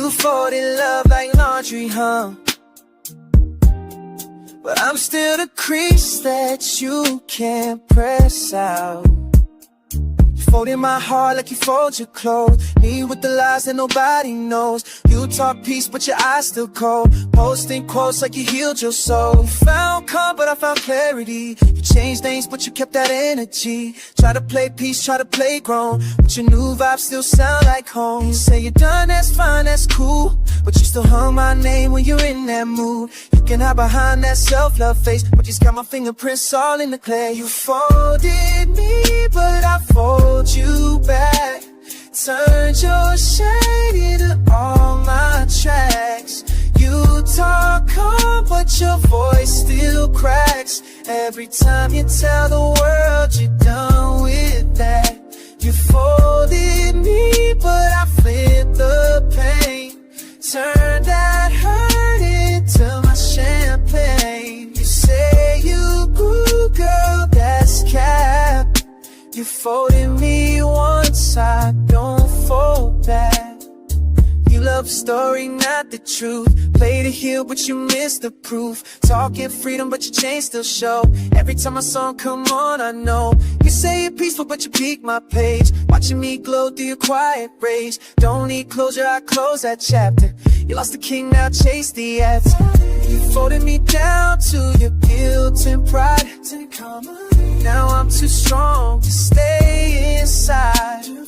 You fold in love like laundry, huh? But I'm still the crease that you can't press out. You fold in my heart like you fold your clothes. Me with the lies that nobody knows. You talk peace but your eyes still cold. Posting quotes like you healed your soul. You found calm but I found clarity. You changed names but you kept that energy. Try to play peace, try to play grown, but your new vibes still sound like home. You say you're done, that's fine, that's cool, but you still hum my name when you're in that mood. You can hide behind that self-love face, but you got my fingerprints all in the clay. You folded me, but I fold you back. Turned your shade into all my tracks. You talk calm, but your voice still cracks. Every time you tell the world you're done with that. You folded me, but I flipped the pain. Turned that hurt into my champagne. You say you grew, girl, that's cap. You folded me once, I don't fold back. You love the story, not the truth. Play the heel, but you miss the proof. Talking freedom, but your chain still show. Every time my song come on, I know. You say you're peaceful, but you pique my page. Watching me glow through your quiet rage. Don't need closure, I close that chapter. You lost the king, now chase the answer. You folded me down to your guilt and pride. Now I'm too strong to stay inside. You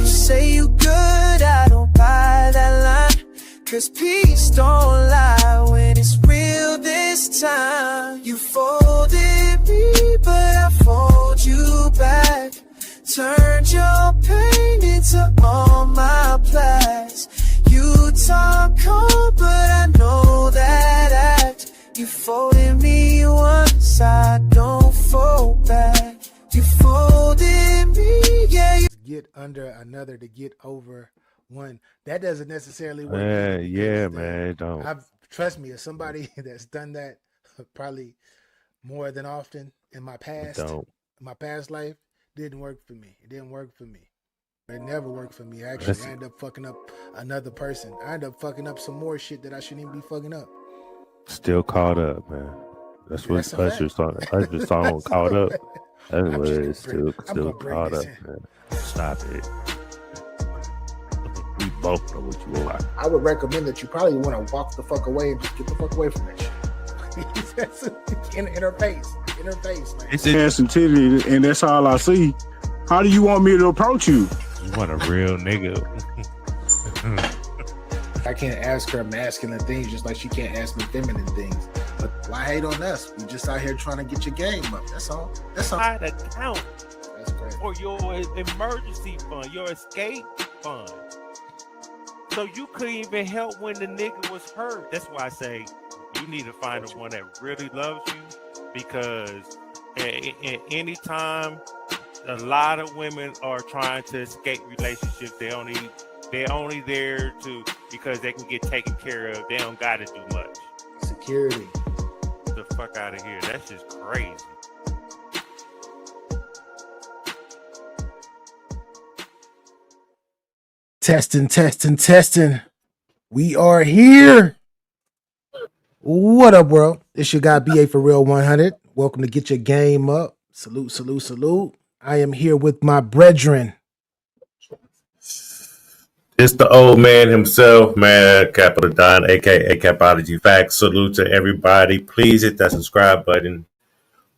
say you good, I don't buy that line. Cause peace don't lie when it's real this time. You folded me, but I fold you back. Turned your pain into all my plans. You talk cold, but I know that act. You folded me once, I don't fold back. You folded me, yeah. Get under another to get over one. That doesn't necessarily work. Man, don't. Trust me, as somebody that's done that probably more than often in my past, life, didn't work for me. It didn't work for me. It never worked for me. Actually, I ended up fucking up another person. I ended up fucking up some more shit that I shouldn't even be fucking up. Still caught up, man. That's what Usher's song caught up. That's what it is. Still caught up, man. Stop it. We both know what you want. I would recommend that you probably want to walk the fuck away and just get the fuck away from that shit. in her face, man. It's ass and titty, and that's all I see. How do you want me to approach you? You want a real nigga. I can't ask her masculine things just like she can't ask me feminine things. But why hate on us? We just out here trying to get your game up. That's all. Hide account. That's great. Or your emergency fund, your escape fund. So you couldn't even help when the nigga was hurt. That's why I say you need to find the one that really loves you, because at any time, a lot of women are trying to escape relationships. They're only there because they can get taken care of. They don't got to do much. Security. Get the fuck out of here. That's just crazy. Testing. We are here. What up, world? It's your guy BA for Real 100. Welcome to Get Your Game Up. Salute. I am here with my brethren. It's the old man himself, man, Capital Don, aka Capology Facts. Salute to everybody. Please hit that subscribe button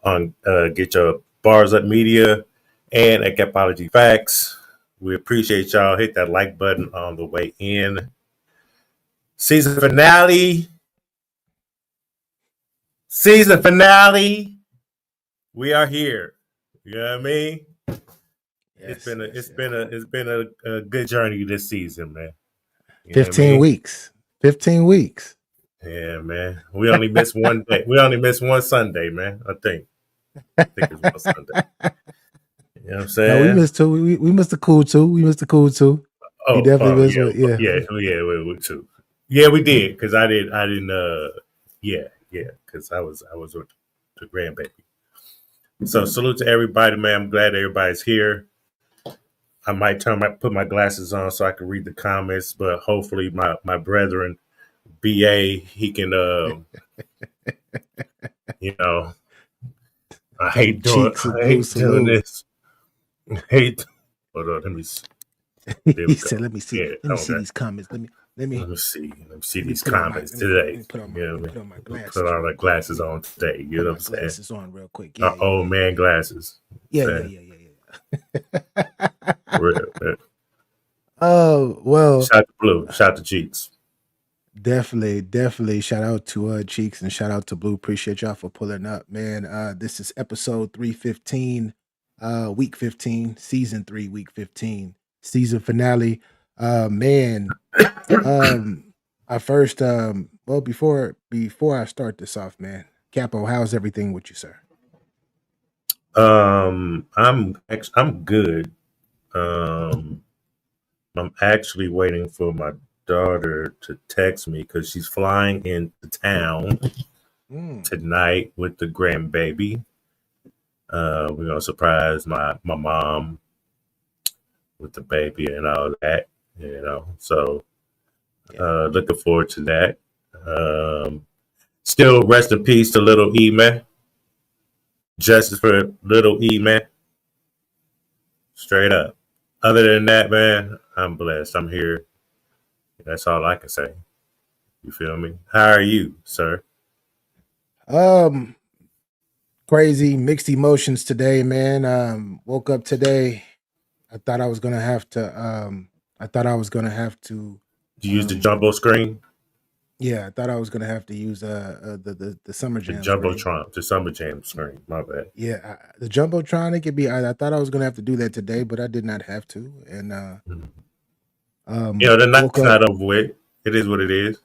on Get Your Bars Up Media and at Capology Facts. We appreciate y'all. Hit that like button on the way in. Season finale. We are here. You know what I mean? Yes, it's been a good journey this season, man. 15 weeks. 15 weeks. Yeah, man. We only missed one day. We only missed one Sunday, man. I think it's one Sunday. You know what I'm saying? No, we missed two. We missed the cool two. Oh, we definitely missed one. Yeah, we too. Yeah, we did, because I didn't. Because I was with the grandbaby. So salute to everybody, man. I'm glad everybody's here. I might put my glasses on so I can read the comments, but hopefully my brethren BA he can you know I hate Cheeks and Blue doing salute. this. I hate. Hold on, let me. There we He go. said, "Let me see. Yeah, Let me see these comments. Let me see. Let me see these put on my comments today. put on my You know, put on my glasses. put all real the quick. glasses on today. You know what I'm saying? Glasses on real quick. Yeah, Old man glasses. yeah. Real. Oh well. Shout to Blue. Shout to Cheeks. Definitely. Shout out to Cheeks and shout out to Blue. Appreciate y'all for pulling up, man. This is episode 315, week 15, season 3, week 15, season finale. Man, I first well before I start this off, man. Capo, how's everything with you, sir? I'm good. I'm actually waiting for my daughter to text me because she's flying into town tonight with the grandbaby. We're gonna surprise my mom with the baby and all that, you know. So looking forward to that. Still rest in peace to little E-Man. Justice for little E-Man. Straight up. Other than that, man, I'm blessed. I'm here. That's all I can say. You feel me? How are you, sir? Crazy mixed emotions today, man. Woke up today. I thought I was gonna have to use the jumbo screen? Yeah, I thought I was gonna have to use the Summer Jam Jumbotron, the Summer Jam screen. My bad. Yeah, the Jumbotron. It could be. I thought I was gonna have to do that today, but I did not have to. And the night's not over with. It is what it is.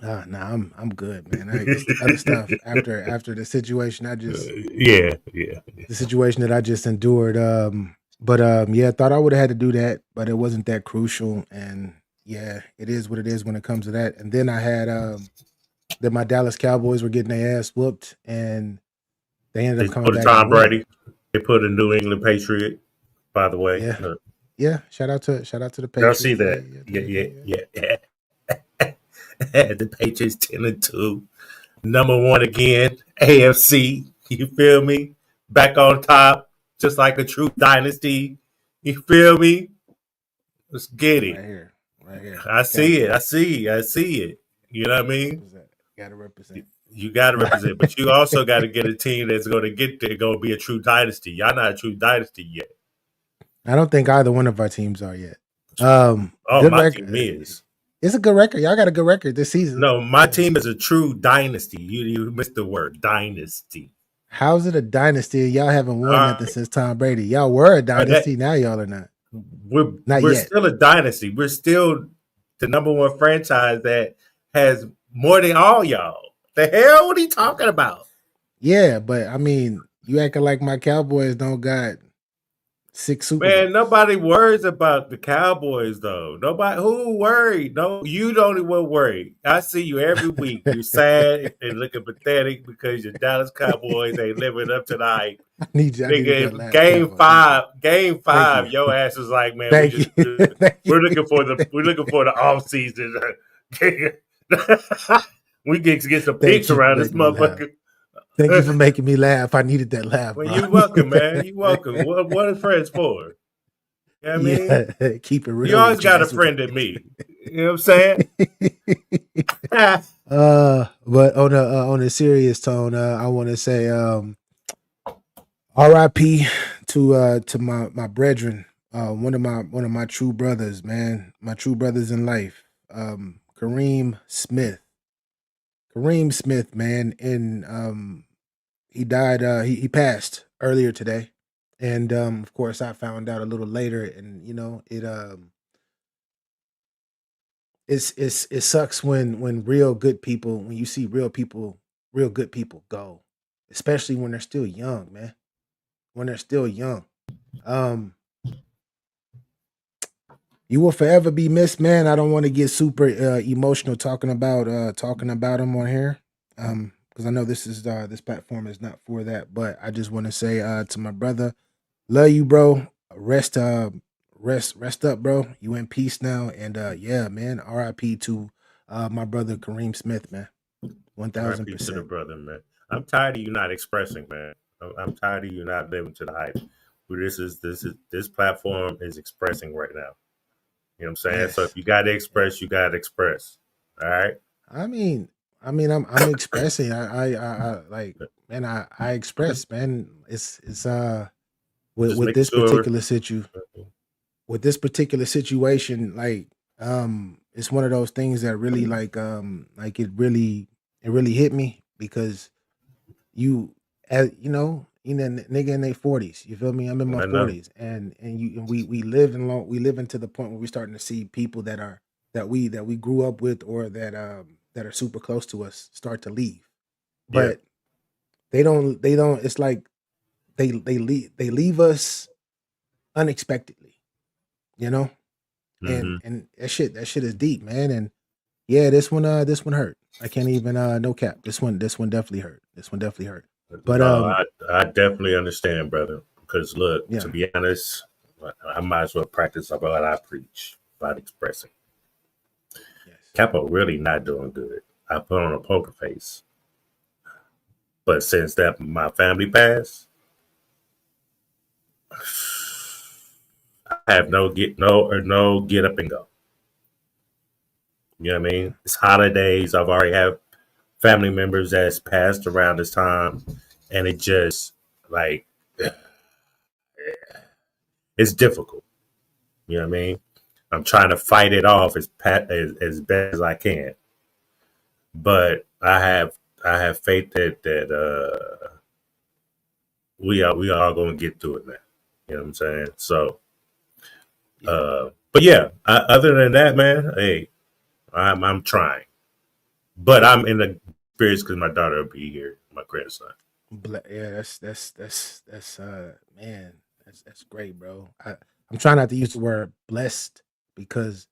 Nah, I'm good, man. It's the other stuff after the situation I just the situation that I just endured. But I thought I would have had to do that, but it wasn't that crucial. And yeah, it is what it is when it comes to that. And then I had that my Dallas Cowboys were getting their ass whooped, and they ended up coming back. Tom Brady. They put a New England Patriot. By the way, yeah. Shout out to the Patriots. Y'all see that? Yeah. The Patriots 10-2, number 1 again. AFC. You feel me? Back on top, just like a true dynasty. You feel me? Let's get it. Right here. I see it. You know what I mean? Gotta represent. You gotta represent, but you also gotta get a team that's gonna get there, gonna be a true dynasty. Y'all not a true dynasty yet. I don't think either one of our teams are yet. My team is. It's a good record. Y'all got a good record this season. No, my team is a true dynasty. You missed the word dynasty. How's it a dynasty? Y'all haven't won nothing since Tom Brady. Y'all were a dynasty. Now y'all are not. We're still a dynasty. We're still the number 1 franchise that has more than all y'all. The hell? What are you talking about? Yeah, but I mean, you acting like my Cowboys don't got 6 Super Bowls. Man, nobody worries about the Cowboys, though. Nobody who worried. No, you don't even worry. I see you every week. You're sad and looking pathetic because your Dallas Cowboys ain't living up to the hype. I need Nigga, game five, your ass is like, man, we're looking for the off season. We get to get some picks around this motherfucker. Thank you for making me laugh. I needed that laugh. Well, you're welcome, man. You're welcome. What are friends for? You know what I mean? Keep it real. You always got a friend in me. You know what I'm saying? But on a serious tone, I want to say R.I.P. to my brethren, one of my true brothers, man, my true brothers in life, Kareem Smith, man, and he died. He passed earlier today, and of course I found out a little later, and it sucks when real good people, when you see real good people go, especially when they're still young, man. When they're still young. You will forever be missed, man. I don't want to get super emotional talking about him on here. Because I know this platform is not for that, but I just want to say to my brother, love you, bro. Rest rest up, bro. You in peace now, and yeah, man. R.I.P. to my brother Kareem Smith, man. RIP to the 1000%. brother, man. I'm tired of you not expressing, man. I'm tired of you not living to the hype. This platform is expressing right now. You know what I'm saying? So if Yes. you gotta express, you gotta express. All right. I mean, I'm expressing. I like, man. I express, man. It's Just with making this sure. particular situation, like it's one of those things that really like it really hit me because you as nigga in their 40s, you feel me? I'm in my I know. 40s, and we live in long we live into the point where we're starting to see people that we grew up with, or that are super close to us, start to leave. Yeah. But they don't it's like they leave us unexpectedly, you know? And Mm-hmm. and that shit is deep, man. And yeah, this one hurt. I can't even no cap. This one definitely hurt. This one definitely hurt. But No, I definitely understand, brother. Because look, to yeah. be honest, I might as well practice about what I preach about expressing. Yes. Capo really not doing good. I put on a poker face, but since that my family passed, I have no get up and go. You know what I Yeah. mean? It's holidays. I've already have family members that's passed around this time, and it just like it's difficult. You know what I mean? I'm trying to fight it off as best as I can, but I have faith that we are all going to get through it, man. You know what I'm saying? So, Yeah. but yeah, other than that, man, hey, I'm trying, but I'm in the spirits because my daughter will be here, my grandson. Yeah, that's man, that's great, bro. I'm trying not to use the word blessed because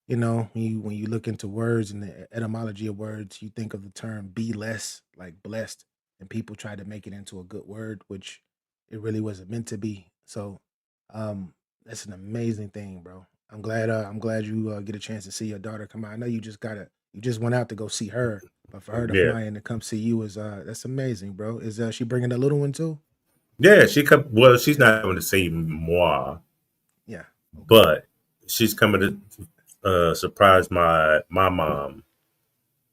when you look into words and the etymology of words, you think of the term be less, like blessed, and people try to make it into a good word, which it really wasn't meant to be. So that's an amazing thing, bro. I'm glad you get a chance to see your daughter come out. I know you just went out to go see her, but for her to Yeah, fly in to come see you is that's amazing, bro. Is she bringing the little one too? yeah. She come. Well, she's not going to see moi, Yeah. Okay. but she's coming to surprise my mom.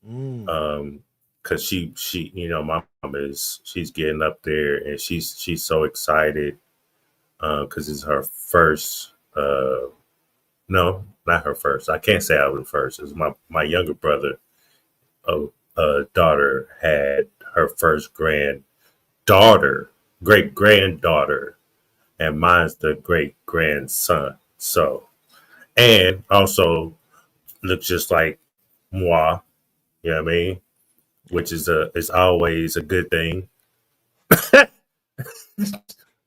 Mm. Because my mom she's getting up there and she's so excited because it's her first. No, not her first. I can't say I was first. It's my younger brother, daughter had her first granddaughter, great granddaughter, and mine's the great grandson. So, and also looks just like moi. You know what I mean? Yeah. Which is always a good thing.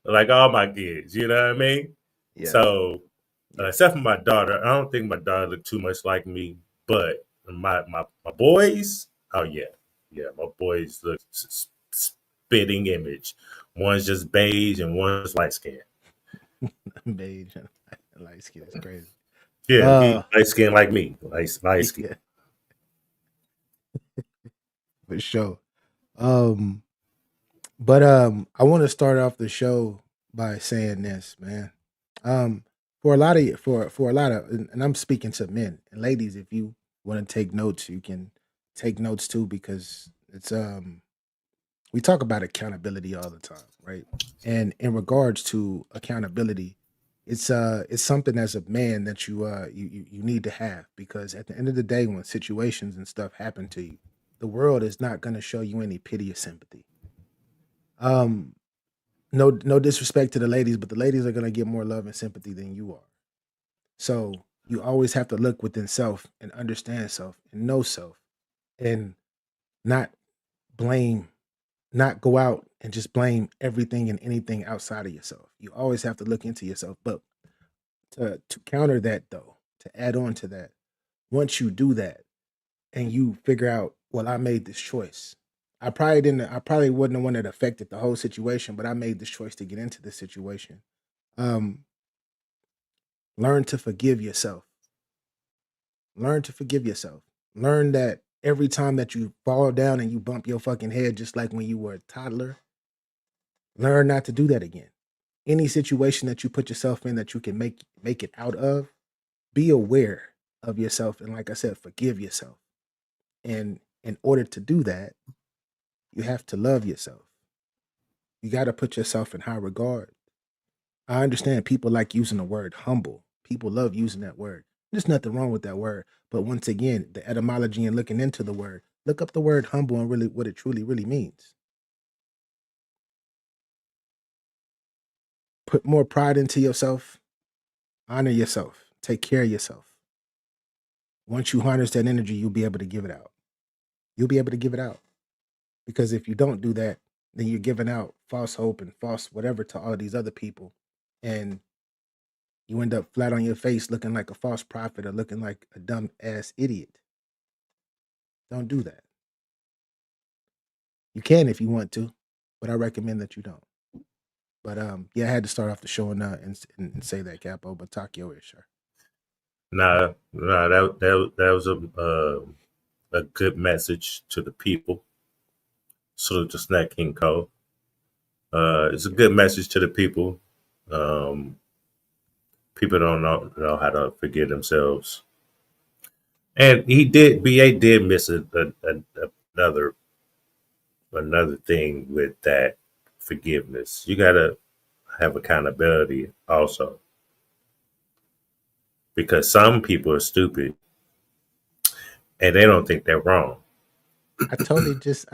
Like all my kids, you know what I mean? Yeah. So, Yeah. except for my daughter, I don't think my daughter looked too much like me. But my boys, oh yeah, my boys look spitting image. One's just beige and one's light skin. Beige and light skin is crazy. Yeah, he Uh light skin like me, light skin. yeah, for sure. Um But I want to start off the show by saying this, man. Um, for a lot of, and I'm speaking to men and ladies. If you want to take notes, you can take notes too, because we talk about accountability all the time, right? And in regards to accountability, it's something as a man that you need to have, because at the end of the day, when situations and stuff happen to you, the world is not going to show you any pity or sympathy. Um, no disrespect to the ladies, but the ladies are gonna get more love and sympathy than you are. So you always have to look within self and understand self and know self, and not blame, not go out and just blame everything and anything outside of yourself. You always have to look into yourself. But to counter that, though, to add on to that, once you do that and you figure out, well, I made this choice. I probably wasn't the one that affected the whole situation, but I made this choice to get into this situation. Um, Learn to forgive yourself. Learn to forgive yourself. Learn that every time that you fall down and you bump your fucking head, just like when you were a toddler, learn not to do that again. Any situation that you put yourself in that you can make it out of, be aware of yourself. And like I said, forgive yourself. And in order to do that, you have to love yourself. You got to put yourself in high regard. I understand people like using the word humble. People love using that word. There's nothing wrong with that word. But once again, the etymology and looking into the word, look up the word humble and really what it truly, really means. Put more pride into yourself. Honor yourself. Take care of yourself. Once you harness that energy, you'll be able to give it out. You'll be able to give it out. Because if you don't do that, then you're giving out false hope and false whatever to all of these other people. And you end up flat on your face looking like a false prophet or looking like a dumb ass idiot. Don't do that. You can if you want to, but I recommend that you don't. But yeah, I had to start off the show and say that, Capo. But talk your ish, sir. Nah, that was a good message to the people. Salute to Snack King Cole. It's a good message to the people. People don't know how to forgive themselves. And BA did miss another thing with that forgiveness. You gotta have accountability also. Because some people are stupid and they don't think they're wrong. I totally just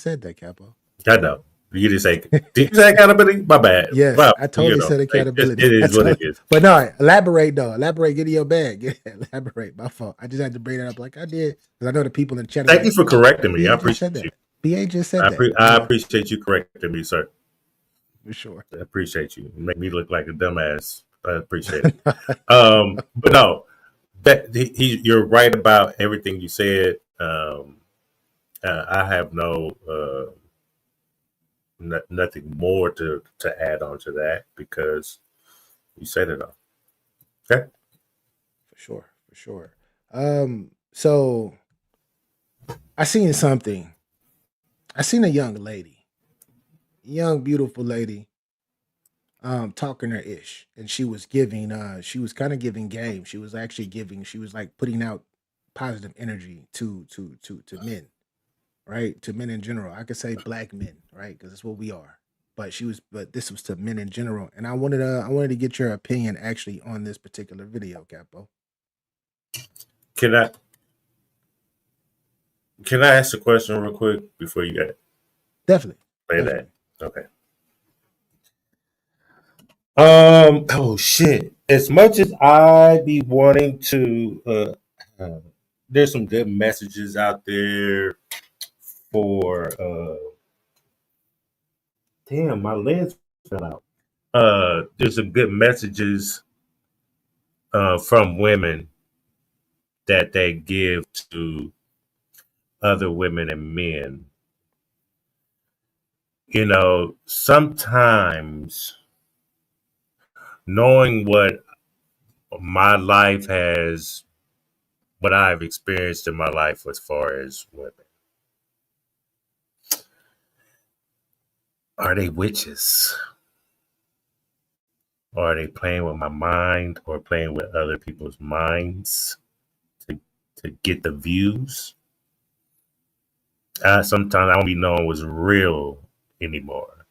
said that, Capo. I know. You didn't say, did you say accountability? My bad. Yes, well, I totally said accountability. It is what it is. But no, elaborate though. Elaborate, get in your bag. Elaborate. My fault. I just had to bring it up like I did. Because I know the people in the chat. Thank you for correcting me. I appreciate you. BA just said that. I appreciate you correcting me, sir. For sure. I appreciate you. You make me look like a dumbass. I appreciate it. But no, you're right about everything you said. I have nothing more to add on to that because you said it all. Okay. For sure. So I seen something. I seen a young beautiful lady, talking her ish, and she was kind of giving game. She was like putting out positive energy to men, right? To men in general. I could say black men, right? Because that's what we are. But this was to men in general. And I wanted to get your opinion actually on this particular video, Capo. Can I ask a question real quick before you get Definitely. that? Okay. Oh shit. As much as I be wanting to there's some good messages out there for damn, my lens fell out. There's some good messages from women that they give to other women and men. You know, sometimes knowing what I've experienced in my life as far as women. Are they witches? Or are they playing with my mind or playing with other people's minds to get the views? Sometimes I don't be knowing what's real anymore.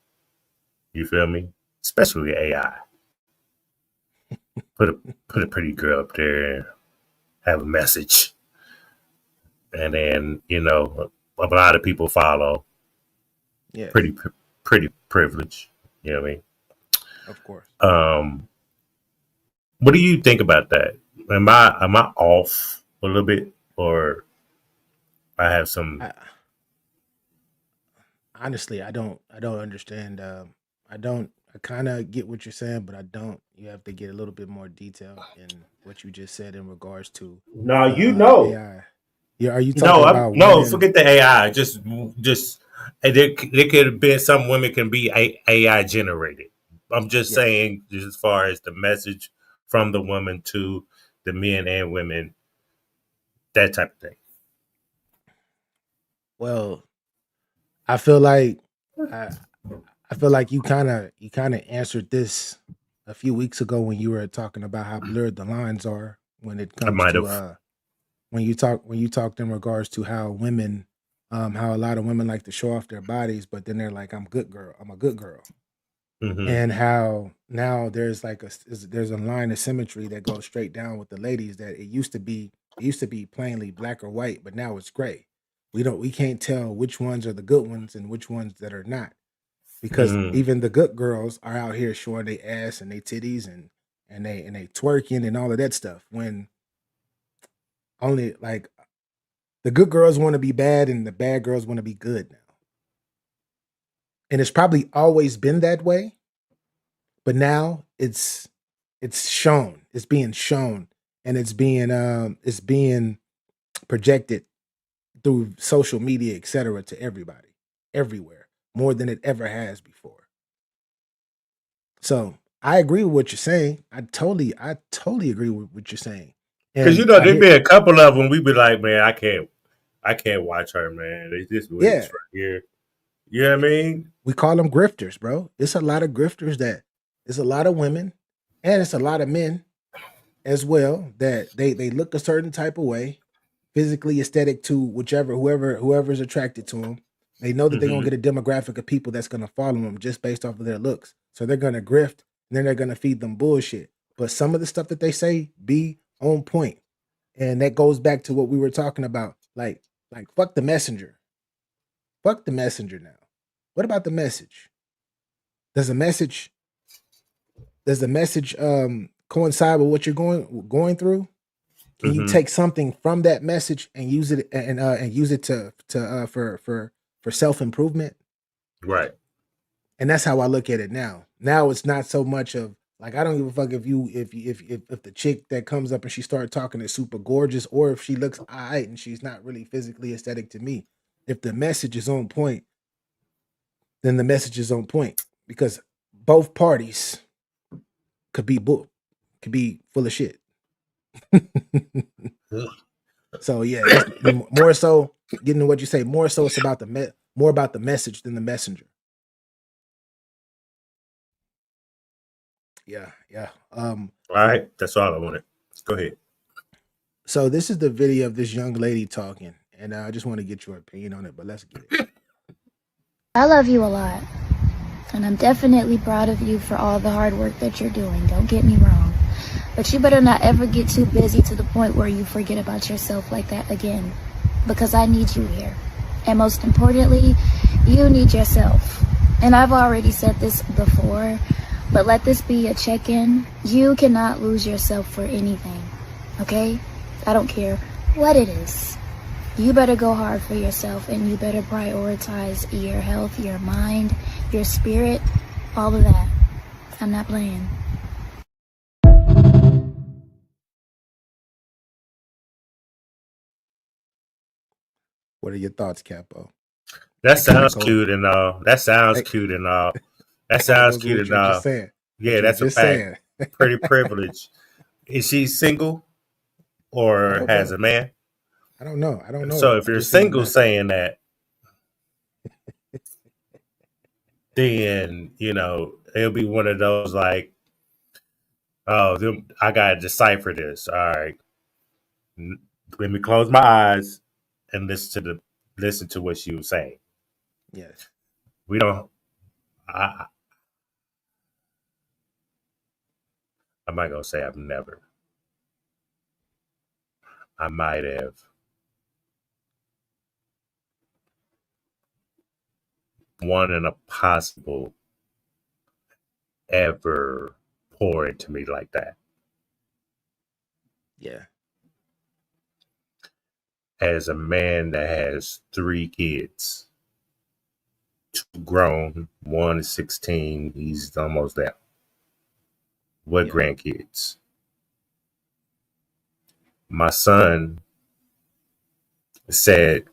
You feel me? Especially with AI. Put a pretty girl up there, have a message, and then a lot of people follow. Yeah. Pretty privileged. You know what I mean? Of course. What do you think about that? Am I off a little bit, or I have some? Honestly, I don't understand. I kind of get what you're saying, but I don't. You have to get a little bit more detail in what you just said in regards to. No, AI. Yeah, are you talking about? No, forget the AI. Just there could have been some women can be AI generated. I'm just saying, just as far as the message from the woman to the men and women, that type of thing? Well, I feel like I feel like you kind of answered this a few weeks ago when you were talking about how blurred the lines are when it I comes might to have. when you talked in regards to how women how a lot of women like to show off their bodies, but then they're like, I'm a good girl. Mm-hmm. And how now there's like there's a line of symmetry that goes straight down with the ladies, that it used to be plainly black or white, but now it's gray. We can't tell which ones are the good ones and which ones that are not, because Mm-hmm. even the good girls are out here showing their ass and their titties and they twerking and all of that stuff, when only like the good girls want to be bad and the bad girls want to be good now. And it's probably always been that way, but now it's shown, it's being shown, and it's being projected through social media, etc., to everybody, everywhere, more than it ever has before. So I agree with what you're saying. I totally agree with what you're saying. Because And I there'd hear, be a couple of them we be like, man, I can't watch her, man. It's this witch yeah, right here. You know what I mean? we call them grifters, bro. It's a lot of grifters, that it's a lot of women and it's a lot of men as well, that they look a certain type of way, physically aesthetic, to whoever's attracted to them. They know that they're gonna Mm-hmm. get a demographic of people that's gonna follow them just based off of their looks. So they're gonna grift, and then they're gonna feed them bullshit. But some of the stuff that they say be on point. And that goes back to what we were talking about. Like fuck the messenger. Fuck the messenger now. What about the message? Does the message coincide with what you're going through? Can you Mm-hmm. take something from that message and use it and use it to for self-improvement? Right. And that's how I look at it now. Now it's not so much of like, I don't give a fuck if the chick that comes up and she started talking is super gorgeous, or if she looks alright and she's not really physically aesthetic to me. If the message is on point, then the message is on point, because both parties could be full of shit. Ugh. So yeah, it's more so getting to what you say. More so, it's about more about the message than the messenger. Yeah, yeah. All right. That's all I wanted. Go ahead. So this is the video of this young lady talking, and I just want to get your opinion on it. But let's get it. I love you a lot, and I'm definitely proud of you for all the hard work that you're doing. Don't get me wrong. But you better not ever get too busy to the point where you forget about yourself like that again. Because I need you here. And most importantly, you need yourself. And I've already said this before, but let this be a check-in. You cannot lose yourself for anything. Okay? I don't care what it is. You better go hard for yourself, and you better prioritize your health, your mind, your spirit, all of that. I'm not playing. What are your thoughts, Capo? That That kind of sounds goes. cute and all. That sounds That, cute and all. That that kind of sounds goes with cute what and you were just all. saying. Yeah, What you were that's a just fact. saying. Pretty privileged. Is she single I or don't has know. a man? I don't know. I don't know. So if I you're just say I'm single not. saying that, then it'll be one of those like, oh, I gotta decipher this. All right, let me close my eyes and listen to what she was saying. Yes. We don't. I I'm not gonna say I've never. I might have one in a possible ever pour into me like that. Yeah. As a man that has 3 kids, 2 grown, one is 16, he's almost there. What Yeah. grandkids? My son said,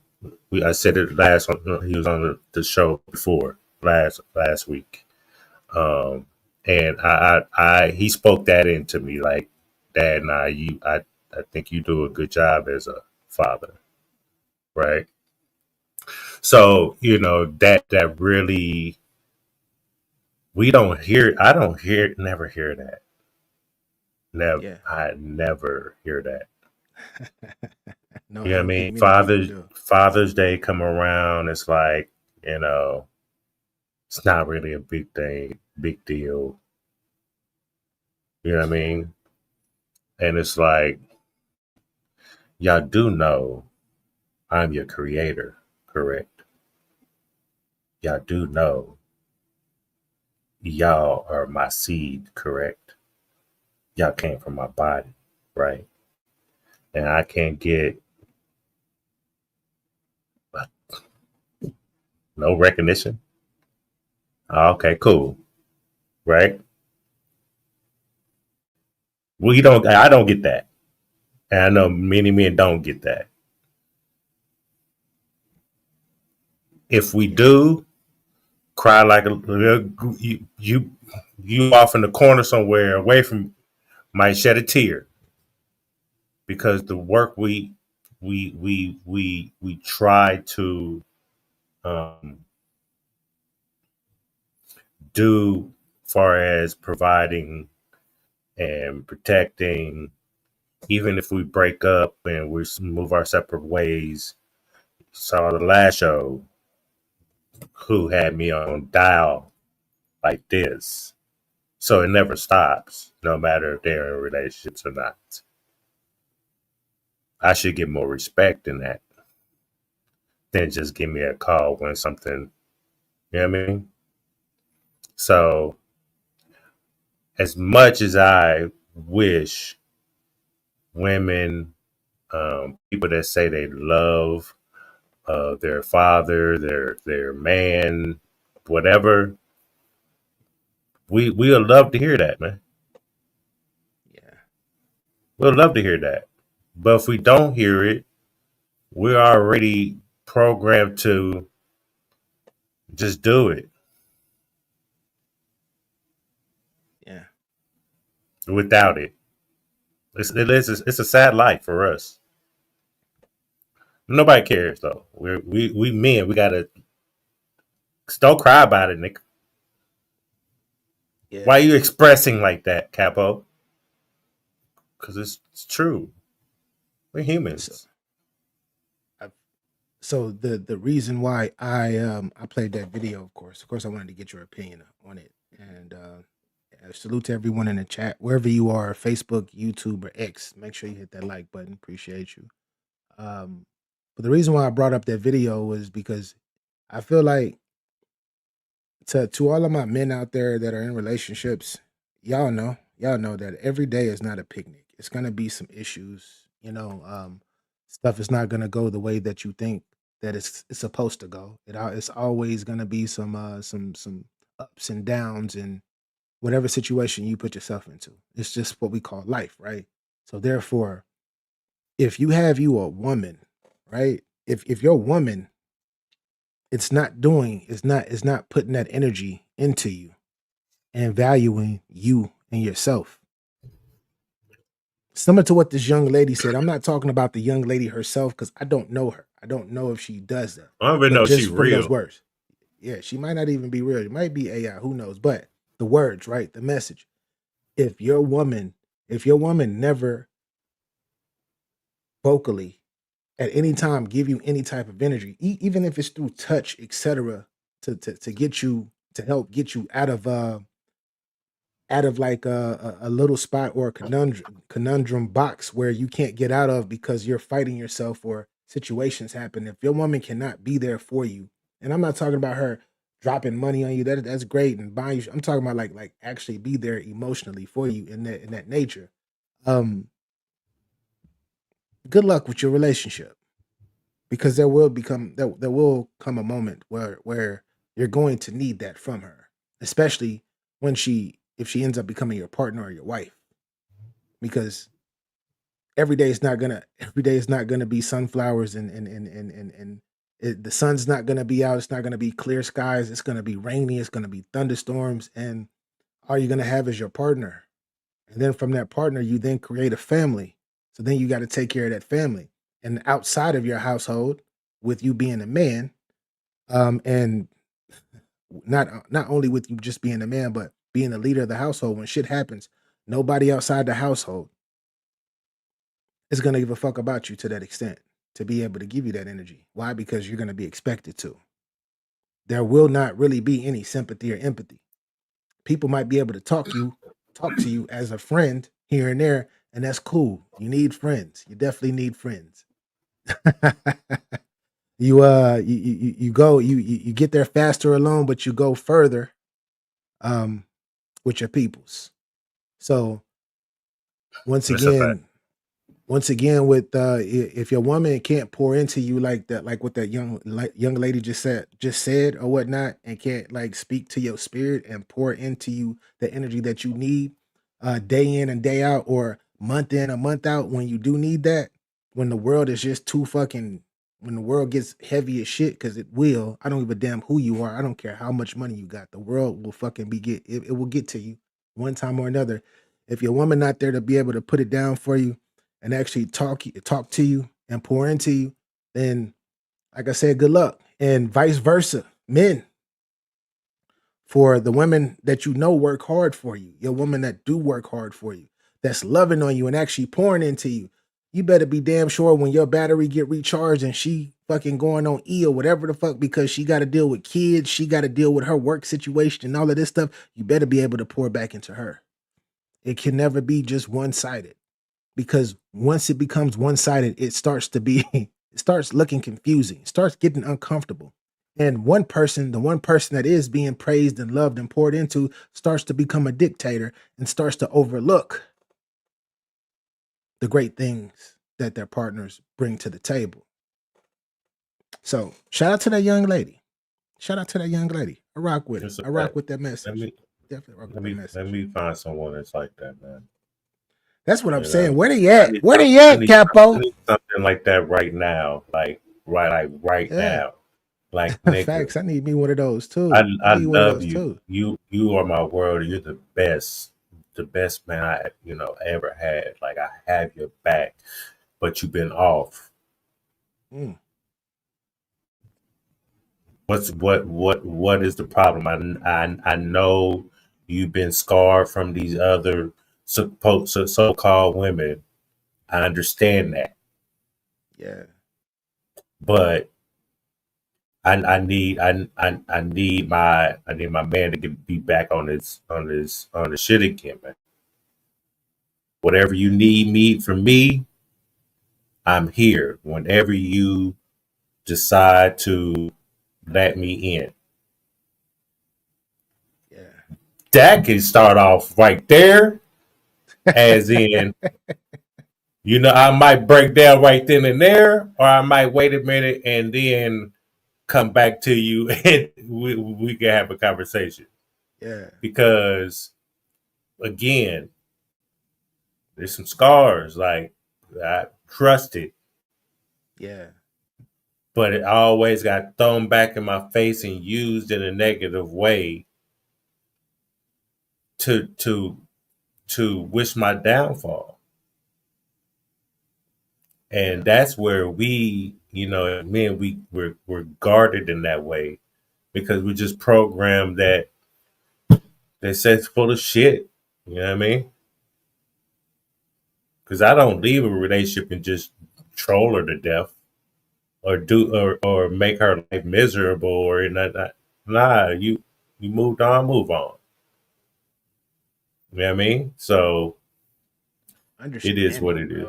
I said it last, he was on the show before last week. And he spoke that into me, like, Dad, I think you do a good job as a father, right? So that really, we don't hear. I don't hear, never hear that. Never, Yeah. I never hear that. No, You I know what I don't think mean? many people do. Father's Day come around, it's like, it's not really a big deal. You know what I mean? And it's like, y'all do know I'm your creator, correct? Y'all do know y'all are my seed, correct? Y'all came from my body, right? And I can't get no recognition. Okay, cool, right? I don't get that. And I know many men don't get that. If we Yeah. do, cry like you off in the corner somewhere away from, might shed a tear, because the work we try to um, do, far as providing and protecting, even if we break up and we move our separate ways. Saw the last show, who had me on dial like this. So it never stops, no matter if they're in relationships or not. I should get more respect in that than just give me a call when something, you know what I mean? So, as much as I wish women, people that say they love their father, their man, whatever, we'll love to hear that, man. Yeah. We'll love to hear that. But if we don't hear it, we're already programmed to just do it Yeah. without it. It's a sad life for us. Nobody cares though. We men. We gotta, don't cry about it, Nick. Yeah. Why are you expressing like that, Capo? Because it's true. We're So, humans. so the reason why I played that video, of course, I wanted to get your opinion on it, and salute to everyone in the chat, wherever you are, Facebook, YouTube, or X. Make sure you hit that like button. Appreciate you. But the reason why I brought up that video was because I feel like, to all of my men out there that are in relationships, y'all know that every day is not a picnic. It's gonna be some issues, stuff is not gonna go the way that you think that it's supposed to go. It's always gonna be some ups and downs in whatever situation you put yourself into. It's just what we call life, right? So therefore, if you have you a woman, right? If your woman, it's not putting that energy into you and valuing you and yourself. Similar to what this young lady said. I'm not talking about the young lady herself because I don't know her. I don't know if she does that. I don't even But know if she just from those real. words. Yeah, she might not even be real. It might be AI, who knows? But the words, right? The message. If your woman never vocally at any time give you any type of energy, even if it's through touch, etc., to get you, to help get you out of like a little spot or a conundrum box where you can't get out of because you're fighting yourself or situations happen. If your woman cannot be there for you, and I'm not talking about her dropping money on you, that's great and buying you. I'm talking about like actually be there emotionally for you in that nature. Um, Good luck with your relationship, because there will come a moment where you're going to need that from her, especially when if she ends up becoming your partner or your wife, because every day is not gonna be sunflowers and the sun's not gonna be out. It's not gonna be clear skies. It's gonna be rainy. It's gonna be thunderstorms, and all you're going to have is your partner. And then from that partner, you then create a family. So then you got to take care of that family. And outside of your household, with you being a man, and not only with you just being a man, but being the leader of the household, when shit happens, nobody outside the household is going to give a fuck about you to that extent to be able to give you that energy. Why? Because you're going to be expected to. There will not really be any sympathy or empathy. People might be able to talk to you as a friend here and there, and that's cool. You need friends. You definitely need friends. You get there faster alone, but you go further with your peoples. So once again, with if your woman can't pour into you like that, like what that young lady just said or whatnot, and can't like speak to your spirit and pour into you the energy that you need day in and day out, or month in and month out, when you do need that, when the world is just too fucking, when the world gets heavy as shit, because it will. I don't give a damn who you are. I don't care how much money you got. The world will fucking it will get to you one time or another. If your woman not there to be able to put it down for you and actually talk to you and pour into you, then like I said, good luck. And vice versa, men, for the women that you know work hard for you, your woman that do work hard for you, that's loving on you and actually pouring into you, you better be damn sure when your battery get recharged and she fucking going on E or whatever the fuck, because she got to deal with kids, she got to deal with her work situation and all of this stuff, you better be able to pour back into her. It can never be just one-sided, because once it becomes one-sided, it starts to be, it starts looking confusing, it starts getting uncomfortable. And the one person that is being praised and loved and poured into starts to become a dictator and starts to overlook the great things that their partners bring to the table. So shout out to that young lady. I rock with it. I rock with that message. Definitely rock with that message. Let me find someone that's like that, man. That's what I'm saying. Where they at? Where they at, Capo? I need something like that right now. Like right now. Like, nigga, facts. I need me one of those too. I love you. You are my world. You're the best man I ever had. Like, I have your back, but you've been off. What is the problem? I know you've been scarred from these other so-called women. I understand that. Yeah. But I need my man to be back on his shit again, man. Whatever you need from me, I'm here. Whenever you decide to let me in. Yeah. That can start off right there, as in, I might break down right then and there, or I might wait a minute and then come back to you and we can have a conversation. Yeah. Because again, there's some scars. Like, I trusted. Yeah. But it always got thrown back in my face and used in a negative way to wish my downfall. And that's where we, men, we're guarded in that way, because we just programmed that set's full of shit. You know what I mean? Because I don't leave a relationship and just troll her to death, or make her life miserable, or nah. You moved on, move on. You know what I mean? So it is what it is.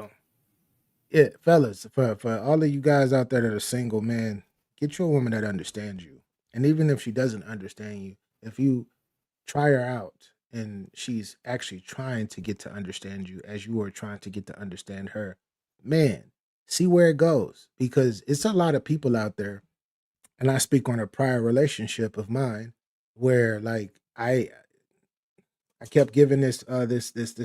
Yeah, fellas, for all of you guys out there that are single, man, get you a woman that understands you. And even if she doesn't understand you, if you try her out and she's actually trying to get to understand you as you are trying to get to understand her, man, see where it goes. Because it's a lot of people out there, and I speak on a prior relationship of mine, where like I kept giving this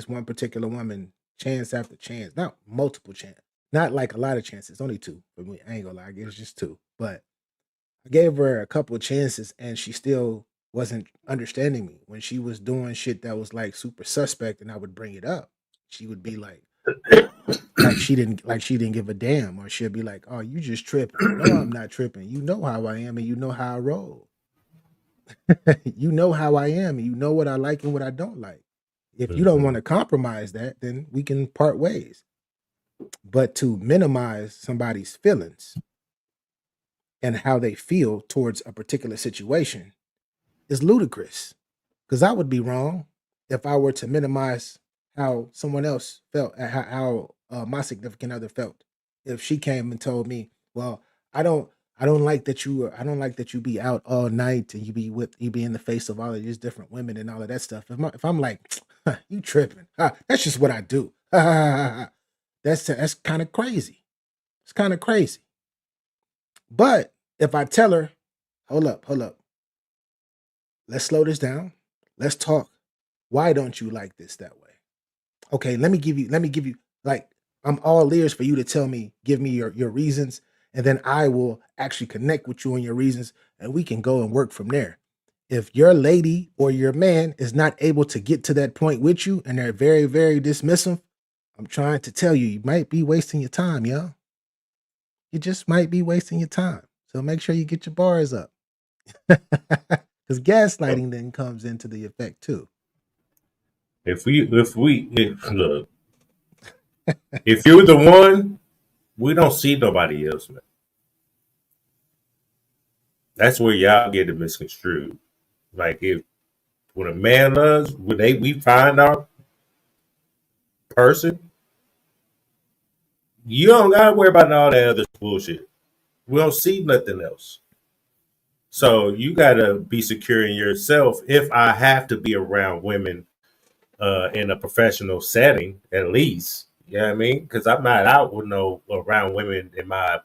one particular woman chance after chance, not multiple chance, not like a lot of chances, only two. But I ain't gonna lie, it was just two. But I gave her a couple of chances, and she still wasn't understanding me. When she was doing shit that was like super suspect and I would bring it up, she would be like she didn't give a damn, or she'll be like, "Oh, you just tripping." No, I'm not tripping. You know how I am and you know how I roll. You know how I am and you know what I like and what I don't like. If you don't want to compromise that, then we can part ways. But to minimize somebody's feelings and how they feel towards a particular situation is ludicrous. Because I would be wrong if I were to minimize how someone else felt, how my significant other felt. If she came and told me, "Well, I don't, I don't like that you be out all night and you be in the face of all of these different women and all of that stuff." If I'm like, "You tripping? That's just what I do." That's kind of crazy. It's kind of crazy. But if I tell her, hold up, let's slow this down. Let's talk. Why don't you like this that way? Okay, let me give you, like, I'm all ears for you to tell me, give me your reasons, and then I will actually connect with you on your reasons, and we can go and work from there. If your lady or your man is not able to get to that point with you and they're very, very dismissive, I'm trying to tell you, you might be wasting your time, yo. You just might be wasting your time. So make sure you get your bars up. Because gaslighting then comes into the effect too. If look, if you're the one, we don't see nobody else, man. That's where y'all get it misconstrued. Like if when a man loves, we find our person, you don't gotta worry about all that other bullshit. We don't see nothing else. So you gotta be secure in yourself. If I have to be around women in a professional setting, at least, you know what I mean? Because I'm not out with no around women in my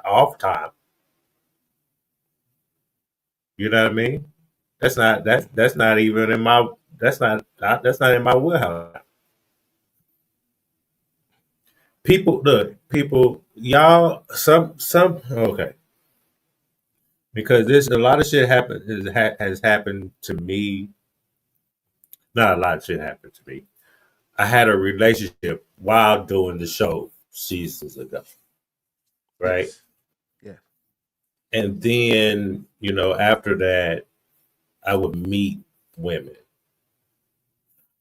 off time. You know what I mean? That's not even in my that's not in my wheelhouse. People, y'all, some okay, because there's a lot of shit has happened to me. Not a lot of shit happened to me. I had a relationship while doing the show seasons ago, right? Yes. Yeah. And then after that, I would meet women.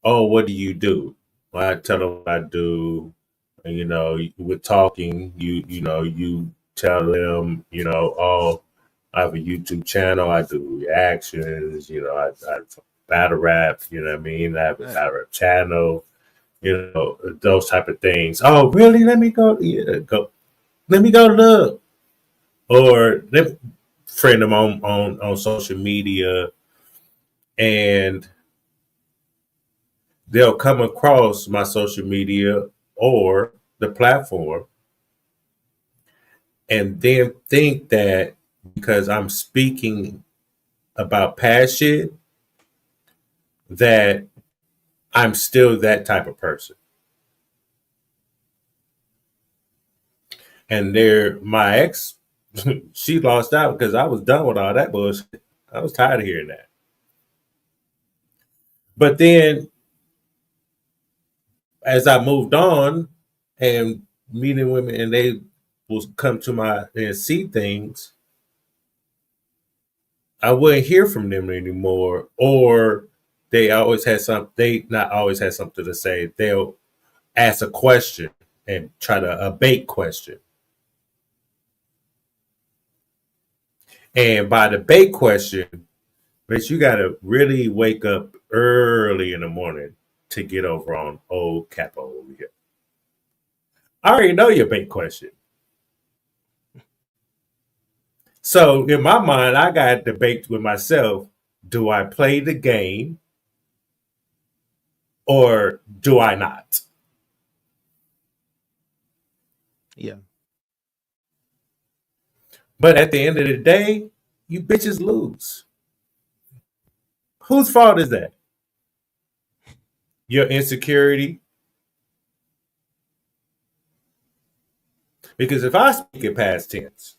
Oh, what do you do? Well, I tell them what I do. And, we're talking. You tell them, oh, I have a YouTube channel. I do reactions. I battle rap. You know what I mean? I have a battle rap channel. Those type of things. Oh, really? Let me go. Yeah, go. Let me go look. Or let me friend them on social media, and they'll come across my social media or the platform and then think that because I'm speaking about past shit, that I'm still that type of person. And my ex, she lost out because I was done with all that bullshit. I was tired of hearing that. But then as I moved on and meeting women and they will come to my and see things, I wouldn't hear from them anymore. Or they not always had something to say. They'll ask a question and try to a bait question. And by the bait question, but you gotta really wake up early in the morning to get over on old Capo over here. I already know your bait question. So in my mind, I got to debate with myself. Do I play the game or do I not? Yeah. But at the end of the day, you bitches lose. Whose fault is that? Your insecurity? Because if I speak in past tense,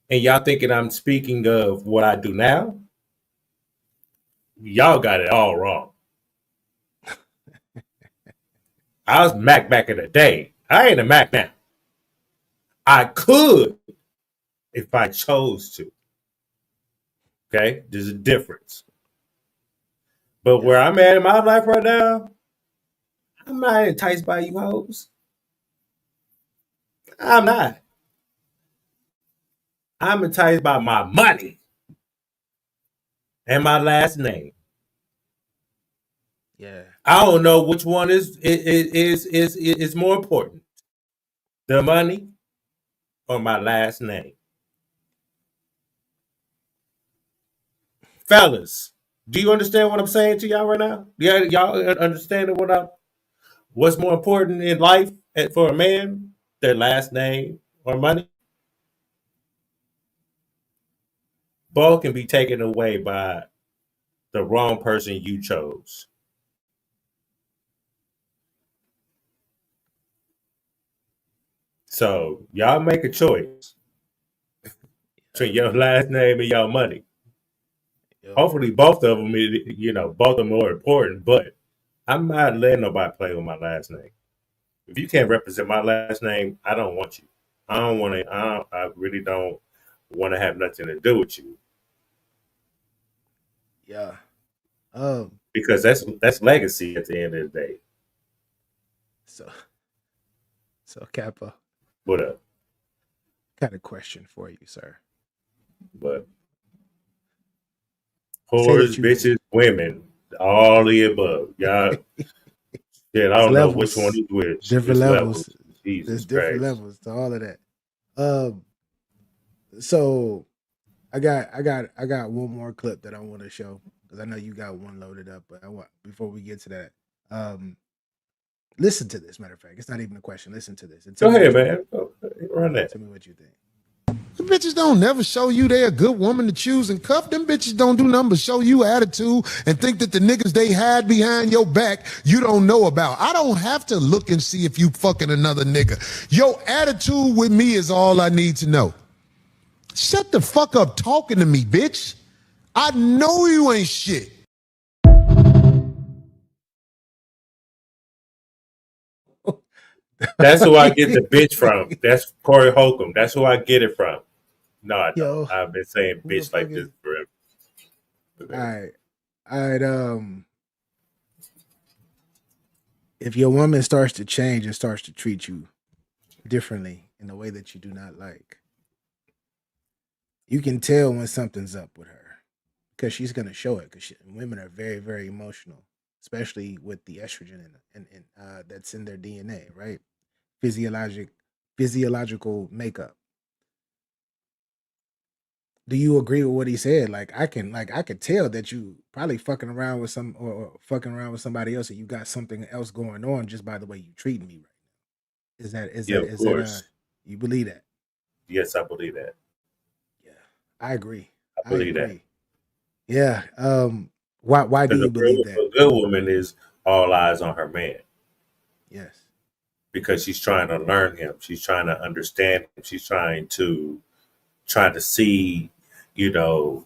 and y'all thinking I'm speaking of what I do now, y'all got it all wrong. I was Mac back in the day. I ain't a Mac now. I could if I chose to. Okay? There's a difference. But where I'm at in my life right now, I'm not enticed by you hoes. I'm not. I'm enticed by my money and my last name. Yeah. I don't know which one is more important. The money or my last name. Fellas, do you understand what I'm saying to y'all right now? Yeah, y'all understand what's more important in life for a man? Their last name or money? Both can be taken away by the wrong person you chose. So y'all make a choice between your last name and your money. Hopefully, both of them, both of them are important. But I'm not letting nobody play with my last name. If you can't represent my last name, I don't want you. I don't want to. I really don't want to have nothing to do with you. Yeah. Because that's legacy at the end of the day. So Kappa. What up? Got a question for you, sir. But whores, bitches, women, all the above. Y'all. Yeah, I don't know which one is which. Different levels. There's different levels to all of that. So I got one more clip that I want to show because I know you got one loaded up, but I want before we get to that, listen to this. Matter of fact, it's not even a question. Listen to this. Go ahead, man. Run that. Tell me what you think. The bitches don't never show you they a good woman to choose and cuff. Them bitches don't do nothing but show you attitude and think that the niggas they hide behind your back you don't know about. I don't have to look and see if you fucking another nigga. Your attitude with me is all I need to know. Shut the fuck up talking to me, bitch. I know you ain't shit. That's who I get the bitch from. That's Corey Holcomb. That's who I get it from. No, I don't. I've been saying bitch like this forever. All right. If your woman starts to change and starts to treat you differently in a way that you do not like, you can tell when something's up with her because she's going to show it. Because women are very, very emotional, especially with the estrogen in that's in their DNA, right? Physiological makeup. Do you agree with what he said? I could tell that you probably fucking around with fucking around with somebody else, and you got something else going on just by the way you treating me right now. Is that you believe that? Yes, I believe that. Yeah, I agree. I believe that. Yeah. Why do you believe that? A good woman is all eyes on her man. Yes. Because she's trying to learn him. She's trying to understand him. She's trying to see, the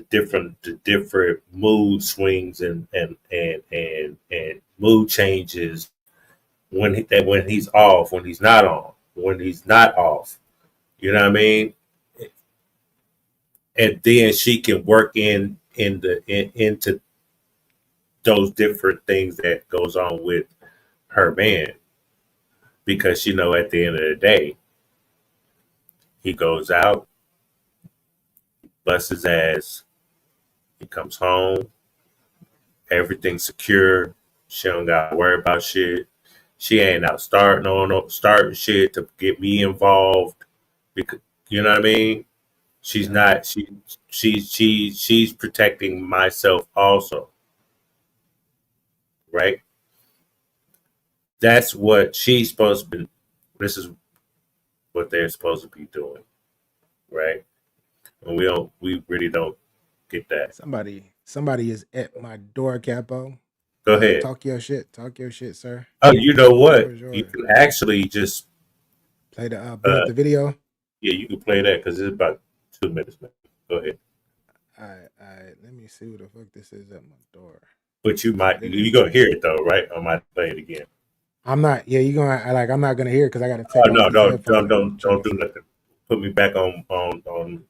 different mood swings and mood changes when he's off, when he's not on, when he's not off. You know what I mean? And then she can work into those different things that goes on with her man. Because at the end of the day, he goes out, busts his ass, he comes home, everything's secure. She don't gotta worry about shit. She ain't out starting shit to get me involved. Because you know what I mean? She's not she's protecting myself also. Right? That's what she's supposed to be. This is what they're supposed to be doing. Right? And we really don't get that. Somebody is at my door, Capo. Go ahead. Talk your shit, sir. Oh, you know what? You can actually just play the video. Yeah, you can play that because it's about 2 minutes, man. Go ahead. All right. Let me see who the fuck this is at my door. But you're gonna hear it though, right? I might play it again. I'm not. Yeah, I'm not gonna hear it because I got to Oh take off no, these headphones. don't do nothing. Put me back on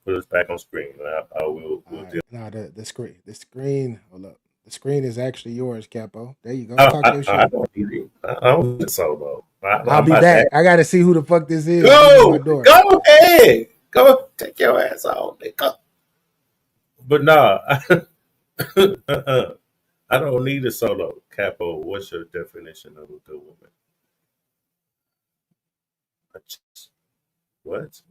put us back on screen. We'll Right. deal. No, the screen. Hold up. The screen is actually yours, Capo. There you go. Talk your I shit. don't need it. I don't need a solo. I'll I'm be about to back. I got to see who the fuck this is. This is my go. door. Go ahead. Go take your ass on. Nigga. But nah, I don't need a solo. Capo, what's your definition of a good woman? What?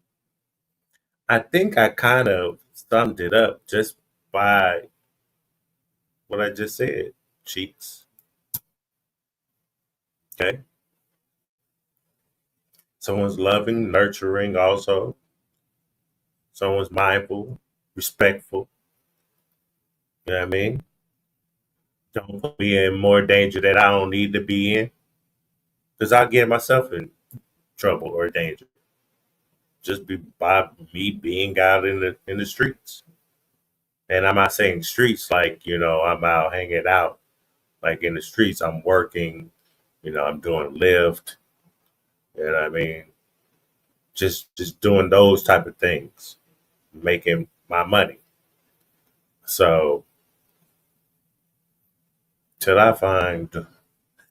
I think I kind of summed it up just by what I just said. Cheeks. Okay. Someone's loving, nurturing also. Someone's mindful, respectful. You know what I mean? Don't put me in more danger that I don't need to be in. Because I'll get myself in trouble or danger. Just by me being out in the streets. And I'm not saying streets like, I'm out hanging out. Like in the streets, I'm working, I'm doing Lyft. You know what I mean? Just doing those type of things, making my money. So till I find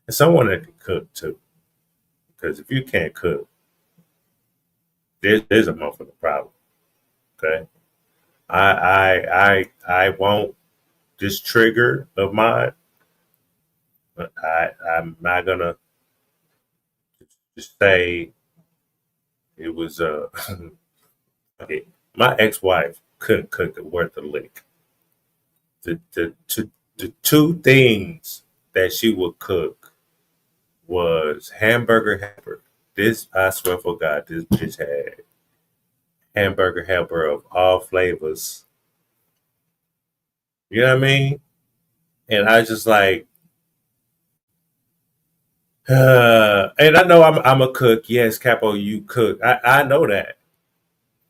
someone that can cook too, because if you can't cook, there's a motherfucking problem. Okay, I won't this trigger of mine, but I'm not gonna just say it was okay. My ex-wife couldn't cook it worth a lick. The two things that she would cook was hamburger helper. This I swear for God, this bitch had hamburger helper of all flavors. You know what I mean? And I just like, and I know I'm a cook. Yes, Capo, you cook. I know that.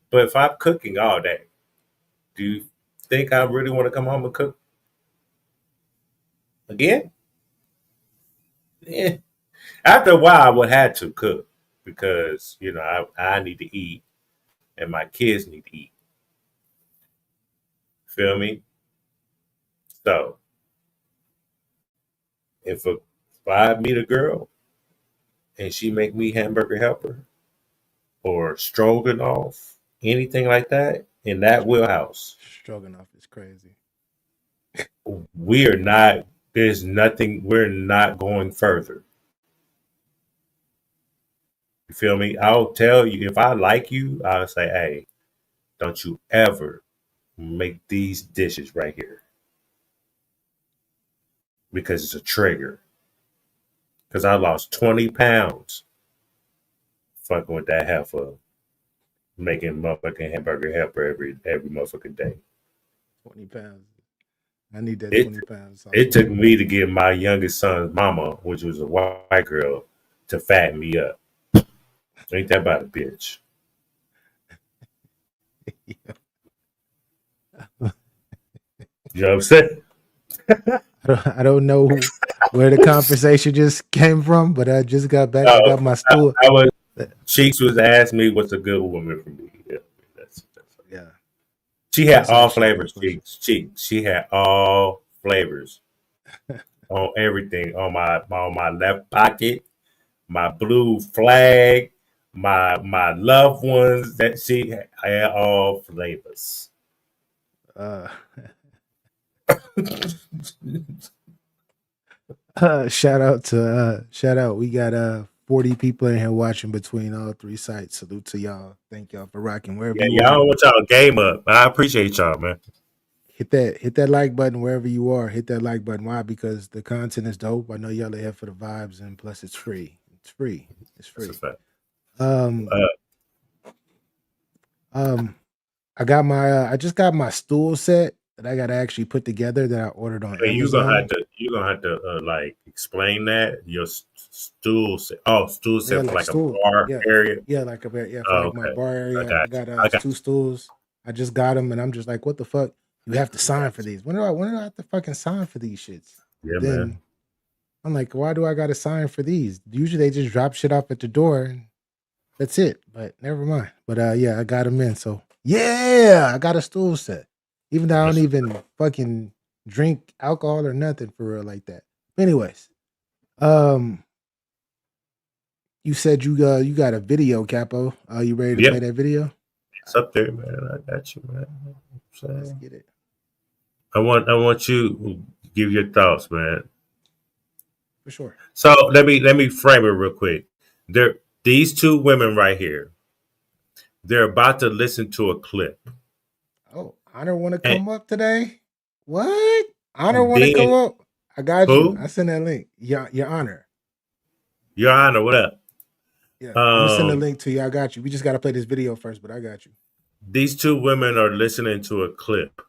But if I'm cooking all day, do you think I really want to come home and cook again? Yeah. After a while, I would have to cook because I need to eat and my kids need to eat. Feel me? So if I meet a girl and she make me hamburger helper or stroganoff, anything like that in that wheelhouse, Stroganoff is crazy. we are not. There's nothing. We're not going further. You feel me? I'll tell you if I like you. I'll say, hey, don't you ever make these dishes right here because it's a trigger. Because I lost 20 pounds fucking with that heifer making motherfucking hamburger helper every motherfucking day. 20 pounds. I need that It 20 pounds. it took me to get my youngest son's mama, which was a white girl, to fatten me up. Ain't that about a bitch? You know what I'm saying? I don't know where the conversation just came from, but I just got back. I got my stool. Cheeks was asking me what's a good woman for me. Yeah, yeah. She had all flavors. Cheeks. She had all flavors on everything. On my left pocket, my blue flag, my loved ones. That she had all flavors. Shout out. We got 40 people in here watching between all three sites. Salute to y'all. Thank y'all for rocking wherever you are. I are. don't want y'all game up, but I appreciate y'all, man. Hit that like button wherever you are. Hit that like button. Why? Because the content is dope. I know y'all are here for the vibes, and plus it's free. It's free. I got my I just got my stool set. that I gotta actually put together that I ordered on And Amazon. you're gonna have to like explain that your stool set. Oh, stool set for like like a stool. bar area. Like for Oh, like my okay. bar area. I got I got 2 stools. I just got them, and I'm just like, what the fuck? You have to sign for these. When do I have to fucking sign for these shits? Yeah, Then man. I'm like, why do I got to sign for these? Usually they just drop shit off at the door, and that's it. But never mind. But yeah, I got them in. So yeah, I got a stool set. Even though I don't even fucking drink alcohol or nothing for real like that. But anyways, you said you got a video, Capo. Are you ready to play that video? It's up there, man. I got you, man. Let's get it. I want you to give your thoughts, man. For sure. So let me frame it real quick. These 2 women right here. They're about to listen to a clip. Oh, Honor want to come up today? What? Honor want to then- come up? I got Who? you. I send that link. Your Honor. Your Honor, what up? Yeah, I'm gonna send a link to you. I got you. We just got to play this video first, but I got you. These 2 women are listening to a clip,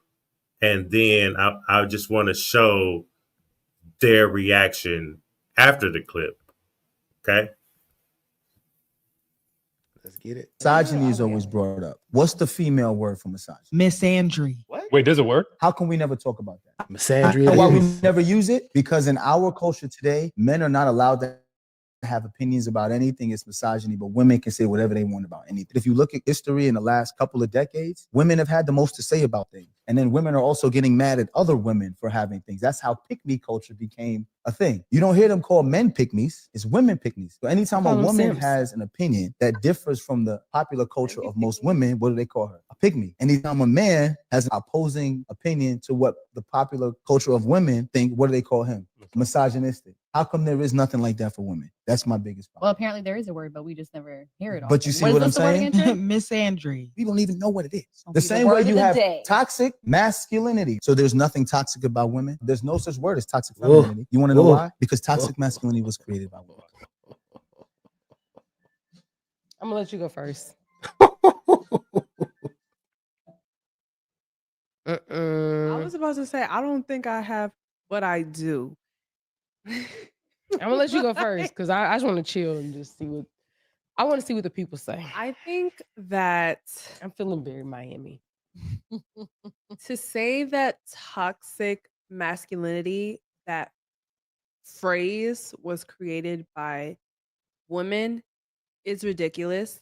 and then I just want to show their reaction after the clip. Okay. Let's get it. Misogyny is always brought up. What's the female word for misogyny? Misandry. What? Wait, does it work? How can we never talk about that? Misandry. And why we never use it? Because in our culture today, men are not allowed to have opinions about anything. It's misogyny, but women can say whatever they want about anything. If you look at history in the last couple of decades, women have had the most to say about things. And then women are also getting mad at other women for having things. That's how pick-me culture became a thing. You don't hear them call men pick-me's, it's women pick-me's. So anytime a woman has an opinion that differs from the popular culture of most women, what do they call her? A pick-me. Anytime a man has an opposing opinion to what the popular culture of women think, what do they call him? Misogynistic. How come there is nothing like that for women? That's my biggest problem. Well, apparently there is a word, but we just never hear it. But you see what I'm saying? Misandry. We don't even know what it is. The same way you have toxic masculinity. So there's nothing toxic about women. There's no such word as toxic femininity. You want to know why? Because toxic masculinity was created by women. I'm gonna let you go first. I was about to say, I don't think I have what I do. I'm gonna let you go first because I just want to chill and just see what I want to see what the people say. I think that I'm feeling very Miami. to say that toxic masculinity, that phrase was created by women, is ridiculous.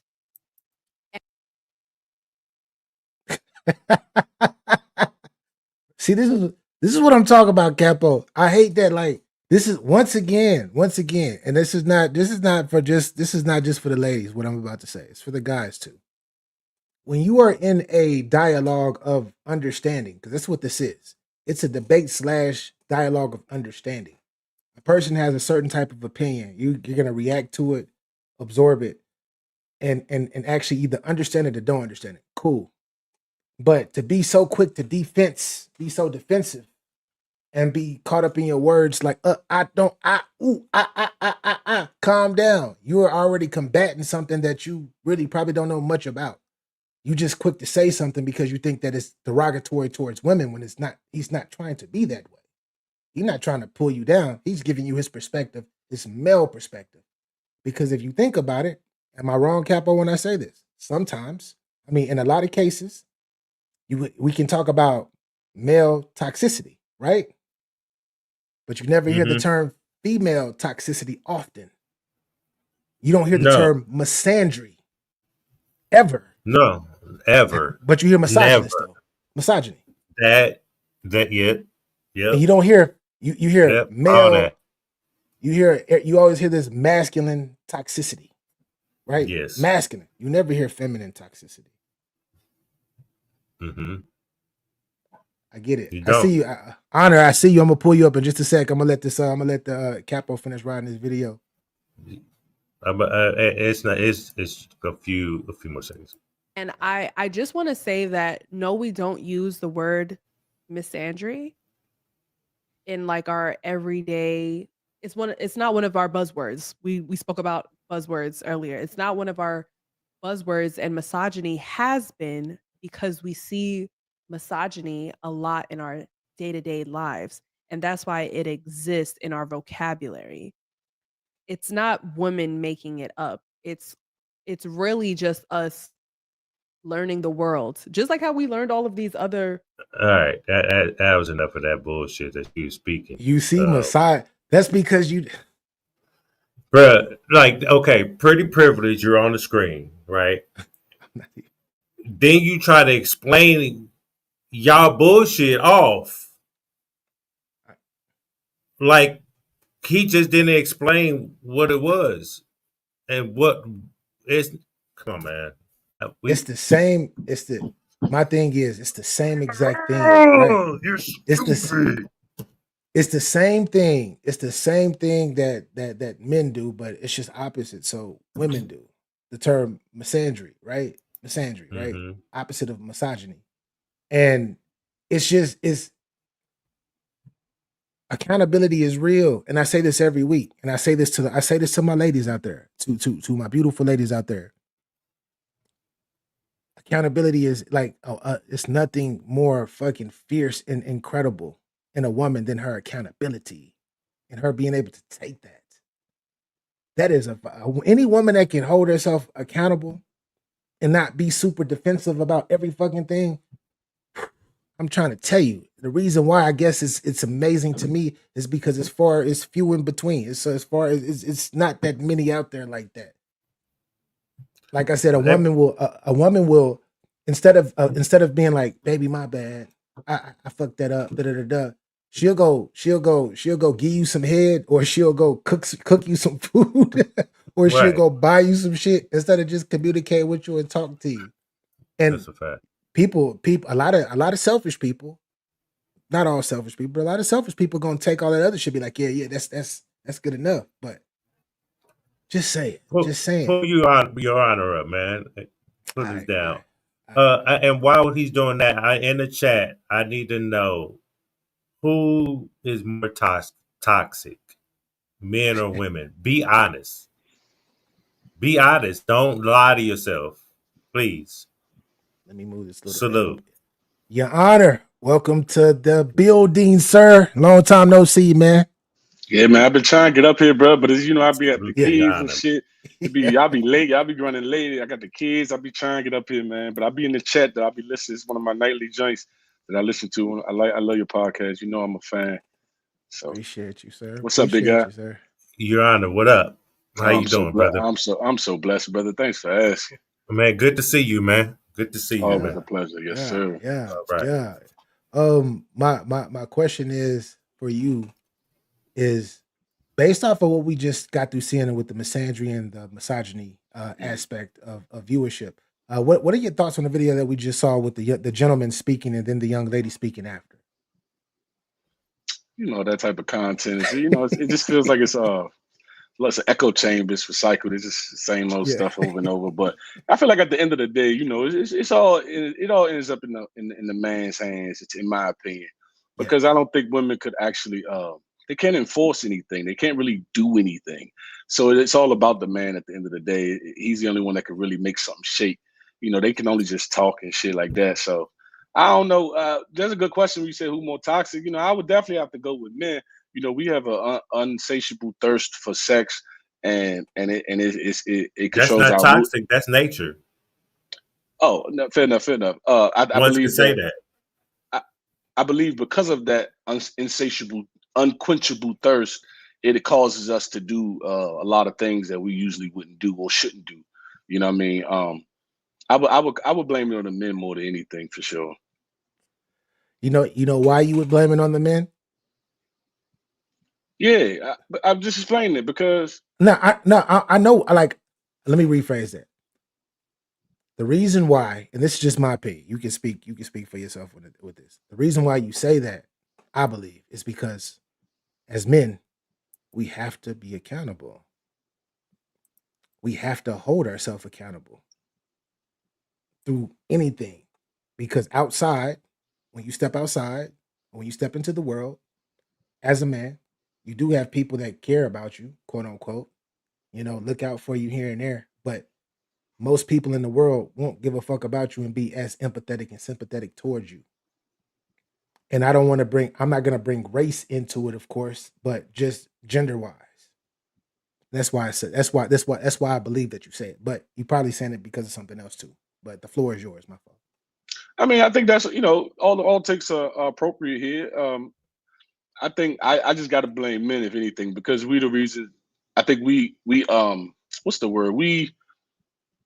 See, this is what I'm talking about, Capo. I hate that. Like, this is once again, and this is not just for the ladies. What I'm about to say, it's for the guys too. When you are in a dialogue of understanding, because that's what this is. It's a debate / dialogue of understanding. A person has a certain type of opinion. You're gonna react to it, absorb it, and actually either understand it or don't understand it. Cool. But to be so quick to be so defensive, and be caught up in your words like, calm down. You are already combating something that you really probably don't know much about. You just quick to say something because you think that it's derogatory towards women when it's not. He's not trying to be that way. He's not trying to pull you down. He's giving you his perspective, his male perspective. Because if you think about it, am I wrong, Capo, when I say this? Sometimes, I mean, in a lot of cases, we can talk about male toxicity, right? But you never hear the term female toxicity often. You don't hear the term misandry ever. No, ever. But you hear misogynist though. Misogyny. That yeah. And you don't hear you hear male. You always hear this masculine toxicity, right? Yes. Masculine. You never hear feminine toxicity. Mm-hmm. I get it. I see you, Honor. I see you. I'm gonna pull you up in just a sec. I'm gonna let the Capo finish writing this video. It's not. It's a few more seconds. And I just want to say that no, we don't use the word misandry in like our everyday. It's not one of our buzzwords. We spoke about buzzwords earlier. It's not one of our buzzwords, and misogyny has been because we see misogyny a lot in our day-to-day lives, and that's why it exists in our vocabulary. It's not women making it up. It's really just us learning the world, just like how we learned all of these other. All right, that was enough of that bullshit that you was speaking. You see, Messiah. That's because you, bruh. Like, okay, pretty privilege. You're on the screen, right? Then you try to explain y'all bullshit off. Like he just didn't explain what it was and what it's. Come on, man. it's the same. My thing is, it's the same exact thing, right? You're stupid. It's the same thing. It's the same thing that men do, but it's just opposite. So women do. The term misandry, right? Misandry, right? Opposite of misogyny. And it's accountability is real. And I say this every week. And I say this to my ladies out there, to my beautiful ladies out there. Accountability is like it's nothing more fucking fierce and incredible in a woman than her accountability and her being able to take that. That is any woman that can hold herself accountable and not be super defensive about every fucking thing. I'm trying to tell you, the reason why I guess it's amazing to me is because it's few in between. So as far as it's not that many out there like that. Like I said, a woman will instead of being like, baby, my bad, I fucked that up, she'll go give you some head, or she'll go cook you some food, or she'll go buy you some shit instead of just communicate with you and talk to you. And that's a fact. People, a lot of selfish people, not all selfish people, but a lot of selfish people gonna take all that other shit, be like, yeah, that's good enough. But just say it. Just saying. Put your honor up, man. Put this down. And while he's doing that, in the chat, I need to know who is more toxic, men or women. Be honest. Be honest. Don't lie to yourself, please. Let me move this little salute. Your Honor, welcome to the building, sir. Long time no see, man. Yeah, man, I've been trying to get up here, bro, but as you know, I be at the kids and shit. Y'all be late. Y'all be running late. I got the kids. I be trying to get up here, man. But I be in the chat though. I be listening. It's one of my nightly joints that I listen to. I love your podcast. You know I'm a fan. So appreciate you, sir. What's up, big guy? You, sir. Your Honor, what up? How you doing, brother? I'm so blessed, brother. Thanks for asking. Man, good to see you, man. Good to see you. Always a pleasure. Yes, sir. Yeah. All right. My question is for you is based off of what we just got through seeing with the misandry and the misogyny aspect of viewership. What are your thoughts on the video that we just saw with the gentleman speaking and then the young lady speaking after? You know, that type of content. You know, it just feels like it's lots of echo chambers recycled. It's just the same old stuff over and over. But I feel like at the end of the day, you know, it all ends up in the man's hands, in my opinion, because I don't think women could actually they can't enforce anything. They can't really do anything. So it's all about the man at the end of the day. He's the only one that can really make something shake. You know, they can only just talk and shit like that. So I don't know. There's a good question when you say who more toxic. You know, I would definitely have to go with men. You know, we have an unsatiable thirst for sex, and it controls that's not our toxic. That's nature. Oh, no, fair enough. I believe say that. I believe because of that insatiable, unquenchable thirst, it causes us to do a lot of things that we usually wouldn't do or shouldn't do. You know what I mean? I would blame it on the men more than anything, for sure. You know why you would blame it on the men? Yeah, I'm just explaining it because I know. Like, let me rephrase that. The reason why, and this is just my opinion, you can speak for yourself with this. The reason why you say that, I believe, is because as men, we have to be accountable. We have to hold ourselves accountable through anything, because outside, when you step outside, when you step into the world as a man, you do have people that care about you, quote unquote, you know, look out for you here and there. But most people in the world won't give a fuck about you and be as empathetic and sympathetic towards you And I don't want to bring. I'm not going to bring race into it, of course, but just gender wise. That's why I said. That's why I believe that you say it. But you probably saying it because of something else too. But the floor is yours. My fault. I mean, I think that's all takes are appropriate here. I think I just got to blame men if anything because we the reason. I think we what's the word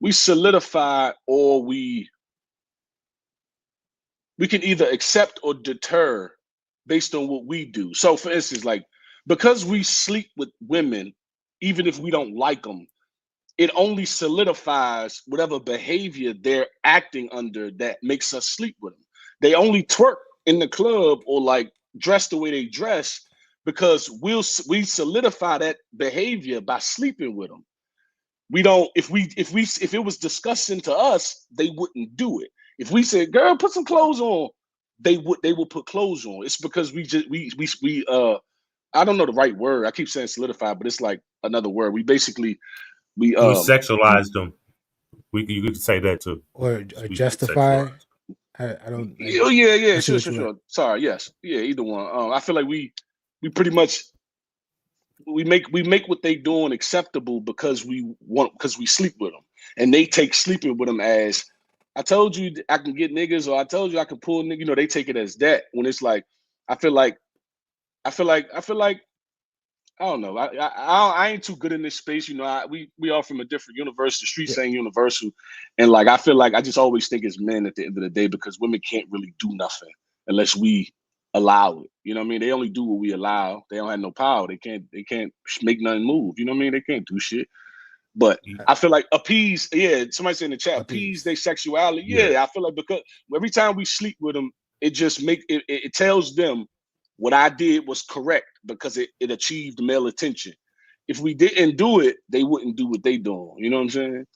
we solidify or we can either accept or deter based on what we do. So, for instance, like because we sleep with women, even if we don't like them, it only solidifies whatever behavior they're acting under that makes us sleep with them. They only twerk in the club or like dress the way they dress because we solidify that behavior by sleeping with them. We don't if it was disgusting to us, they wouldn't do it. If we said, "Girl, put some clothes on," they would put clothes on. It's because we I don't know the right word. I keep saying solidify, but it's like another word. We basically we We sexualize them. You could say that too. Or We justify. sexualize. I don't. oh yeah, I see what you sure. meant. Sorry, yes, yeah, either one. I feel like we pretty much we make what they doing acceptable because we sleep with them, and they take sleeping with them as I told you I can get niggas, or I told you I can pull niggas. They take it as that when it's like I feel like I feel like I don't know. I ain't too good in this space. We are from a different universe. The streets Yeah. ain't universal, and like I feel like I just always think it's men at the end of the day because women can't really do nothing unless we allow it. You know what I mean? They only do what we allow. They don't have no power. They can't make nothing move. You know what I mean? They can't do shit. But I feel like appease. Yeah, somebody said in the chat, appease their sexuality. Yeah, I feel like because every time we sleep with them, it just it tells them what I did was correct because it achieved male attention. If we didn't do it, they wouldn't do what they doing. You know what I'm saying?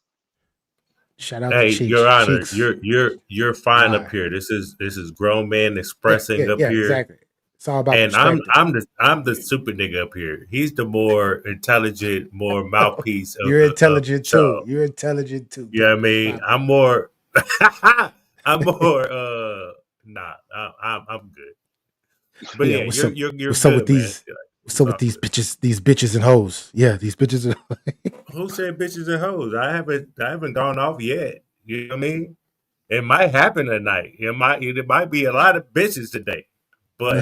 Shout out to Hey, Your Honor, Cheeks. you're fine up Live. here. This is grown men Yeah, expressing up here. exactly. It's all about And perspective. I'm the super nigga up here. He's the more intelligent, more mouthpiece of You're the intelligent too. show. You're intelligent too. You know what I mean? Stop I'm more I'm more nah, I'm good. But Yeah, yeah, you're what's up with good, man. these these bitches and hoes? Yeah, these bitches and Who said bitches and hoes? I haven't gone off yet. You know what I mean? It might happen tonight. It might be a lot of bitches today. But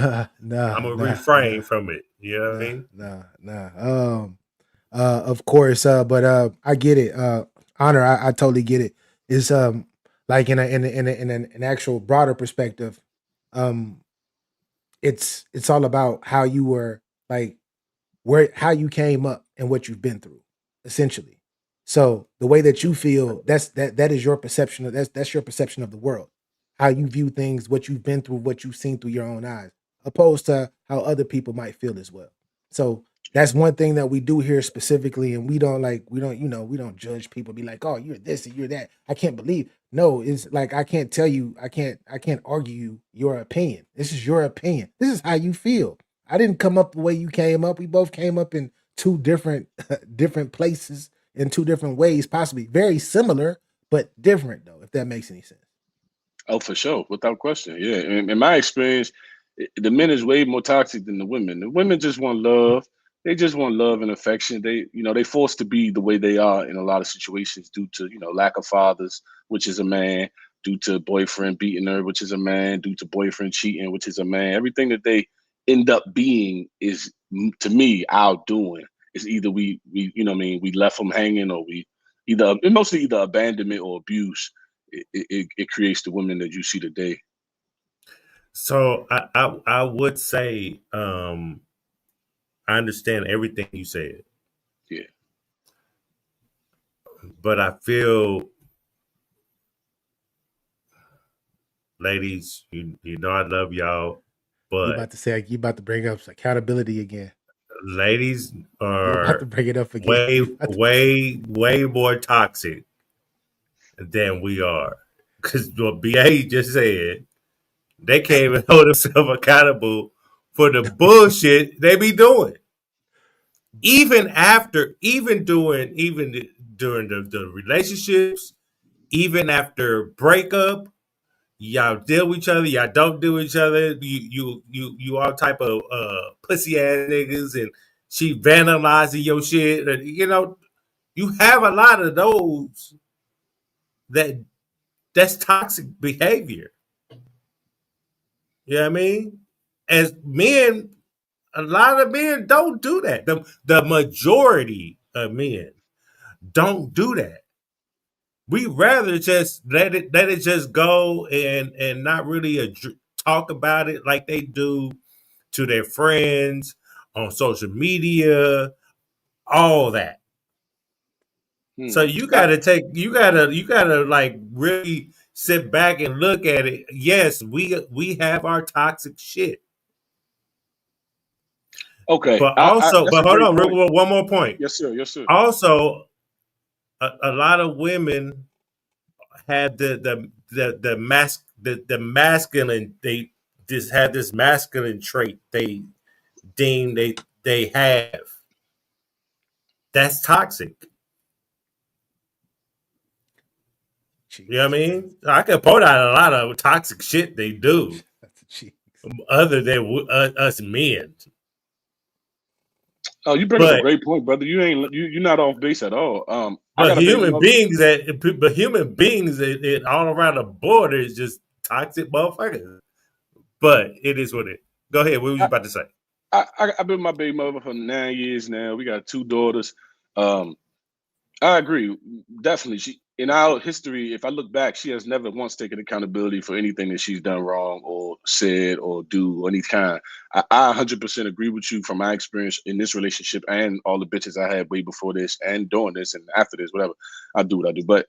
I'm gonna refrain from it. You know what I mean? nah. Of course, but I get it. Honor, I totally get it. It's like in an actual broader perspective, um, it's all about how you were like how you came up and what you've been through, essentially. So the way that you feel, that is your perception of that's your perception of the world, how you view things, what you've been through, what you've seen through your own eyes, opposed to how other people might feel as well. So that's one thing that we do here specifically, and we don't judge people, be like, oh, you're this and you're that. I can't believe. No, it's like I can't tell you, I can't argue your opinion. This is your opinion. This is how you feel. I didn't come up the way you came up. We both came up in two different different places in two different ways, possibly very similar, but different though, if that makes any sense. Oh, for sure, without question. Yeah, in my experience, the men is way more toxic than the women. The women just want love. They just want love and affection. They forced to be the way they are in a lot of situations due to lack of fathers, which is a man, due to boyfriend beating her, which is a man, due to boyfriend cheating, which is a man. Everything that they end up being is, to me, our doing. It's either we we left them hanging, or we mostly either abandonment or abuse. It creates the women that you see today. So I would say I understand everything you said. Yeah. But I feel, ladies, you know I love y'all, You about but to say you about to bring up accountability again. ladies You're about to are bring it up again. way more toxic than we are. Because what BA just said, they can't even hold themselves accountable for the bullshit they be doing. Even during the relationships, even after breakup, Y'all deal with each other. Y'all don't do each other. You all type of pussy ass niggas, and she vandalizing your shit. And, you have a lot of those that's toxic behavior. You know what I mean? As men, a lot of men don't do that. The majority of men don't do that. We rather just let it just go and not really talk about it like they do to their friends on social media, all that. So you gotta like really sit back and look at it. Yes, we have our toxic shit. Okay, But that's a hold great on, point. one more point. Yes, sir. Yes, sir. Also, a lot of women have the masculine. They just have this masculine trait. They deem they have. That's toxic. Jeez. You know what I mean? I can point out a lot of toxic shit they do, other than us men. Oh, you bring up a great point, brother. You're not off base at all. I got a baby mother. Human beings all around the border is just toxic motherfuckers. But it is what it is. Go ahead. What were you about to say? I've been with my baby mother for 9 years now. We got 2 daughters. I agree. Definitely. In our history, if I look back, she has never once taken accountability for anything that she's done wrong or said or do or any kind. I 100% agree with you from my experience in this relationship and all the bitches I had way before this and during this and after this, whatever. I do what I do. But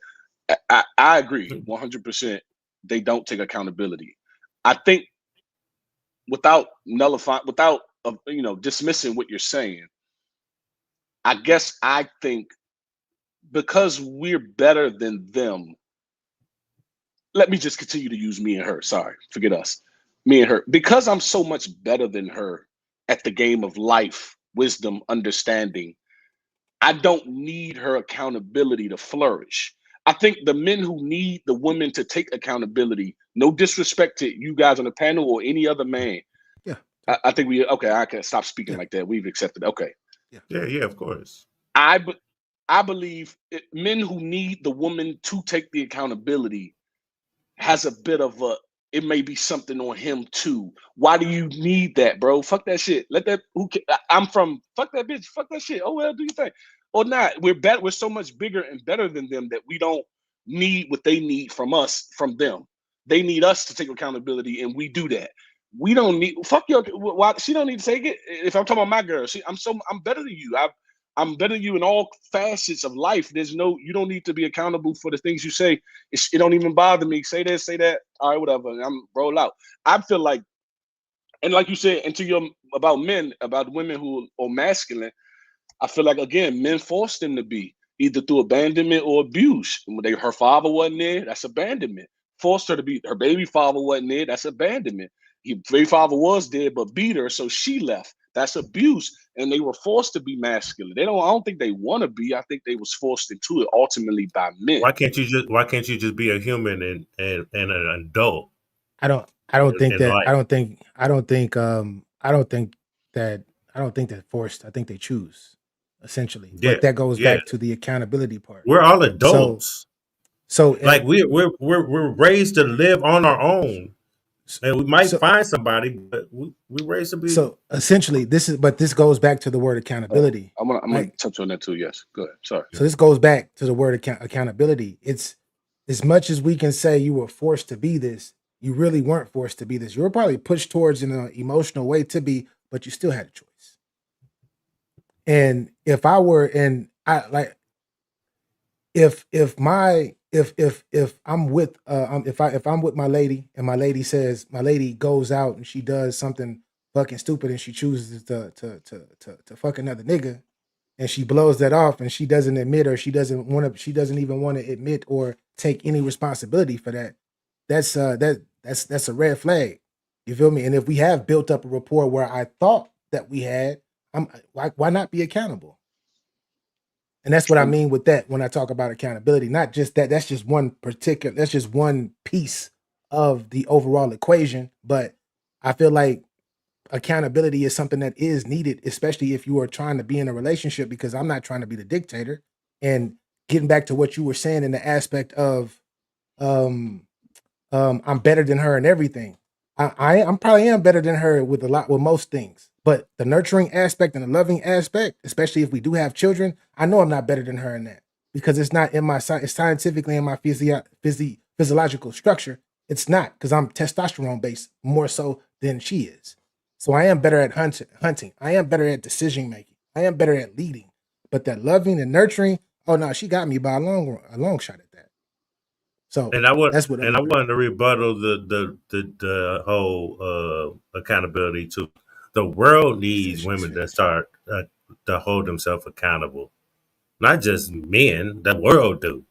I agree 100%. They don't take accountability. I think without dismissing what you're saying, I guess I think because we're better than them, let me just continue to use me and her. Sorry, forget us. Me and her. Because I'm so much better than her at the game of life, wisdom, understanding, I don't need her accountability to flourish. I think the men who need the women to take accountability, no disrespect to you guys on the panel or any other man. Yeah. I think I can stop speaking like that. We've accepted. Okay. Yeah, of course. I believe men who need the woman to take the accountability has a bit of it may be something on him too. Why do you need that, bro? Fuck that shit. Fuck that bitch. Fuck that shit. Oh, well, do you think? Or not. We're so much bigger and better than them that we don't need what they need from us, from them. They need us to take accountability, and we do that. We don't need why she don't need to take it. If I'm talking about my girl, I'm better than you. I'm better than you in all facets of life. You don't need to be accountable for the things you say. It don't even bother me. Say this, say that. All right, whatever. I'm roll out. I feel like, and like you said, about men, about women who are masculine, I feel like, again, men forced them to be either through abandonment or abuse. Her father wasn't there, that's abandonment. Forced her to be, her baby father wasn't there, that's abandonment. Her baby father was there, but beat her, so she left. That's abuse. And they were forced to be masculine. I don't think they want to be. I think they was forced into it ultimately by men. Why can't you just be a human and an adult? I don't think that forced. I think they choose, essentially. Yeah, but that goes back to the accountability part. We're all adults. So like we're raised to live on our own. And we might find somebody, but we're raised to be. So essentially, this goes back to the word accountability. I'm gonna touch on that too. Yes, go ahead. Sorry. So this goes back to the word accountability. It's as much as we can say you were forced to be this, you really weren't forced to be this. You were probably pushed towards in an emotional way to be, but you still had a choice. And if I'm with my lady and my lady goes out and she does something fucking stupid and she chooses to fuck another nigga and she blows that off and she doesn't admit or she doesn't even want to admit or take any responsibility for that, that's a red flag. You feel me? And if we have built up a rapport where I thought that we had, why not be accountable? And that's what I mean with that when I talk about accountability. Not just that. That's just one piece of the overall equation. But I feel like accountability is something that is needed, especially if you are trying to be in a relationship, because I'm not trying to be the dictator. And getting back to what you were saying in the aspect of I'm better than her and everything. I'm probably am better than her with most things, but the nurturing aspect and the loving aspect, especially if we do have children, I know I'm not better than her in that because it's not in my it's scientifically in my physiological structure. It's not because I'm testosterone based more so than she is. So I am better at hunting. I am better at decision making. I am better at leading. But that loving and nurturing, oh no, she got me by a long shot at that. So And I that's what I'm. wanted to rebuttal the whole accountability too. The world needs women that start to hold themselves accountable, not just men. The world do.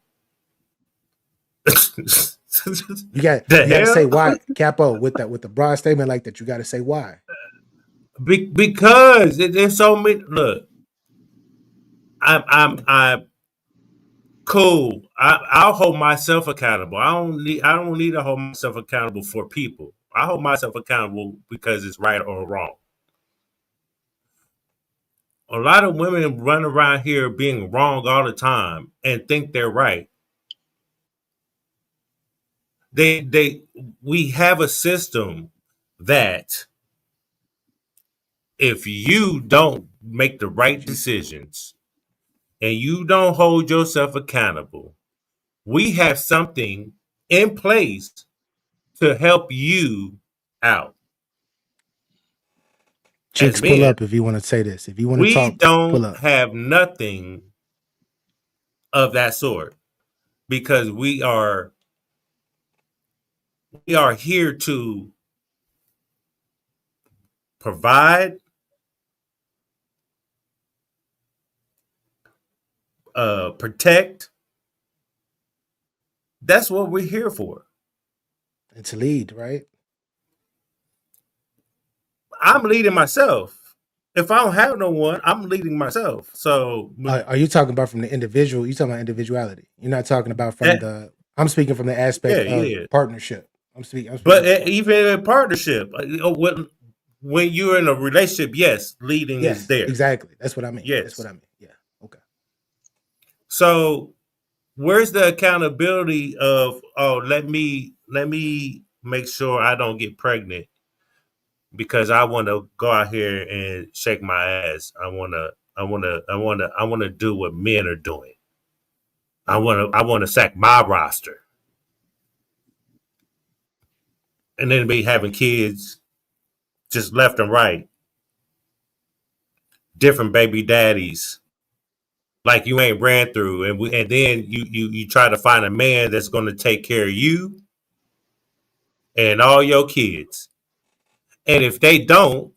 You got to say why, Capo, with the broad statement like that. You got to say why. Because there's so many. Look, I'm cool. I'll hold myself accountable. I don't need to hold myself accountable for people. I hold myself accountable because it's right or wrong. A lot of women run around here being wrong all the time and think they're right. We have a system that if you don't make the right decisions and you don't hold yourself accountable, we have something in place to help you out. Chicks, pull up if you want to say this. If you want to We talk, pull don't up. have nothing of that sort because we are here to provide, protect. That's what we're here for. And to lead, right? I'm leading myself. If I don't have no one, I'm leading myself. So, Are you talking about from the individual? You talking about individuality? You're not talking about from the. I'm speaking from the aspect of partnership. I'm speaking. But even in partnership, when you're in a relationship, yes, leading is there. Exactly. That's what I mean. Yes. That's what I mean. Yeah. Okay. So, where's the accountability of let me make sure I don't get pregnant because I want to go out here and shake my ass. I want to do what men are doing. I want to sack my roster. And then be having kids just left and right. Different baby daddies. Like you ain't ran through and then you try to find a man that's going to take care of you and all your kids. And if they don't,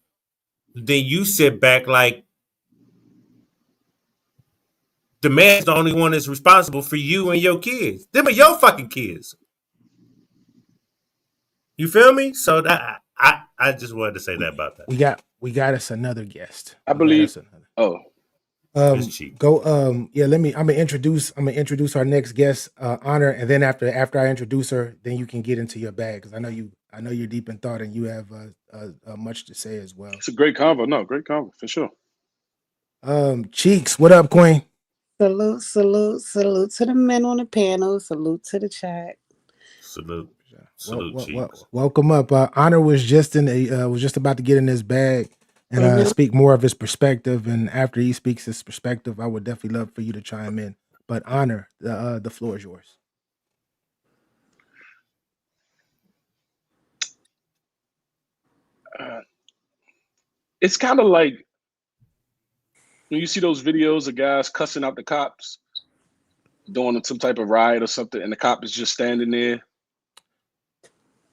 then you sit back like the man's the only one that's responsible for you and your kids. Them are your fucking kids. You feel me? So that I just wanted to say that about that. We got us another guest. I believe. Oh. Go yeah, I'm gonna introduce our next guest, Honor, and then after I introduce her, then you can get into your bag because I know you're deep in thought and you have much to say as well. It's a great convo. No, great convo for sure. Cheeks, what up, Queen? Salute to the men on the panel. Salute to the chat. Salute, Cheeks. Welcome up. Honor was just about to get in his bag and speak more of his perspective. And after he speaks his perspective, I would definitely love for you to chime in. But Honor, the floor is yours. It's kind of like when you see those videos of guys cussing out the cops, doing some type of riot or something, and the cop is just standing there.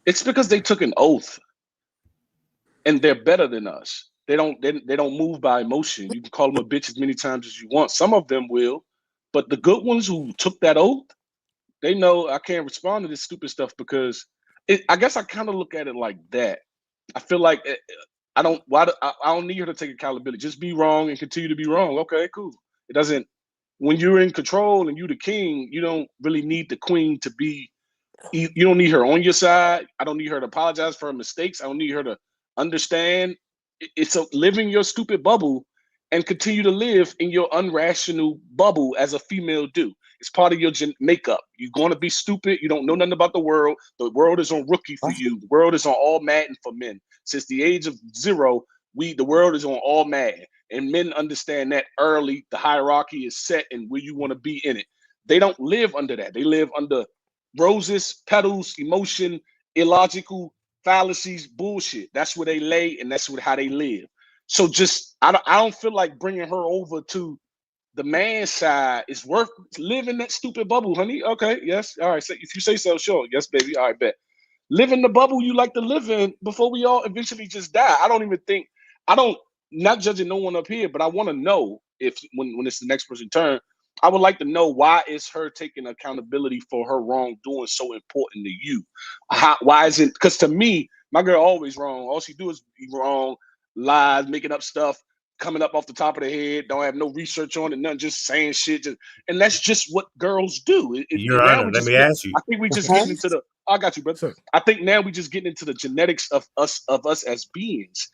It's because they took an oath, and they're better than us. They don't move by emotion. You can call them a bitch as many times as you want. Some of them will, but the good ones who took that oath, they know I can't respond to this stupid stuff because I guess I kind of look at it like that. I feel like I don't need her to take accountability. Just be wrong and continue to be wrong. Okay, cool. It doesn't. When you're in control and you're the king, you don't really need the queen to be You don't need her on your side. I don't need her to apologize for her mistakes. I don't need her to understand. It's living your stupid bubble and continue to live in your unrational bubble as a female do. It's part of your makeup. You're going to be stupid. You don't know nothing about the world. The world is on rookie for you. The world is on all Madden for men. Since the age of 0, the world is on all Madden. And men understand that early. The hierarchy is set and where you want to be in it. They don't live under that. They live under roses, petals, emotion, illogical fallacies, bullshit. That's where they lay, and that's how they live. So just, I don't feel like bringing her over to the man's side is worth living that stupid bubble, honey. Okay, yes, all right. So if you say so, sure. Yes, baby. All right, bet. Live in the bubble you like to live in before we all eventually just die. Not judging no one up here, but I want to know if when it's the next person's turn, I would like to know, why is her taking accountability for her wrongdoing so important to you? Why is it? Because to me, my girl always wrong. All she do is be wrong, lies, making up stuff, coming up off the top of the head, don't have no research on it, nothing, just saying shit. And that's just what girls do. Your Honor, let me ask you. I think we just getting into the. I got you, brother. Sir. I think now we just getting into the genetics of us as beings.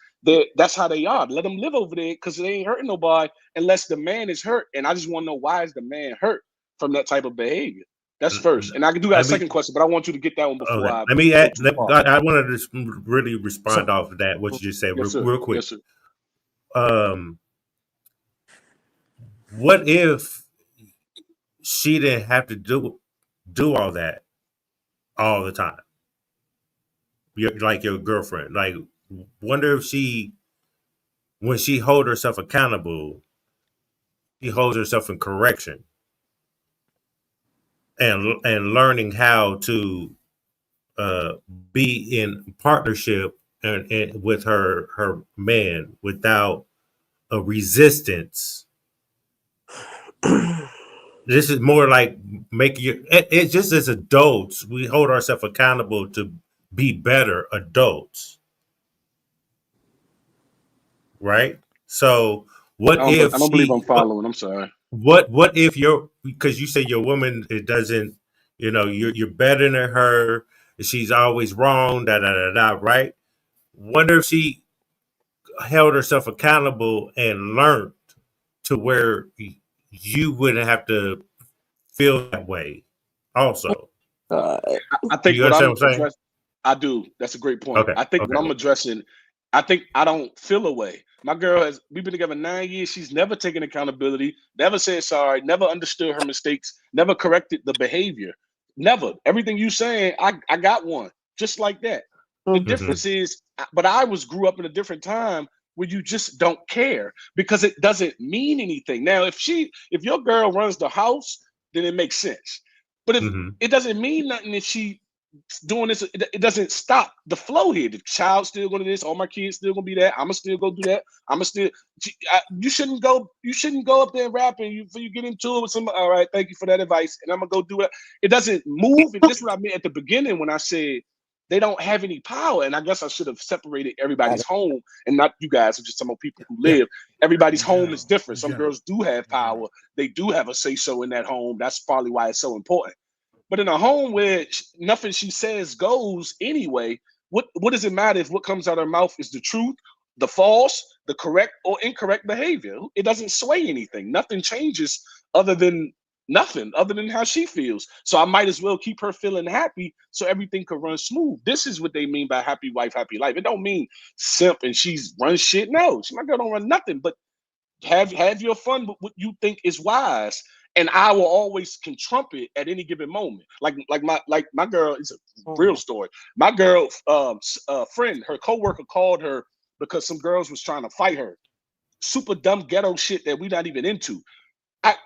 That's how they are. Let them live over there because they ain't hurting nobody unless the man is hurt. And I just want to know, why is the man hurt from that type of behavior? That's first. And I can do that second question, but I want you to get that one before I. Let me add. I want to just really respond off of that, what you just said, real quick. Yes, sir. What if she didn't have to do all that all the time? Like your girlfriend. Like, wonder if when she hold herself accountable, she holds herself in correction and learning how to be in partnership and with her man without a resistance. This is more like making it just as adults, we hold ourselves accountable to be better adults. Right? So I don't believe I'm following. I'm sorry. What if because you say your woman, it doesn't, you're better than her, she's always wrong, right? Wonder if she held herself accountable and learned to where you wouldn't have to feel that way also. I think you understand what I'm saying? I do. That's a great point. Okay. I think what I'm addressing, I think I don't feel a way. My girl we've been together 9 years. She's never taken accountability, never said sorry, never understood her mistakes, never corrected the behavior. Never. Everything you saying, I got one just like that. The difference is, but I grew up in a different time where you just don't care because it doesn't mean anything. Now, if your girl runs the house, then it makes sense. But if it doesn't mean nothing if she doing this, it doesn't stop the flow here. The child's still going to do this. All my kids still going to be that. I'ma still go do that. You shouldn't go up there and rapping before you get into it with somebody. All right, thank you for that advice, and I'm gonna go do it. It doesn't move. And this is what I meant at the beginning when I said they don't have any power. And I guess I should have separated everybody's home and not you guys, or just some people who live. Everybody's home is different. Some girls do have power. They do have a say-so in that home. That's probably why it's so important. But in a home where nothing she says goes anyway, what does it matter if what comes out of her mouth is the truth, the false, the correct or incorrect behavior? It doesn't sway anything. Nothing changes other than how she feels. So I might as well keep her feeling happy so everything could run smooth. This is what they mean by happy wife, happy life. It don't mean simp and she's run shit. No, my girl don't run nothing, but have your fun with what you think is wise. And I will always can trump it at any given moment. Like my girl is a real story. My girl friend, her coworker called her because some girls was trying to fight her. Super dumb ghetto shit that we're not even into.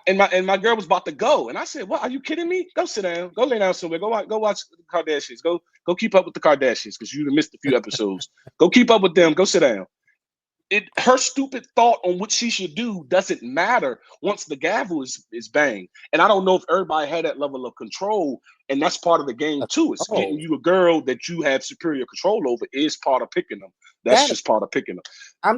And my girl was about to go, and I said, "What? Are you kidding me? Go sit down. Go lay down somewhere. Go watch the Kardashians. Go keep up with the Kardashians because you missed a few episodes. Go keep up with them. Go sit down." Her stupid thought on what she should do doesn't matter once the gavel is banged. And I don't know if everybody had that level of control, and that's part of the game too. It's getting you a girl that you have superior control over is part of picking them. That's just part of picking them.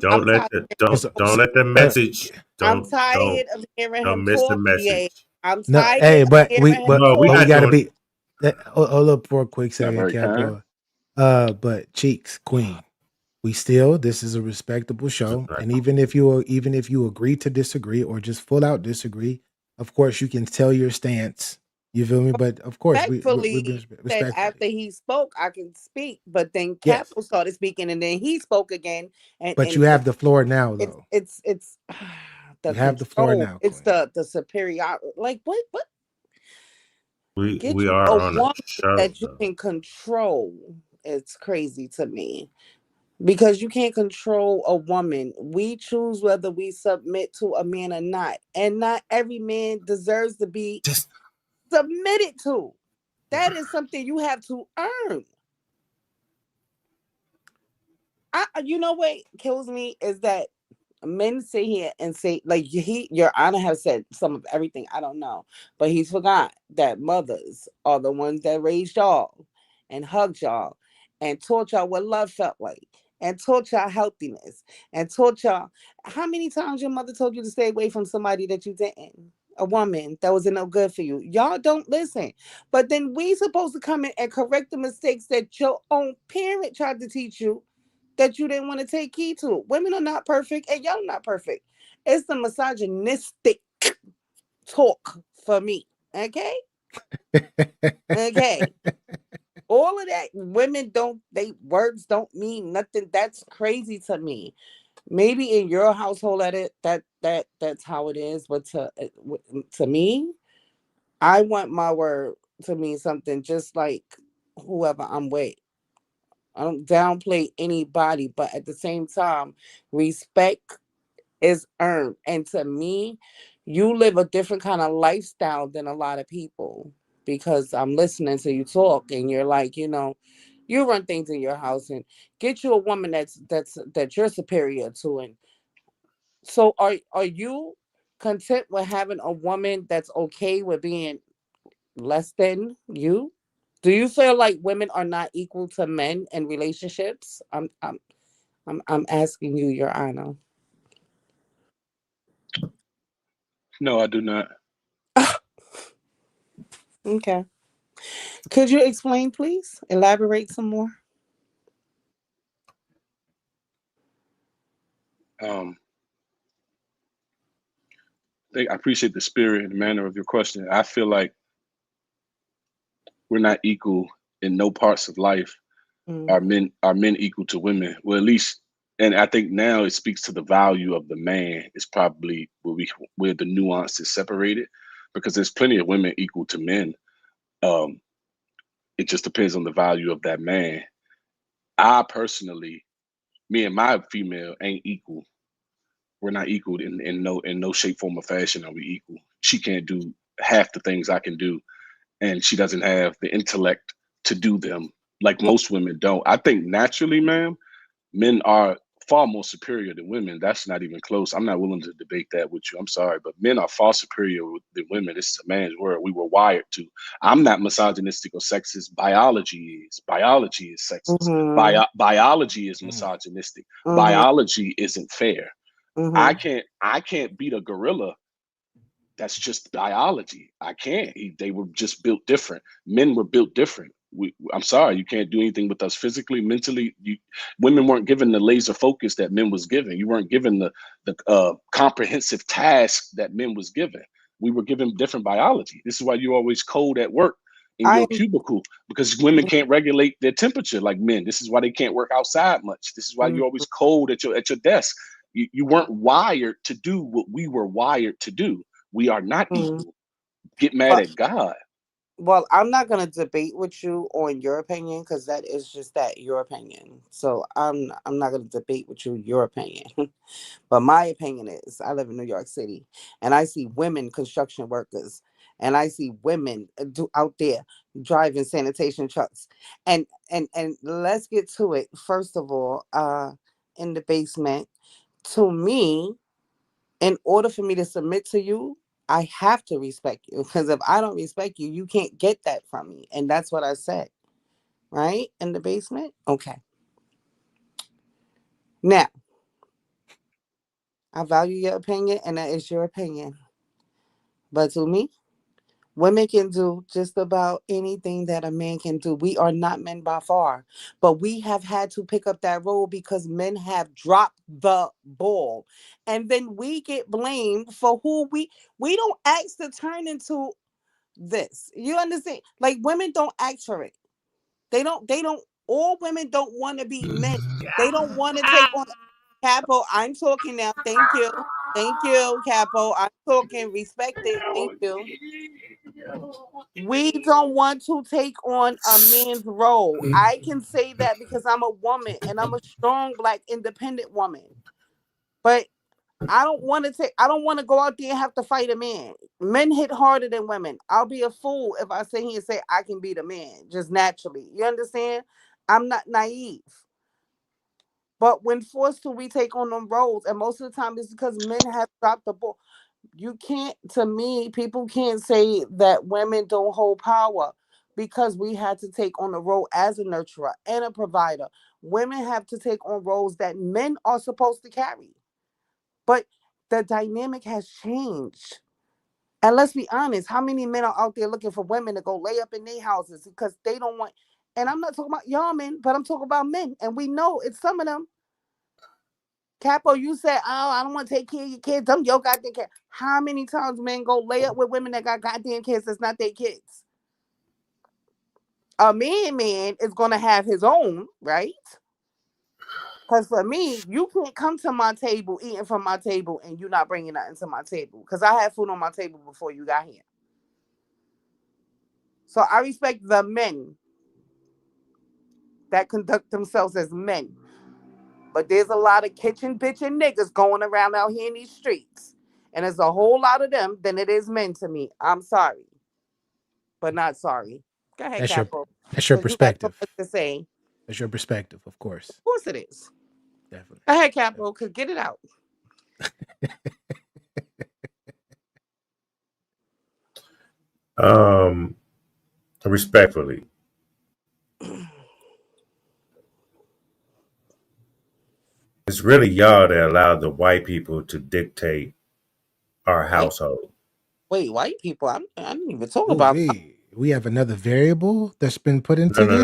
Don't let the message. I'm tired of hearing him miss the talk. message. I'm tired. we gotta be. Hold up for a quick Not second, very kind. Capo. But Cheeks, Queen, this is a respectable show, and even if you agree to disagree or just full out disagree, of course you can tell your stance. You feel me? But of course we Respectfully said respectfully. after he spoke, I can speak. But then Yes, Capo started speaking, and then he spoke again, but and you have the floor now, it's though. it's it's the You have the floor control. now, It's Queen. the superior. Like what? Get We you are a on a woman show that you though. can control. It's crazy to me because you can't control a woman. We choose whether we submit to a man or not, and not every man deserves to be Just submitted to. That is something you have to earn. You know what kills me is that men sit here and say like your honor has said some of everything. I don't know, but he's forgot that mothers are the ones that raised y'all and hugged y'all and taught y'all what love felt like and taught y'all healthiness and taught y'all how many times your mother told you to stay away from somebody that you didn't, a woman that wasn't no good for you. Y'all don't listen, but then we supposed to come in and correct the mistakes that your own parent tried to teach you that you didn't want to take heed to. Women are not perfect, and y'all not perfect. It's the misogynistic talk for me. Okay? Okay. All of that, women don't, they words don't mean nothing. That's crazy to me. Maybe in your household that's how it is, but to me, I want my word to mean something just like whoever I'm with. I don't downplay anybody, but at the same time, respect is earned. And to me, you live a different kind of lifestyle than a lot of people because I'm listening to you talk and you're like, you run things in your house and get you a woman that you're superior to. And so are you content with having a woman that's okay with being less than you? Do you feel like women are not equal to men in relationships? I'm asking you, Your Honor. No, I do not. Okay. Could you explain, please? Elaborate some more. Um, I appreciate the spirit and the manner of your question. I feel like we're not equal in no parts of life. Mm. Are men equal to women? Well, at least, and I think now it speaks to the value of the man. Is probably where the nuance is separated, because there's plenty of women equal to men. Um, it just depends on the value of that man. I personally, me and my female ain't equal. We're not equal in no shape, form, or fashion are we equal. She can't do half the things I can do, and she doesn't have the intellect to do them like most women don't. I think naturally, ma'am, men are far more superior than women. That's not even close. I'm not willing to debate that with you. I'm sorry, but men are far superior than women. This is a man's world. We were wired to. I'm not misogynistic or sexist. Biology is. Biology is sexist. Mm-hmm. Biology is misogynistic. Mm-hmm. Biology isn't fair. I Mm-hmm. can't. I can't beat a gorilla. That's just biology. I can't. They were just built different. Men were built different. I'm sorry, you can't do anything with us physically, mentally. Women weren't given the laser focus that men was given. You weren't given the comprehensive task that men was given. We were given different biology. This is why you're always cold at work in I your cubicle, because women can't regulate their temperature like men. This is why they can't work outside much. This is why mm, you're always cold at your desk. You weren't wired to do what we were wired to do. We are not mm. equal. Get mad Well, at God. I'm not gonna debate with you on your opinion because that is just that your opinion. So I'm not gonna debate with you your opinion. But my opinion is I live in New York City and I see women construction workers and I see women out there driving sanitation trucks. And let's get to it. First of all, in the basement, to me, in order for me to submit to you, I have to respect you. Because if I don't respect you, you can't get that from me. And that's what I said. Right? In the basement? Okay. Now, I value your opinion and that is your opinion. But to me, Women can do just about anything that a man can do. We are not men by far, but we have had to pick up that role because men have dropped the ball. And then we get blamed for who we don't ask to turn into this. You understand? Like women don't ask for it. They don't all women don't want to be men. They don't want to take on Capo. I'm talking now. Thank you. Thank you, Capo. I'm talking. Respect it. Thank you. We don't want to take on a man's role. I can say that because I'm a woman and I'm a strong black independent woman. But I don't want to go out there and have to fight a man. Men hit harder than women. I'll be a fool if I sit here and say I can beat a man just naturally. You understand? I'm not naive. But when forced to, we take on them roles, and most of the time it's because men have dropped the ball. You can't, to me, people can't say that women don't hold power because we had to take on the role as a nurturer and a provider. Women have to take on roles that men are supposed to carry. But the dynamic has changed. And let's be honest, how many men are out there looking for women to go lay up in their houses because they don't want, and I'm not talking about y'all men, but I'm talking about men. And we know it's some of them. Capo, you said, oh, I don't want to take care of your kids. I'm your goddamn kid. How many times men go lay up with women that got goddamn kids that's not their kids? A man is going to have his own, right? Because for me, you can't come to my table eating from my table and you not bringing nothing to my table. Because I had food on my table before you got here. So I respect the men that conduct themselves as men. But there's a lot of kitchen bitching niggas going around out here in these streets. And there's a whole lot of them than it is men to me. I'm sorry. But not sorry. Go ahead, That's your Capo. You got so perspective. much to say. That's your perspective, of course. Of course it is. Definitely. Go ahead, Capo, because get it out. Respectfully. It's really y'all that allow the white people to dictate our household. Wait, white people? I didn't even talk about. We have another variable that's been put into No.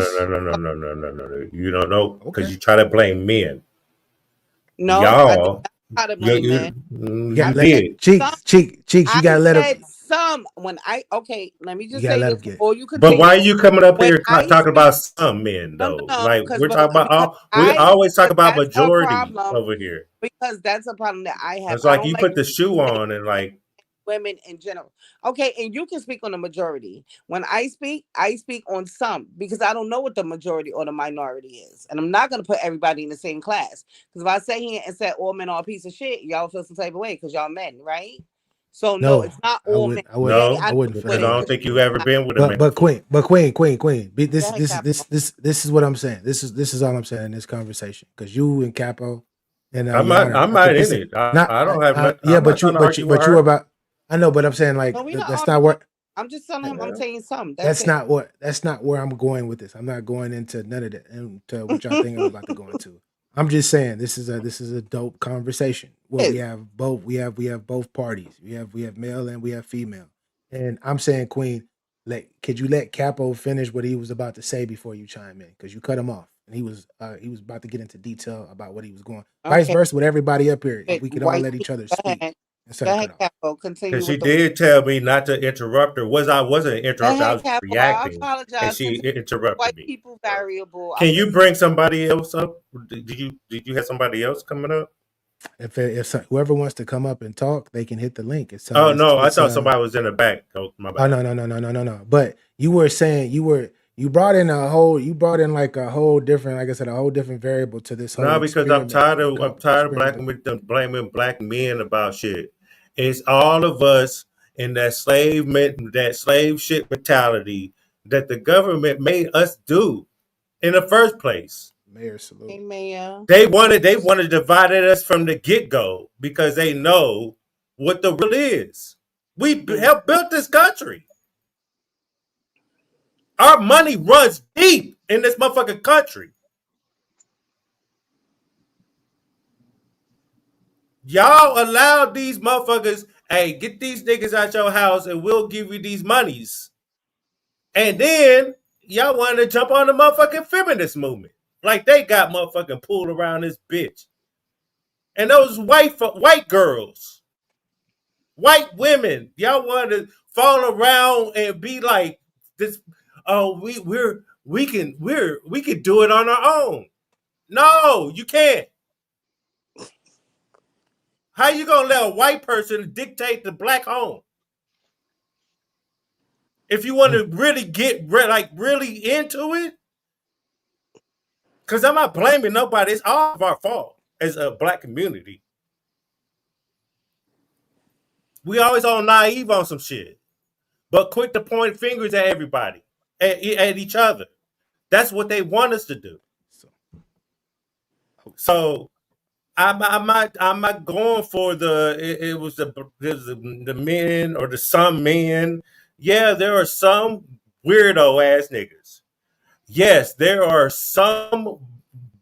You don't know because you try to blame men. No, I did Y'all, not try to blame men. You did. Cheeks, you gotta let said him. some when let me You just gotta say let this him get. before you But continue. why are you coming up When here I talking speak, about some men though? no, Like because we're talking about all. We I always talk because about that's a majority problem. over here. Because that's a problem that I have. It's I like don't you like put the shoe on and like women in general. Okay, and you can speak on the majority. When I speak on some because I don't know what the majority or the minority is. And I'm not going to put everybody in the same class. Because if I say here and say all men are a piece of shit, y'all feel some type of way because y'all men, right? So no, it's not all men. I wouldn't feel because that I way. don't think you've ever been with a man. But Queen. This Go ahead, this is what I'm saying. This is all I'm saying in this conversation. Because you and Capo and I'm Yana, not. I'm I think not this in is it. not. I don't have nothing. Yeah, I'm not trying to argue with but you her. about. I know, but I'm saying like No, we not that's arguing. not what. I'm just telling him I'm saying some. That's That's it. not where I'm going with this. I'm not going into none of that into what y'all think I'm about to go into. I'm just saying this is a dope conversation. Well, we have both both parties. We have male and we have female. And I'm saying, Queen, could you let Capo finish what he was about to say before you chime in? Because you cut him off and he was about to get into detail about what he was going. Vice Okay. versa with everybody up here. If we could all White let each people, other go speak ahead. instead Go of ahead, cut off. Capo. Continue Because she with the. did tell me not to interrupt her. I wasn't Go interrupting. I ahead, was Capo. I reacting, and apologize. she Continue with interrupted white me. people variable. Can I'm you listening. bring somebody else up? Did you have somebody else coming up? If whoever wants to come up and talk, they can hit the link. Oh no, I thought somebody was in the back. Oh my bad. No. But you were saying you brought in like a whole different, like I said, a whole different variable to this whole No, because I'm tired of experiment. blaming black men about shit. It's all of us in that slave shit mentality that the government made us do in the first place. Mayor salute. Hey, Mayor. They wanted to divide us from the get-go because they know what the real is. We helped build this country. Our money runs deep in this motherfucking country. Y'all allowed these motherfuckers hey, get these niggas out your house and we'll give you these monies. And then y'all want to jump on the motherfucking feminist movement. Like they got motherfucking pulled around this bitch. And those white girls, white women, y'all want to fall around and be like this. Oh, we can do it on our own. No, you can't. How you gonna let a white person dictate the black home? If you want to really get really into it, because I'm not blaming nobody. It's all of our fault as a black community. We always all naive on some shit, but quick to point fingers at everybody, at each other. That's what they want us to do. So I'm not going for it was the men or the some men. Yeah, there are some weirdo ass niggas. Yes, there are some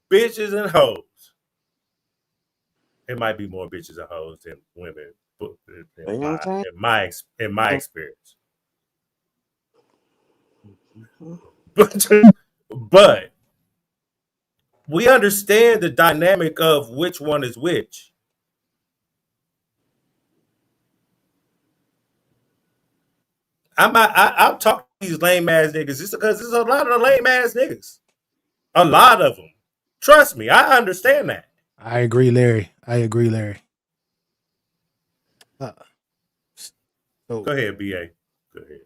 bitches and hoes. It might be more bitches and hoes than women, in my experience. But we understand the dynamic of which one is which. I'm talking to these lame ass niggas just because there's a lot of lame ass niggas. A lot of them. Trust me, I understand that. I agree, Larry. So go ahead, BA. Go ahead.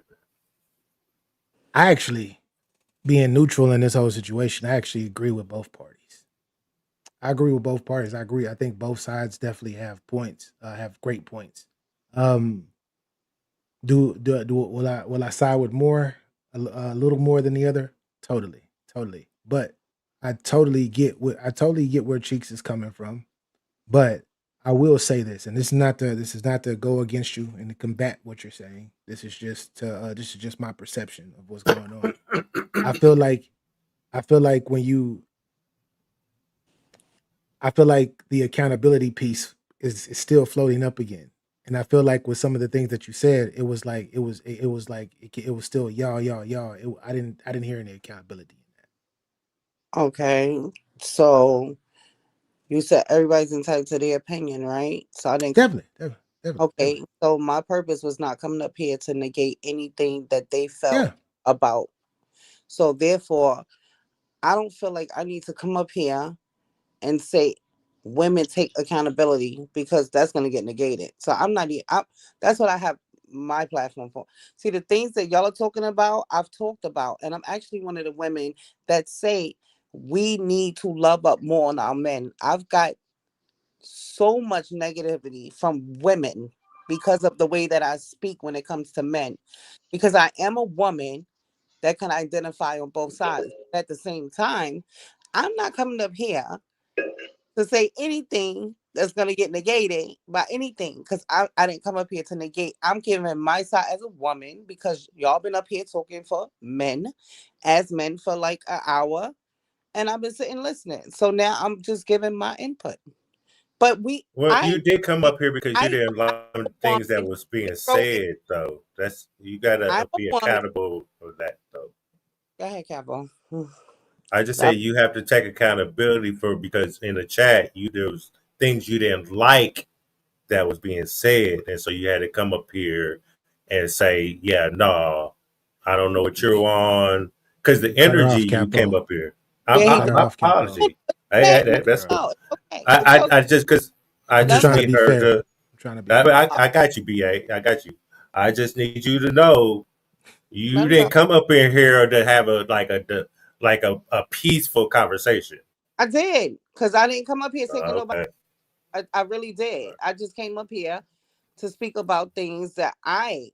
I actually, being neutral in this whole situation, I actually agree with both parties. I agree. I think both sides definitely have points, have great points. Will I side with more, a little more than the other? Totally. But I totally get where Cheeks is coming from. But I will say this, and this is not to go against you and to combat what you're saying. This is just my perception of what's going on. I feel like the accountability piece is still floating up again. And I feel like with some of the things that you said, it was still y'all. I didn't hear any accountability in that. Okay, so you said everybody's entitled to their opinion, right? So I didn't definitely. Okay, so my purpose was not coming up here to negate anything that they felt about. So therefore, I don't feel like I need to come up here and say women take accountability because that's going to get negated. So that's what I have my platform for. See, the things that y'all are talking about, I've talked about, and I'm actually one of the women that say we need to love up more on our men. I've got so much negativity from women because of the way that I speak when it comes to men, because I am a woman that can identify on both sides. At the same time, I'm not coming up here to say anything that's going to get negated by anything, because I didn't come up here to negate. I'm giving my side as a woman because y'all been up here talking for men for like an hour, and I've been sitting listening. So now I'm just giving my input. But you did come up here because you didn't like things that was being said, though. You gotta be accountable for that, though. Go ahead, Capo. I just say you have to take accountability because in the chat there was things you didn't like that was being said, and so you had to come up here and say, "Yeah, no, I don't know what you're on," because the energy you came up here. My apology. That's cool. I just because I just need her to. I got you, BA. I got you. I just need you to know you didn't come up in here to have a peaceful conversation. I did, because I didn't come up here taking nobody. I really did. I just came up here to speak about things that I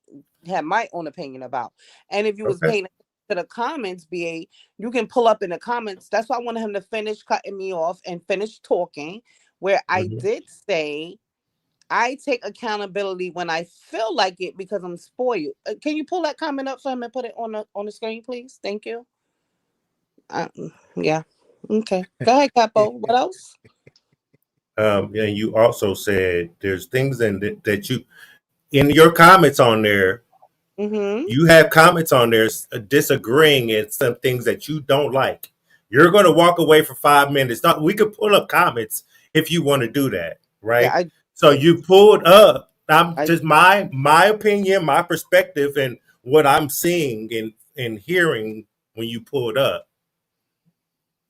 had my own opinion about. And if you was paying attention to the comments, BA, you can pull up in the comments. That's why I wanted him to finish cutting me off and finish talking, where I did say I take accountability when I feel like it because I'm spoiled. Can you pull that comment up for him and put it on the screen, please? Thank you. Yeah. Okay. Go ahead, Capo. What else? And you also said there's things that you in your comments on there, Mm-hmm. you have comments on there disagreeing in some things that you don't like. You're going to walk away for 5 minutes. We could pull up comments if you want to do that, right? Yeah, So you pulled up. I'm I just my opinion, my perspective, and what I'm seeing and hearing when you pulled up.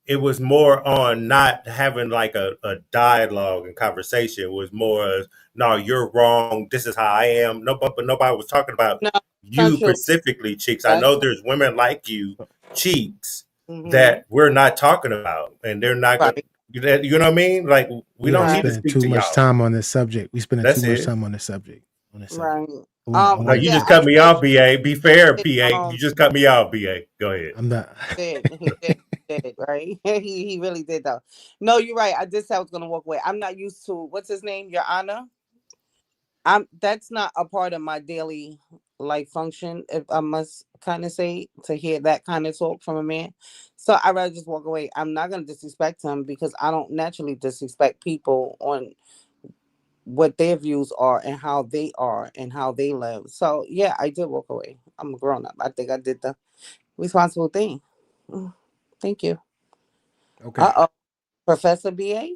It was more on not having like a dialogue and conversation. It was more, no, you're wrong. This is how I am. But nobody was talking about no, you not true. specifically, Cheeks. I That's know there's women like you, Cheeks, mm-hmm. that we're not talking about, and they're not going. Right. You know what I mean? Like we don't need to spend speak too to much y'all. time on this subject. We spending That's too much it. time on this subject. Right. No, you Yeah, just cut me off, BA. Be fair, BA. um, You just cut me off, BA. Go ahead. I'm not. he did, right? he really did though. No, you're right. I did say I was gonna walk away. I'm not used to what's his name, Your Honor. That's not a part of my daily life function, if I must kind of say, to hear that kind of talk from a man. So I'd rather just walk away. I'm not gonna disrespect him because I don't naturally disrespect people on what their views are and how they are and how they live. So yeah, I did walk away. I'm a grown up. I think I did the responsible thing. Thank you. Okay. Uh-oh. Professor BA?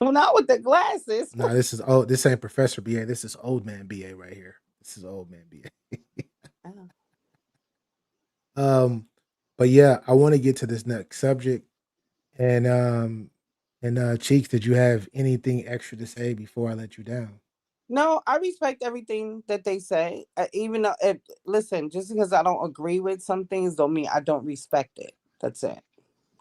Not with the glasses. No, this is old. This ain't Professor BA. This is old man BA right here. This is old man BA. But yeah, I want to get to this next subject. And Cheeks, did you have anything extra to say before I let you down? No, I respect everything that they say. Even though, listen, just because I don't agree with some things don't mean I don't respect it. That's it.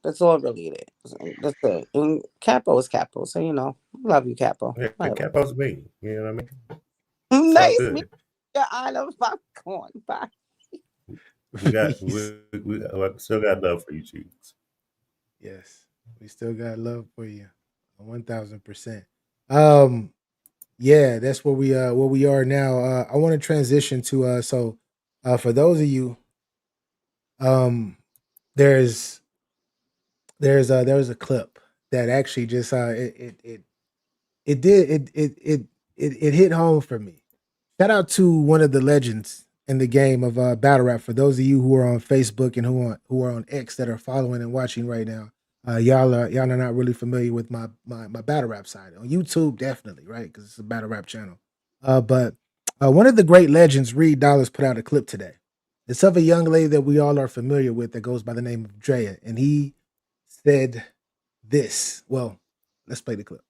That's all really it is. That's it. And Capo is Capo, so love you, Capo. Yeah, Capo's me. You know what I mean? It's all Nice good. meeting you, Anna. Popcorn. Bye. We still got love for you, Cheeks. Yes, we still got love for you, 1000%. Yeah, that's where we are now. I want to transition to for those of you, there's a clip that actually just it hit home for me. Shout out to one of the legends in the game of battle rap. For those of you who are on Facebook and who are on X that are following and watching right now, y'all are not really familiar with my battle rap side. On YouTube, definitely, right? Because it's a battle rap channel. But one of the great legends, Reed Dollars, put out a clip today. It's of a young lady that we all are familiar with that goes by the name of Drea, and he said this. Well, let's play the clip.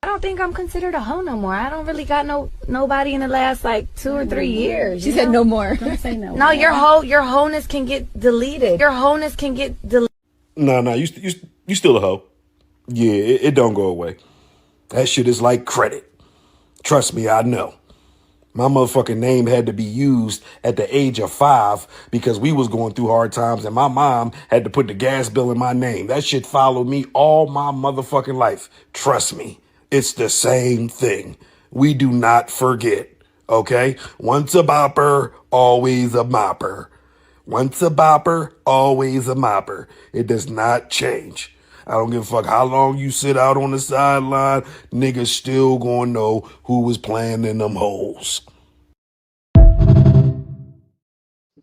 I don't think I'm considered a hoe no more. I don't really got nobody in the last like 2 or 3 years. She said no more. Don't say no. No, your wholeness can get deleted. Your wholeness can get deleted. No, you still a hoe. Yeah, it don't go away. That shit is like credit. Trust me, I know. My motherfucking name had to be used at the age of 5 because we was going through hard times and my mom had to put the gas bill in my name. That shit followed me all my motherfucking life. Trust me, it's the same thing. We do not forget, okay? Once a bopper, always a mopper. Once a bopper, always a mopper. It does not change. I don't give a fuck how long you sit out on the sideline. Niggas still gonna know who was playing in them holes.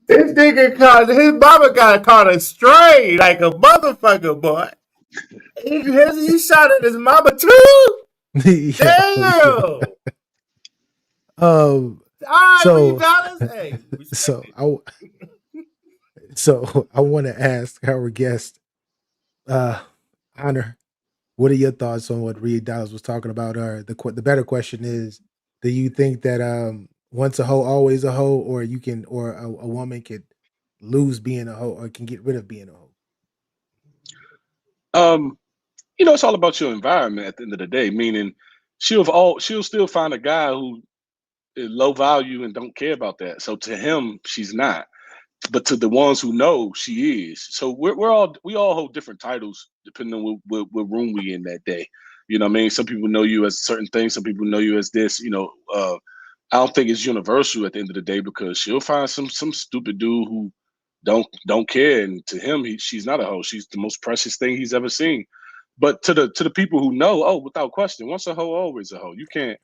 This nigga his mama got caught a stray like a motherfucker, boy. He shot at his mama too. Damn. So I want to ask our guest, Honor, what are your thoughts on what Reed Dollars was talking about? Or the better question is, do you think that once a hoe, always a hoe, or a woman could lose being a hoe or can get rid of being a hoe? It's all about your environment at the end of the day. Meaning, she'll still find a guy who is low value and don't care about that. So to him, she's not. But to the ones who know, she is. So we all hold different titles depending on what room we in that day. You know what I mean? Some people know you as certain things. Some people know you as this. I don't think it's universal at the end of the day because she'll find some stupid dude who don't care, and to him, she's not a hoe. She's the most precious thing he's ever seen. But to the people who know, without question, once a hoe, always a hoe. You can't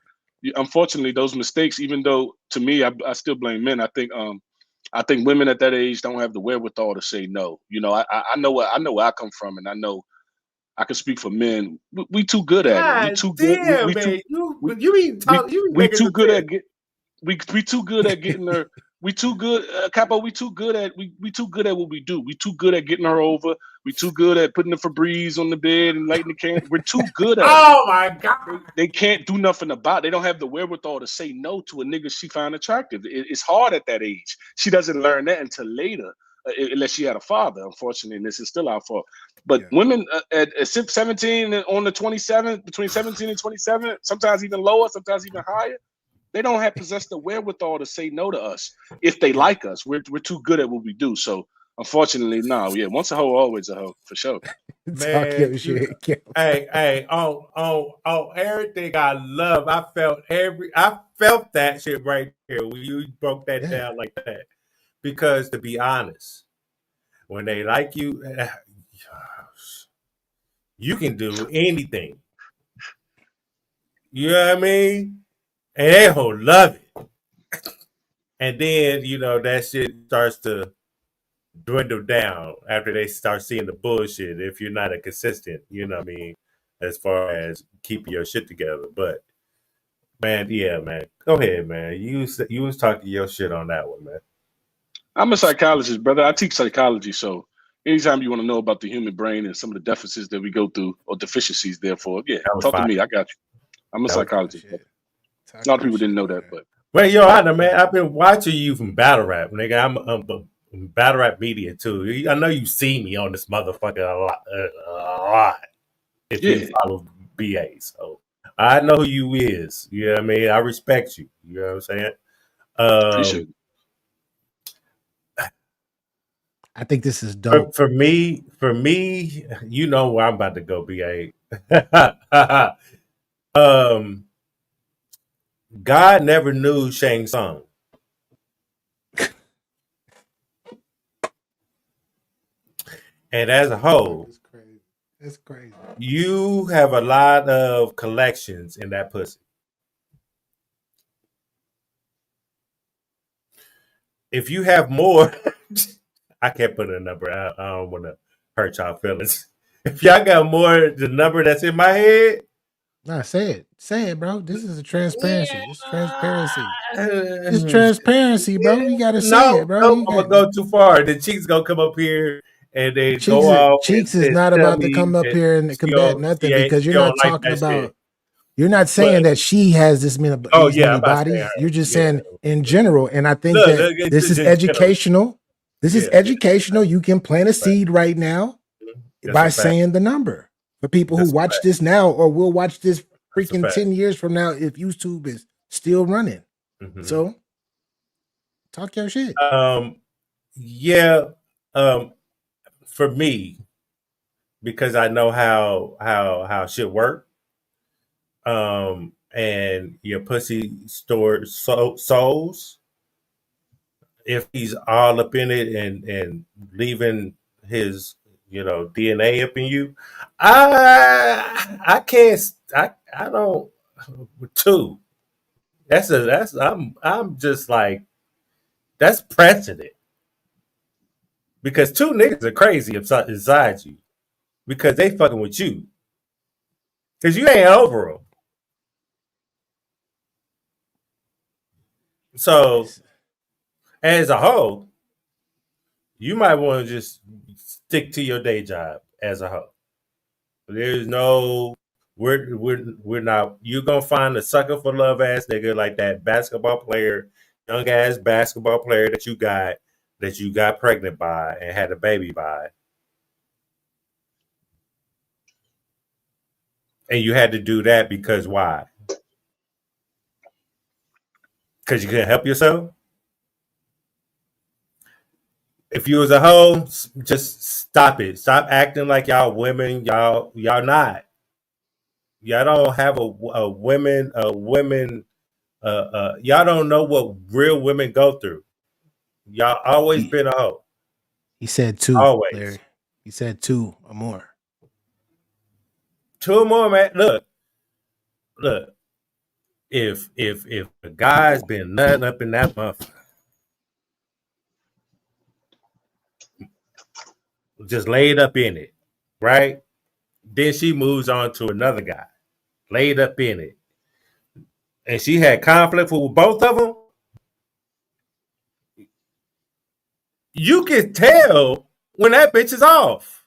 unfortunately, those mistakes, even though to me, I still blame men. I think women at that age don't have the wherewithal to say no. You know, I know where I come from, and I know I can speak for men. We too good at it. We God too good. damn, man. You be making too good sense. at get. We too good at getting her. We too good, Capo. We too good at we too good at what we do. We too good at getting her over. We too good at putting the Febreze on the bed and lighting the candle. We're too good at it. Oh my God. They can't do nothing about it. They don't have the wherewithal to say no to a nigga she find attractive. It's hard at that age. She doesn't learn that until later, unless she had a father, unfortunately, and this is still our fault. But women at 17 and on the 27, between 17 and 27, sometimes even lower, sometimes even higher, they don't have possessed the wherewithal to say no to us if they like us. We're too good at what we do. So unfortunately, no, yeah, once a hoe, always a hoe, for sure. Man, hey, on everything I love, I felt that shit right here when you broke that down like that. Because to be honest, when they like you, you can do anything. You know what I mean? And they whole love it. And then, you know, that shit starts to dwindle down after they start seeing the bullshit if you're not a consistent, you know what I mean, as far as keeping your shit together. But man, yeah, man. Go ahead, man. You was talking your shit on that one, man. I'm a psychologist, brother. I teach psychology, so anytime you want to know about the human brain and some of the deficits that we go through or deficiencies, therefore, yeah, talk to me. I got you. I'm a psychologist. A lot of people didn't know that, but well, yo, I know, man. I've been watching you from battle rap, nigga. I'm battle rap media too. I know you see me on this motherfucker a lot. If you follow BA, so I know who you is. You know what I mean? I respect you. You know what I'm saying? Appreciate it. I think this is dope. For me, you know where I'm about to go, BA. God never knew Shang Tsung. And as a whole, that's crazy. You have a lot of collections in that pussy. If you have more, I can't put a number. I don't want to hurt y'all feelings. If y'all got more, the number that's in my head. Nah, say it, bro. This is a transparency. This is transparency. It's transparency, bro. You gotta say it, bro. No, I'm gonna go too far. The cheeks gonna come up here and they Cheeks go off. Cheeks is not about to come up here and combat nothing because you're not talking about. You're not saying that she has this many bodies. You're just saying in general. And I think that this is educational. This is educational. You can plant a seed right now by saying the number for people who watch this now or will watch this freaking 10 years from now if YouTube is still running. So talk your shit. For me, because I know how shit work. And your pussy stores souls. If he's all up in it and leaving his, you know, DNA up in you, I can't. I don't. Two. I'm just like, that's precedent. Because two niggas are crazy inside you. Because they fucking with you. Because you ain't over them. So, as a whole, you might want to just stick to your day job as a whole. There's no, we're not. You're gonna find a sucker for love ass nigga like that basketball player, young ass basketball player that you got pregnant by and had a baby by, and you had to do that because why? Because you couldn't help yourself. If you was a hoe, just stop it. Stop acting like y'all women. Y'all not. Y'all don't have a women. Y'all don't know what real women go through. Y'all always been a hoe. He said two. Always. Larry. He said two or more. Two or more, man. Look. if a guy's been nutting up in that motherfucker, just laid up in it, right? Then she moves on to another guy, laid up in it, and she had conflict with both of them. You can tell when that bitch is off.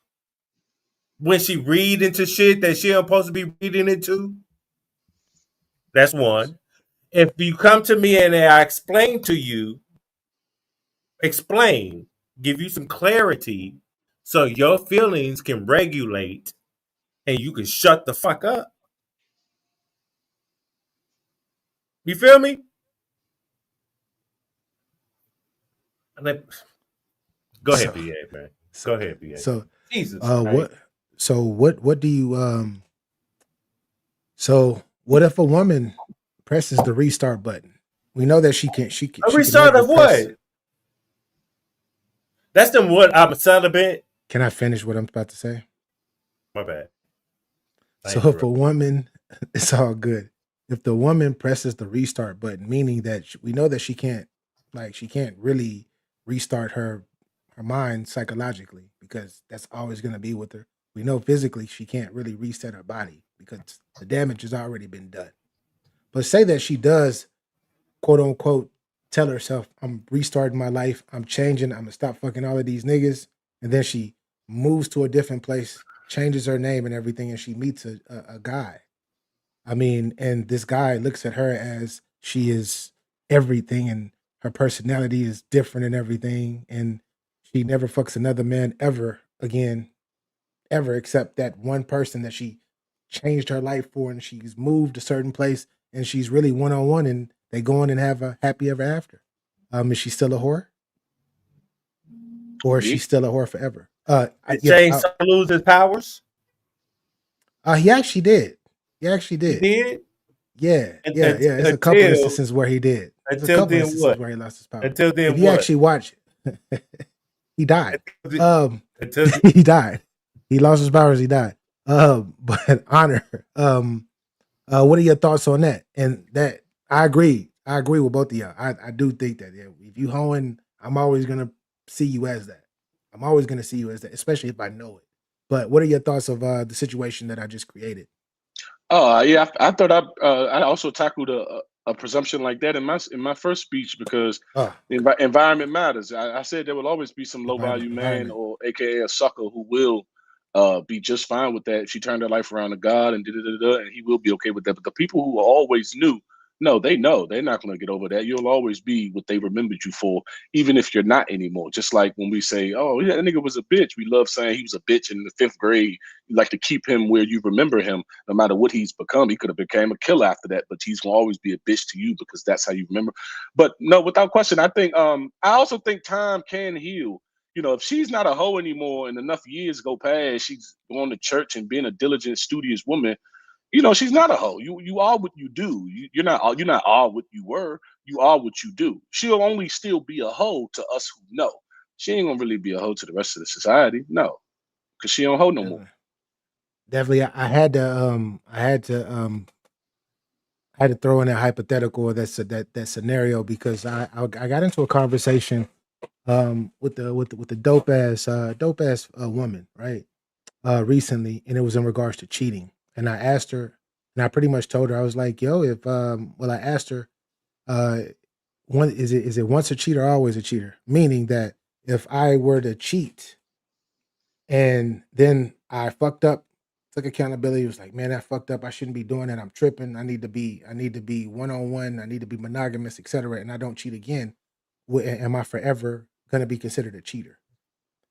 When she read into shit that she ain't supposed to be reading into. That's one. If you come to me and I explain to you, give you some clarity so your feelings can regulate and you can shut the fuck up. You feel me? Go ahead, BA, man. Go ahead, BA. So, Jesus Christ. what do you So what if a woman presses the restart button? We know that she can. A restart of what? That's the what I'm celibate. Can I finish what I'm about to say? My bad. So if a woman, it's all good. If the woman presses the restart button, meaning that we know that she can't really restart her mind psychologically, because that's always going to be with her. We know physically she can't really reset her body because the damage has already been done. But say that she does, quote unquote, tell herself, I'm restarting my life, I'm changing, I'm gonna stop fucking all of these niggas. And then she moves to a different place, changes her name and everything, and she meets a guy. I mean, and this guy looks at her as she is everything, and her personality is different and everything, and she never fucks another man ever again, ever, except that one person that she changed her life for, and she's moved a certain place, and she's really one-on-one, and they go on and have a happy ever after. Is she still a whore? Or is she still a whore forever? James lose his powers? He actually did. He did? Yeah. It's a couple instances where he did. Until then what? Where he lost his power. Until then if you actually watch it, he died. He died. He lost his powers, he died. But Honor, what are your thoughts on that? And that I agree with both of y'all. I do think that if you hoeing, I'm always gonna see you as that. I'm always gonna see you as that, especially if I know it. But what are your thoughts of the situation that I just created? Yeah, I thought I also tackled a presumption like that in my first speech because environment matters. I said there will always be some low value man or AKA a sucker who will be just fine with that if she turned her life around to God and and he will be okay with that. But the people who always knew, no, they know they're not going to get over that. You'll always be what they remembered you for, even if you're not anymore. Just like when we say, "Oh, yeah, that nigga was a bitch," we love saying he was a bitch in the 5th grade. You like to keep him where you remember him, no matter what he's become. He could have became a killer after that, but he's gonna always be a bitch to you because that's how you remember. But no, without question, I think I also think time can heal. You know, if she's not a hoe anymore and enough years go past, she's going to church and being a diligent, studious woman. You know, she's not a hoe. You are what you do. You're not all what you were. You are what you do. She'll only still be a hoe to us who know. She ain't gonna really be a hoe to the rest of the society. No, because she don't hoe no more. Definitely, I had to throw in that hypothetical, that scenario, because I got into a conversation with the dope ass woman, right, recently, and it was in regards to cheating. And I asked her, and I pretty much told her, I was like, yo, if I asked her, is it once a cheater, always a cheater? Meaning that if I were to cheat and then I fucked up, took accountability, it was like, man, I fucked up, I shouldn't be doing that, I'm tripping, I need to be one-on-one, I need to be monogamous, etc., and I don't cheat again, am I forever gonna be considered a cheater?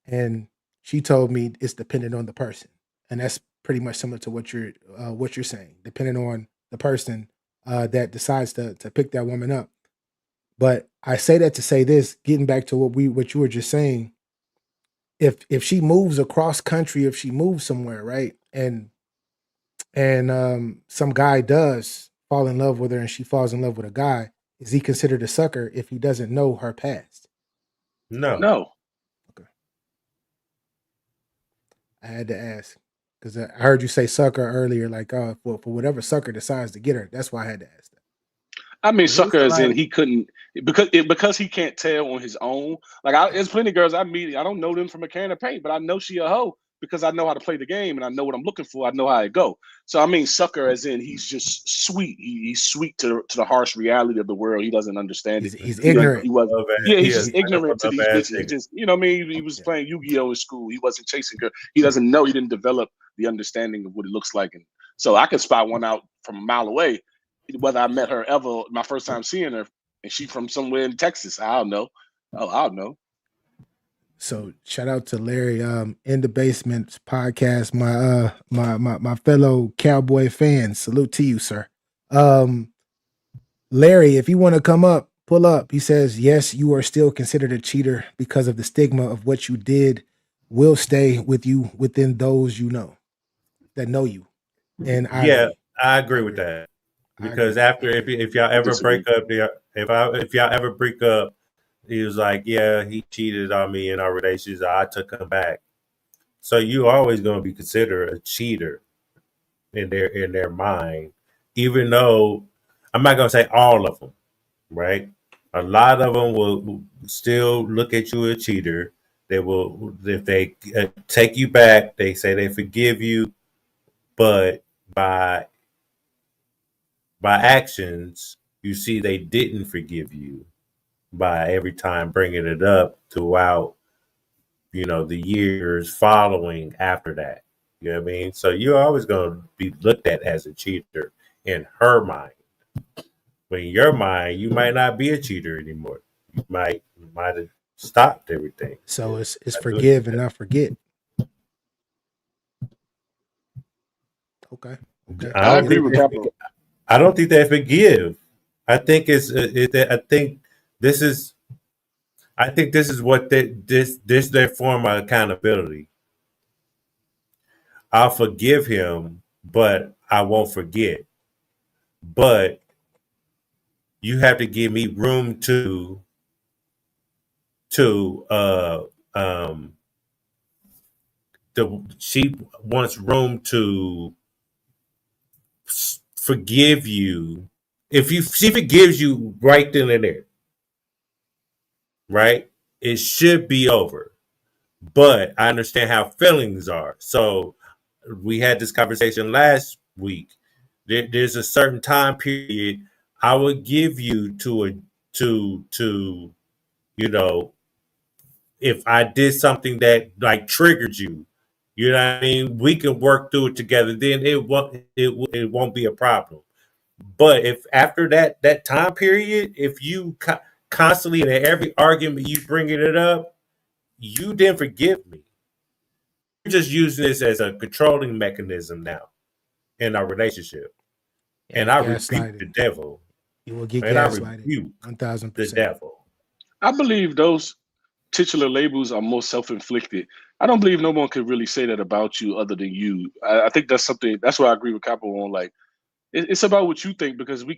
And she told me it's dependent on the person, and that's pretty much similar to what you're saying, depending on the person that decides to pick that woman up. But I say that to say this, getting back to what you were just saying. If she moves across country, if she moves somewhere, right, and some guy does fall in love with her, and she falls in love with a guy, is he considered a sucker if he doesn't know her past? No. Okay. I had to ask because I heard you say sucker earlier, like for whatever sucker decides to get her. That's why I had to ask that. I mean, But it's sucker as in like he couldn't because he can't tell on his own. Like there's plenty of girls I meet. I don't know them from a can of paint, but I know she a hoe because I know how to play the game and I know what I'm looking for. I know how it go. So I mean, sucker as in he's just sweet. He's sweet to the harsh reality of the world. He doesn't understand it. he's He ignorant. was yeah. He He's just is ignorant to love these ass bitches. He nigga. just you know what I mean. He was playing Yu-Gi-Oh in school. He wasn't chasing girl. He doesn't know. He didn't develop the understanding of what it looks like. And so I could spot one out from a mile away. Whether I met her ever, my first time seeing her, and she from somewhere in Texas, I don't know. Oh, I don't know. So shout out to Larry, in the basement podcast, my fellow cowboy fans. Salute to you, sir. Larry, if you want to come up, pull up. He says, yes, you are still considered a cheater because of the stigma of what you did will stay with you within those you know that know you. And Yeah, I agree with that. Because after if y'all ever break up, if y'all ever break up, he was like, yeah, he cheated on me in our relationship. I took him back. So you always going to be considered a cheater in their mind, even though I'm not going to say all of them, right? A lot of them will still look at you as a cheater. They will, if they take you back, they say they forgive you, but by actions, you see they didn't forgive you by every time bringing it up throughout, the years following after that. You know what I mean? So you're always going to be looked at as a cheater in her mind. But in your mind, you might not be a cheater anymore. You might have stopped everything. so it's forgive and not forget. Okay. I agree with Capo. I don't think they forgive. I think I think this is what this their form of accountability. I'll forgive him, but I won't forget. But you have to give me room to she wants room to forgive you. If she forgives you right then and there, right? It should be over. But I understand how feelings are. So we had this conversation last week. There's a certain time period I would give you to if I did something that like triggered you. You know what I mean? We can work through it together. Then it won't be a problem. But if after that time period, if you constantly in every argument you bringing it up, you didn't forgive me. You're just using this as a controlling mechanism now in our relationship. And I rebuke the devil. You will get and I gaslighted. rebuke 1000%. the devil. I believe those titular labels are more self-inflicted. I don't believe no one could really say that about you other than you. I think that's something. That's why I agree with Capo on. Like, it's about what you think because we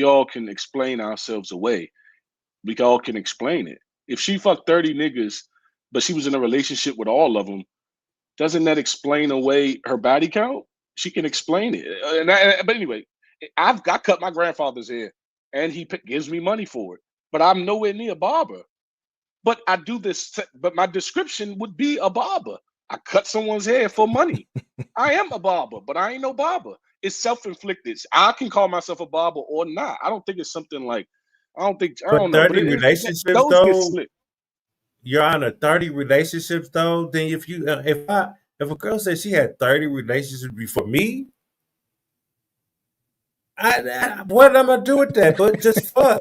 all can explain ourselves away. We all can explain it. If she fucked 30 niggas, but she was in a relationship with all of them, doesn't that explain away her body count? She can explain it. But anyway, I cut my grandfather's hair, and he gives me money for it. But I'm nowhere near a barber. But I do this. But my description would be a barber. I cut someone's hair for money. I am a barber, but I ain't no barber. It's self-inflicted. I can call myself a barber or not. I don't think it's something like. I don't know. But 30 relationships those get though, slick. you're on a 30 relationships though. Then if a girl says she had 30 relationships before me, what am I gonna do with that? But just fuck.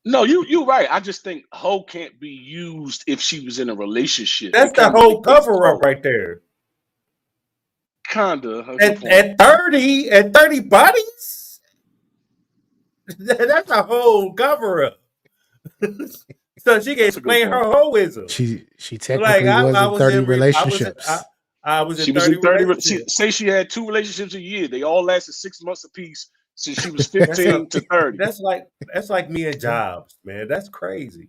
No, you're right. I just think hoe can't be used if she was in a relationship. That's the whole cover up right there. Kinda. At 30 bodies, that's a whole cover up. So she can explain her hoism. She technically was in 30 relationships. I was in 30 relationships. Say she had 2 relationships a year. They all lasted 6 months apiece since she was 15 to 30. That's like me and Jobs, man. That's crazy.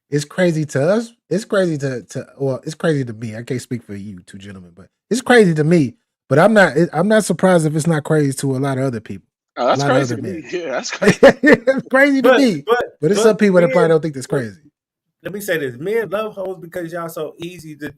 It's crazy to us. It's crazy it's crazy to me. I can't speak for you two gentlemen, but it's crazy to me. But I'm not surprised if it's not crazy to a lot of other people. Oh, that's a lot of crazy other to me. men. Yeah, that's crazy. It's crazy to me. But there's some people that probably don't think that's crazy. Let me say this: men love hoes because y'all so easy to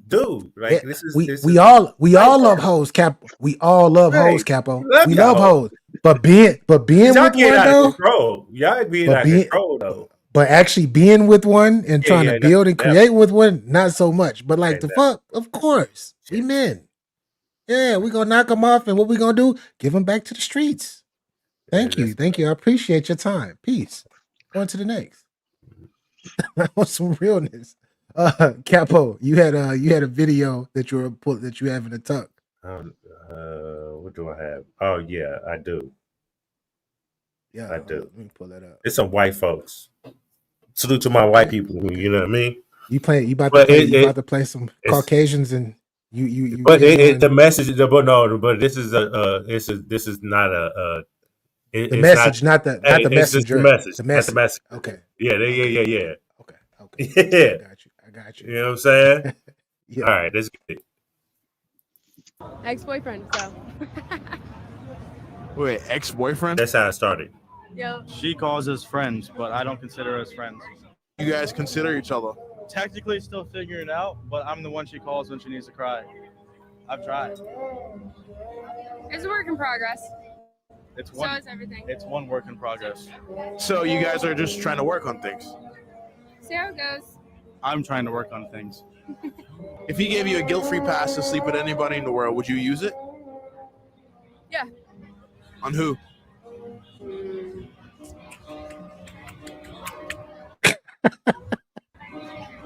do. Like Yeah, this we is all light love work. hoes, Cap. We all love Right. hoes, Capo. Love We y'all love hoes. hoes. But being Y'all with get one out of though, control. Y'all being but out of being control though. but actually being with one and trying to Yeah, build and that's create with one, not so much. But like okay, the fuck, of course, we men. Yeah, we gonna knock them off, and what we gonna do? Give them back to the streets. Thank you. I appreciate your time. Peace. On to the next. On some realness. Capo, you had a video that you have in the tuck. What do I have? Oh yeah, I do. Yeah, I do. let me pull that up. It's some white folks. Salute to my white people. You know what I mean? You about But to play some it's Caucasians and you but getting on the message. But no, but this is this is not the it's not. message, not the Hey, it's just the messenger. message. The Not the message. message. Okay. Yeah. Okay. Yeah. I got you. You know what I'm saying? Yeah. All right, let's get it. Ex-boyfriend, so. Wait, ex-boyfriend? That's how it started. Yep. She calls us friends, but I don't consider us friends. You guys consider each other? Technically still figuring it out, but I'm the one she calls when she needs to cry. I've tried. It's a work in progress. It's one, So is everything. It's one work in progress. So you guys are just trying to work on things? See how it goes. I'm trying to work on things. If he gave you a guilt-free pass to sleep with anybody in the world, would you use it? Yeah. On who?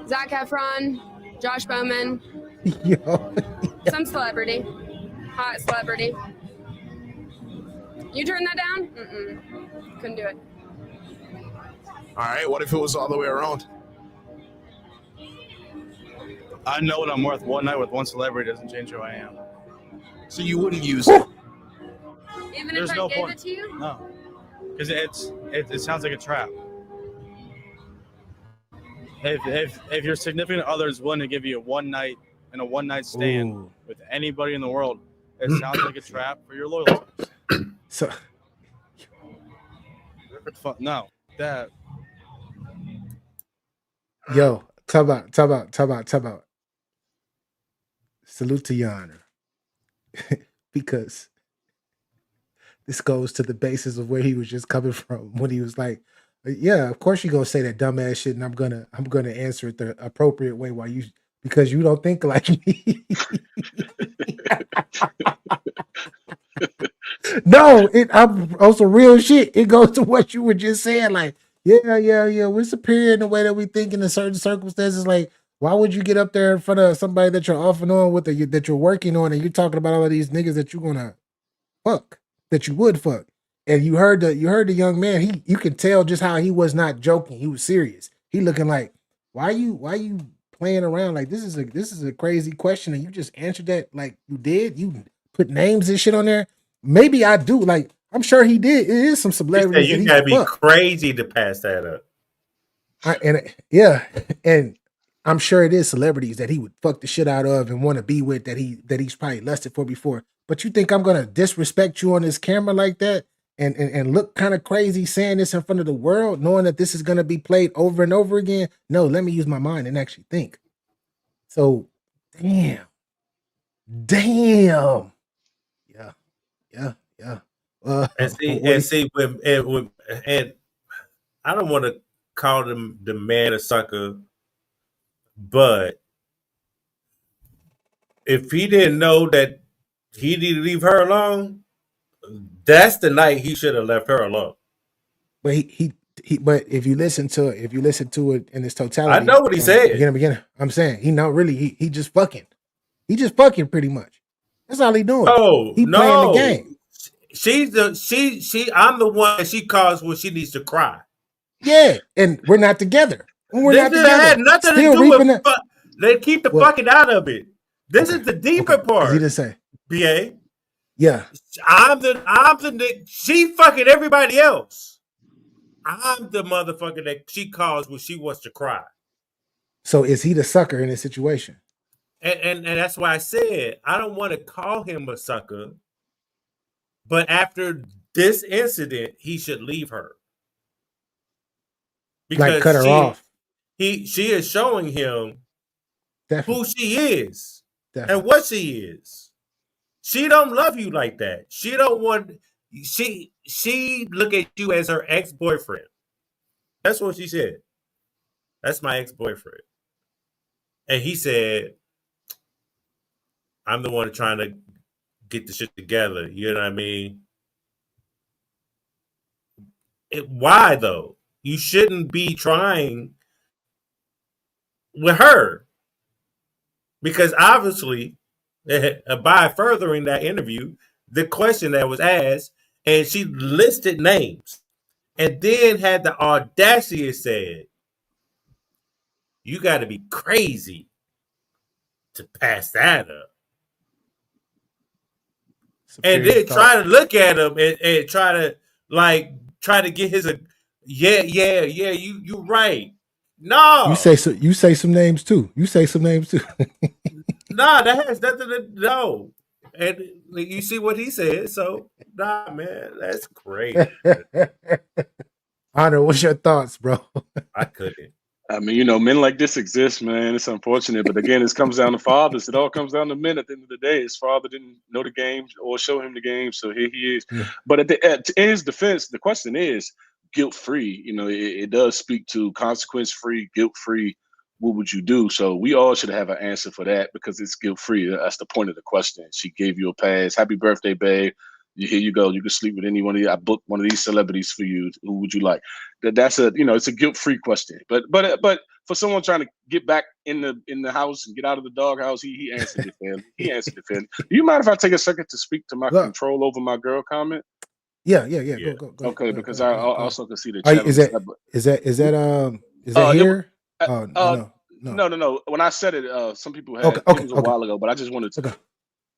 Zac Efron, Josh Bowman, Yo. some celebrity, hot celebrity. You turn that down? Mm-mm. Couldn't do it. All right, what if it was all the way around? I know what I'm worth. One night with one celebrity doesn't change who I am. So you wouldn't use it? Even There's if I no gave point. it to you? No, because it sounds like a trap. If your significant other is willing to give you a one night stand with anybody in the world, it sounds like a trap for your loyalty. So no, that. Yo, talk about. Salute to your honor. Because this goes to the basis of where he was just coming from when he was like, yeah, of course you're gonna say that dumbass shit, and I'm gonna answer it the appropriate way because you don't think like me. No, I'm also real shit. It goes to what you were just saying, like, yeah. We're superior in the way that we think in certain circumstances. Like, why would you get up there in front of somebody that you're off and on with, that you're working on, and you're talking about all of these niggas that you're gonna fuck, that you would fuck? And you heard the young man. You can tell just how he was not joking. He was serious. He looking like, why you playing around? Like, this is a crazy question, and you just answered that like you did. You put names and shit on there. Maybe I do. Like, I'm sure he did. It is some celebrities that You he gotta be fucked. crazy to pass that up. And I'm sure it is celebrities that he would fuck the shit out of and want to be with, that he's probably lusted for before. But you think I'm gonna disrespect you on this camera like that and look kind of crazy saying this in front of the world, knowing that this is gonna be played over and over again? No, let me use my mind and actually think. So, damn. Yeah. And I don't want to call the man a sucker, but if he didn't know that he needed to leave her alone, that's the night he should have left her alone. But but if you listen to it in its totality, I know what he said. Beginning. I'm saying he not really. He just fucking. He just fucking pretty much. That's all he doing. Oh, he playing the game. I'm the one that she calls when she needs to cry. Yeah, and we're not together. We're not together. Had nothing Still to do with they keep the fucking out of it. This is the deeper part. He didn't say. BA. Yeah. I'm the she fucking everybody else. I'm the motherfucker that she calls when she wants to cry. So is he the sucker in this situation? And that's why I said I don't want to call him a sucker, But after this incident, he should leave her because like cut her off. she is showing him Definitely. who she is Definitely. and what she is. She don't love you like that. She don't want. She look at you as her ex-boyfriend. That's what she said. That's my ex-boyfriend. And he said, I'm the one trying to get the shit together. You know what I mean? Why though? You shouldn't be trying with her. Because obviously, by furthering that interview, the question that was asked, and she listed names, and then had the audacity to say, you got to be crazy to pass that up. And then try to look at him and try to get his yeah, you right. No. You say some names too. Nah, that has nothing to no. And you see what he said. So nah, man, that's crazy. Honor, what's your thoughts, bro? I couldn't. I mean, men like this exist, man. It's unfortunate, but again, it comes down to fathers. It all comes down to men. At the end of the day, his father didn't know the game or show him the game, so here he is. Yeah. But in his defense, the question is guilt-free. It does speak to consequence-free, guilt-free. What would you do? So we all should have an answer for that because it's guilt-free. That's the point of the question. She gave you a pass. Happy birthday, babe. Here you go. You can sleep with any one of these. I booked one of these celebrities for you. Who would you like? That's it's a guilt-free question. But for someone trying to get back in the house and get out of the doghouse, he answered it fairly. He answered it fairly. Do you mind if I take a second to speak to my control over my girl comment? Yeah. Go. Okay, because I also can see the chat. chat. Is that here? No. When I said it, some people had it was a while ago, but I just wanted to.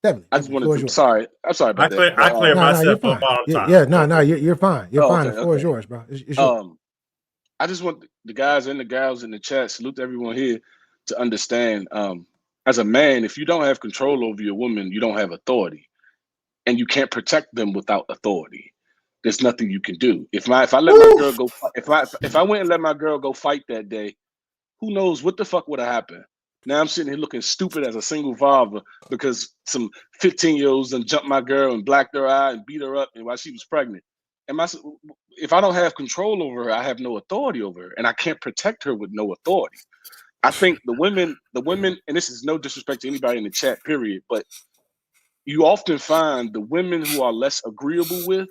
Definitely. I just wanted to. Sorry, I'm sorry about that. I clear myself up all the time. You're fine. You're fine. The floor is yours, bro. It's yours. I just want the guys and the gals in the chat, salute to everyone here, to understand. As a man, if you don't have control over your woman, you don't have authority, and you can't protect them without authority. There's nothing you can do. If I let my girl go, if I went and let my girl go fight that day, who knows what the fuck would have happened? Now I'm sitting here looking stupid as a single father because some 15-year-olds done jumped my girl and blacked her eye and beat her up while she was pregnant. If I don't have control over her, I have no authority over her, and I can't protect her with no authority. I think the women, and this is no disrespect to anybody in the chat, period, but you often find the women who are less agreeable with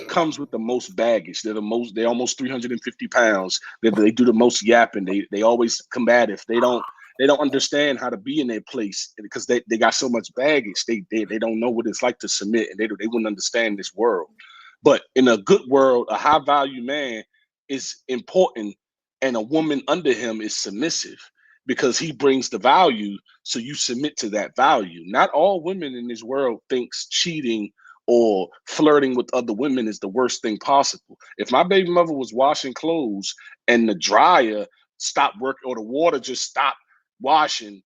comes with the most baggage. They're almost 350 pounds. They do the most yapping. They always combative. They don't understand how to be in their place because they got so much baggage. They don't know what it's like to submit, and they wouldn't understand this world. But in a good world, a high value man is important, and a woman under him is submissive because he brings the value. So you submit to that value. Not all women in this world thinks cheating or flirting with other women is the worst thing possible. If my baby mother was washing clothes and the dryer stopped working or the water just stopped washing,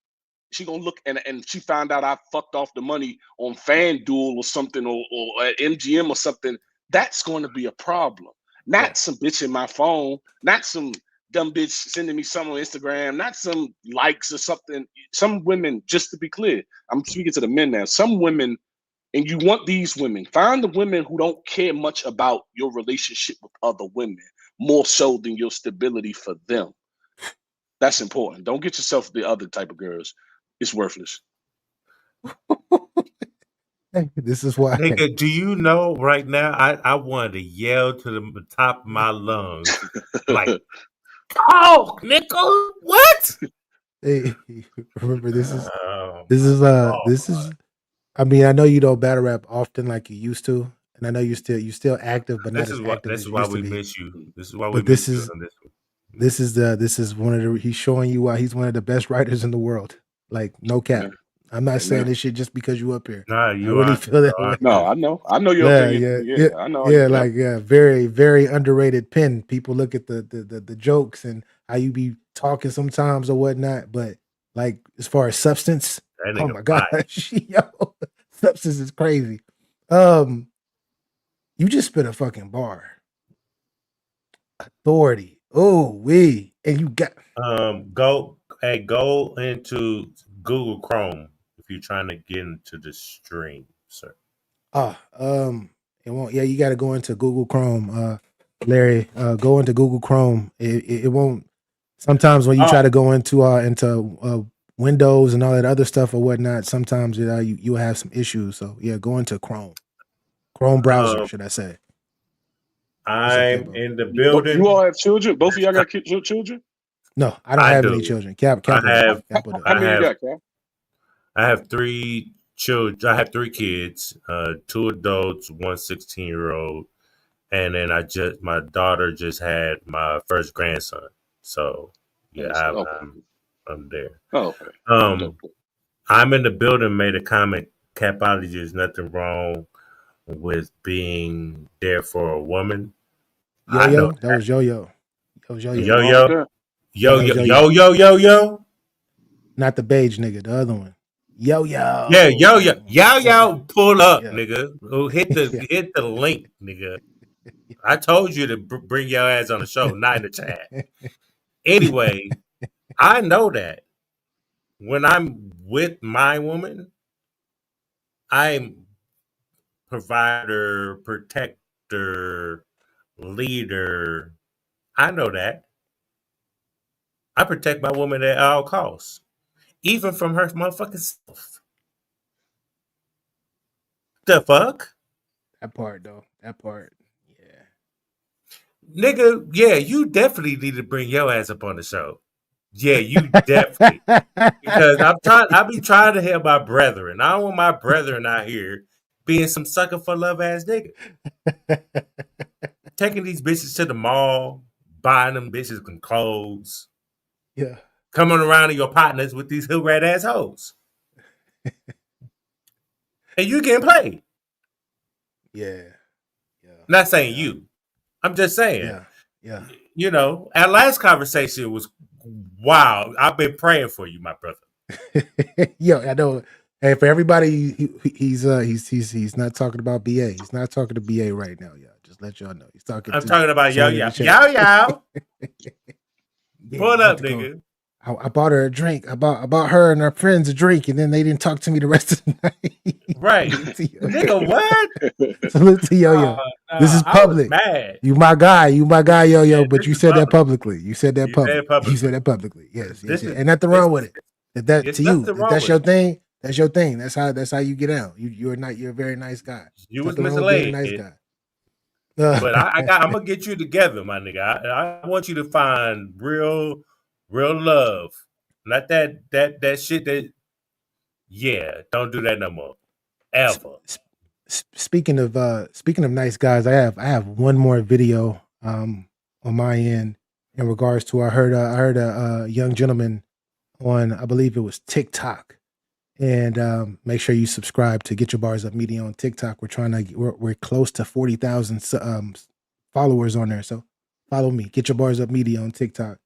she gonna look and she found out I fucked off the money on FanDuel or something or at MGM or something, that's going to be a problem. Not some bitch in my phone, not some dumb bitch sending me something on Instagram, not some likes or something. Some women, just to be clear, I'm speaking to the men now, some women, and you want these women, find the women who don't care much about your relationship with other women, more so than your stability for them. That's important. Don't get yourself the other type of girls. It's worthless. Hey, this is why. Nigga, do you know right now? I wanted to yell to the top of my lungs, like, "Talk, nigga! What?" Hey, remember this is. I mean, I know you don't battle rap often like you used to, and I know you're still active, but not as active. This is why we miss you. This is why we But miss you on this one. This is one of the. He's showing you why he's one of the best writers in the world. Like no cap. I'm not saying this shit just because you up here. Nah, you I really feel that way. No, I know your opinion. Yeah, I know. Very, very underrated pen. People look at the jokes and how you be talking sometimes or whatnot, but like as far as substance, oh my gosh, yo, substance is crazy. You just spit a fucking bar. Authority. Oh, and you got go into Google Chrome if you're trying to get into the stream, sir. It won't. Yeah, you got to go into Google Chrome, Larry. Go into Google Chrome. It won't. Sometimes when you try to go into Windows and all that other stuff or whatnot, sometimes you have some issues. So yeah, go into Chrome browser, should I say? I'm in the building. You all have children? Both of y'all got children? No, I don't have any children. I have 3 children. I have 3 kids, 2 adults, 1 16-year-old, and then my daughter just had my first grandson. So yeah, I'm there. Oh, okay. I'm in the building. Made a comment. Capology, there's nothing wrong with being there for a woman. Yo-yo, that was yo-yo. Yo. Not the beige nigga, the other one. Yo-yo. Yeah, yo. Pull up, nigga. Hit the link, nigga. I told you to bring your ass on the show, not in the chat. Anyway, I know that when I'm with my woman, I'm provider, protector, leader. I know that. I protect my woman at all costs, even from her motherfucking self. The fuck? That part, though. That part. Yeah. Nigga, yeah, you definitely need to bring your ass up on the show. Yeah, you definitely. Because I be trying to help my brethren. I don't want my brethren out here being some sucker for love ass nigga. Taking these bitches to the mall, buying them bitches some clothes. Yeah. Coming around to your partners with these hood rat assholes. And you getting played. Yeah. Not saying you. I'm just saying. Yeah. You know, our last conversation was wild. I've been praying for you, my brother. Yo, I know. Hey, for everybody, he's not talking about BA. He's not talking to BA right now, y'all. Just let y'all know. He's talking. I'm talking about yo. Pull up, nigga. I bought her a drink. I bought her and her friends a drink, and then they didn't talk to me the rest of the night. Right. Nigga, what? Salute to Yo-Yo. This is public. You my guy, Yo-Yo, yeah, but you said that publicly. You said that publicly. Yes. And nothing wrong with it. That to you. That's your thing. That's your thing. That's how you get out. You're a very nice guy. You was misled. Nice guy. But I'm gonna get you together, my nigga. I want you to find real love. Not that shit that don't do that no more. Ever. Speaking of nice guys, I have one more video on my end in regards to I heard a young gentleman on, I believe it was TikTok. And make sure you subscribe to Get Your Bars Up Media on TikTok. We're close to 40,000 followers on there. So follow me, Get Your Bars Up Media on TikTok.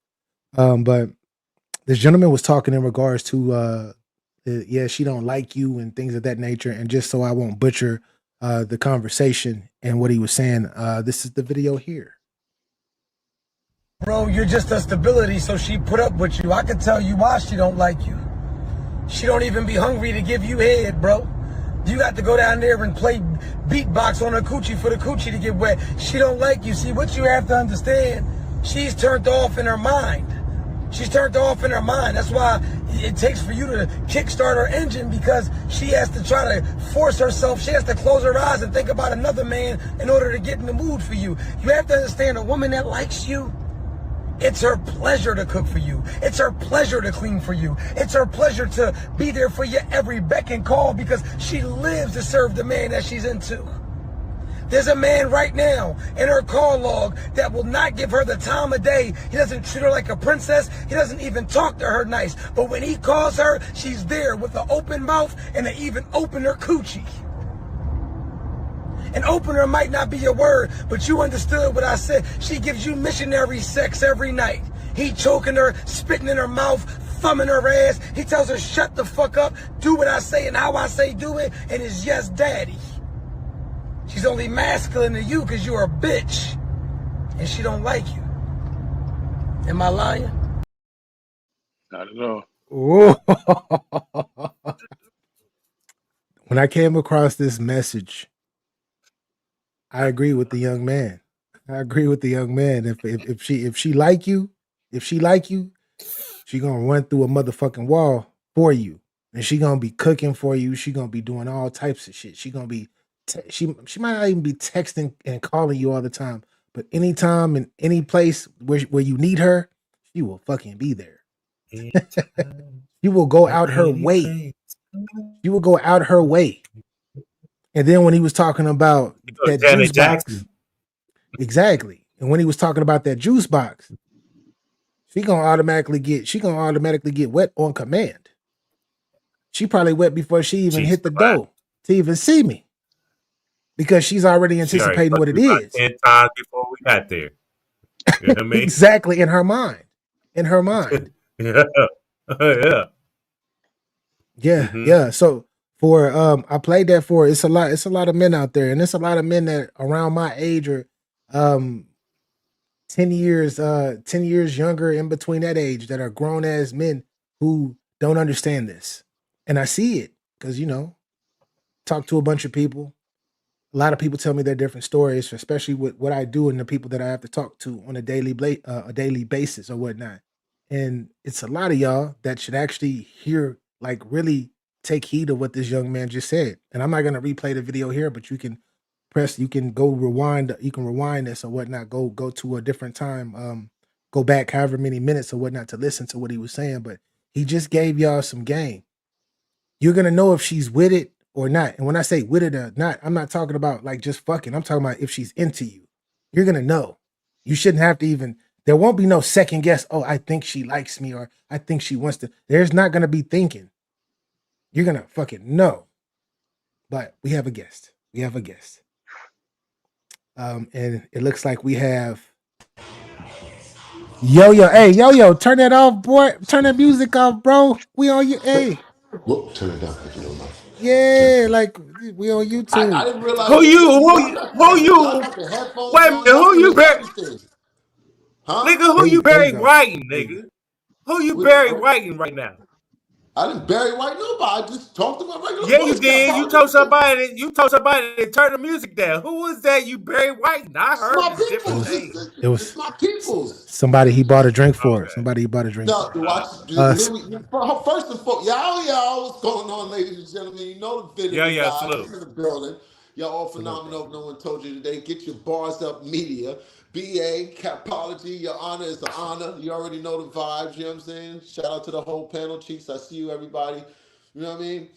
But this gentleman was talking in regards to she don't like you and things of that nature. And just so I won't butcher the conversation and what he was saying, this is the video here. Bro, you're just a stability, so she put up with you. I can tell you why she don't like you. She don't even be hungry to give you head, bro. You got to go down there and play beatbox on her coochie for the coochie to get wet. She don't like you. See, what you have to understand, she's turned off in her mind. She's turned off in her mind. That's why it takes for you to kickstart her engine, because she has to try to force herself. She has to close her eyes and think about another man in order to get in the mood for you. You have to understand, a woman that likes you, it's her pleasure to cook for you. It's her pleasure to clean for you. It's her pleasure to be there for you every beck and call, because she lives to serve the man that she's into. There's a man right now in her call log that will not give her the time of day. He doesn't treat her like a princess. He doesn't even talk to her nice. But when he calls her, she's there with an open mouth and an even opener coochie. An opener might not be a word, but you understood what I said. She gives you missionary sex every night. He choking her, spitting in her mouth, thumbing her ass. He tells her, shut the fuck up, do what I say and how I say do it, and it's yes, daddy. She's only masculine to you because you're a bitch. And she don't like you. Am I lying? Not at all. Whoa. When I came across this message, I agree with the young man. I agree with the young man. If she like you, she gonna run through a motherfucking wall for you, and she gonna be cooking for you. She gonna be doing all types of shit. She gonna be she might not even be texting and calling you all the time, but anytime and any place where you need her, she will fucking be there. She will go out her way. She will go out her way. And then when he was talking about that Janet juice box, Jackson. exactly. And when he was talking about that juice box, she gonna automatically get wet on command. She probably wet before she even hit the dough to even see me, because she's already She already anticipating fucked what you it about is. 10 times before we got there. You know what I mean? Exactly, in her mind. In her mind. Yeah. Yeah. Yeah. So for I played that for it's a lot of men out there, and it's a lot of men that around my age or 10 years younger, in between that age, that are grown ass men who don't understand this. And I see it because, talk to a bunch of people. A lot of people tell me their different stories, especially with what I do and the people that I have to talk to on a daily basis or whatnot. And it's a lot of y'all that should actually hear, like, really take heed of what this young man just said. And I'm not going to replay the video here, but you can go rewind, you can rewind this or whatnot, go to a different time, go back however many minutes or whatnot to listen to what he was saying. But he just gave y'all some game. You're gonna know if she's with it or not. And when I say with it or not, I'm not talking about like just fucking. I'm talking about if she's into you. You're gonna know. You shouldn't have to even. There won't be no second guess. Oh, I think she likes me, or I think she wants to. There's not gonna be thinking. You're gonna fucking know. But we have a guest. And it looks like we have Yo. Hey, Yo, turn that off, boy. Turn that music off, bro. We on you. Hey. Whoop, turn it down if you don't mind. Yeah, like we on I YouTube. didn't realize Who you? y'all got the headphones Wait a on. minute. Y'all Who can you, hear everything. Huh? nigga? Who you There you Barry go. Whiting, nigga? Who you Barry Whiting right now? I didn't Barry White nobody. I just talked to my regular Yeah, you voice. did. You told somebody. To turn the music down. Who was that? You Barry Whiting? I It's heard my the It different peoples. was name. it It's was my peoples. somebody he bought a drink for. Okay. Somebody he bought a drink No, for. to watch S- Louis. First and foremost, y'all, what's going on, ladies and gentlemen? You know the fit of the guy. Salute. He's in the building. Y'all all Salute, phenomenal. bro. If no one told you today, get your bars up media. BA, Capology, your honor is an honor. You already know the vibes, you know what I'm saying? Shout out to the whole panel, Chiefs. I see you, everybody. You know what I mean?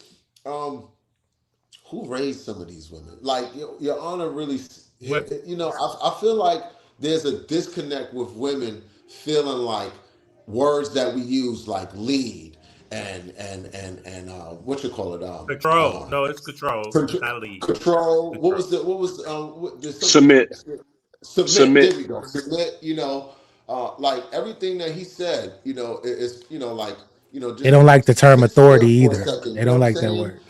Who raised some of these women? Like, your honor really, What? I feel like there's a disconnect with women feeling like words that we use like lead and what you call it Control. No, it's control. It's not lead. control. Control. There's something Submit. submit. Submit. There we go. Submit. Like everything that he said. Is like They just don't like the term sit still authority for a either. second. They You know don't what I'm like that saying? word.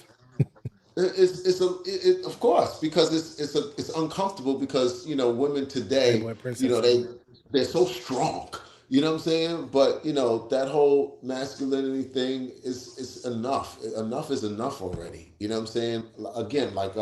Of course, because it's uncomfortable because women today, Playboy Princess. they're so strong. You know what I'm saying? But that whole masculinity thing is enough. Enough is enough already. You know what I'm saying? Again, like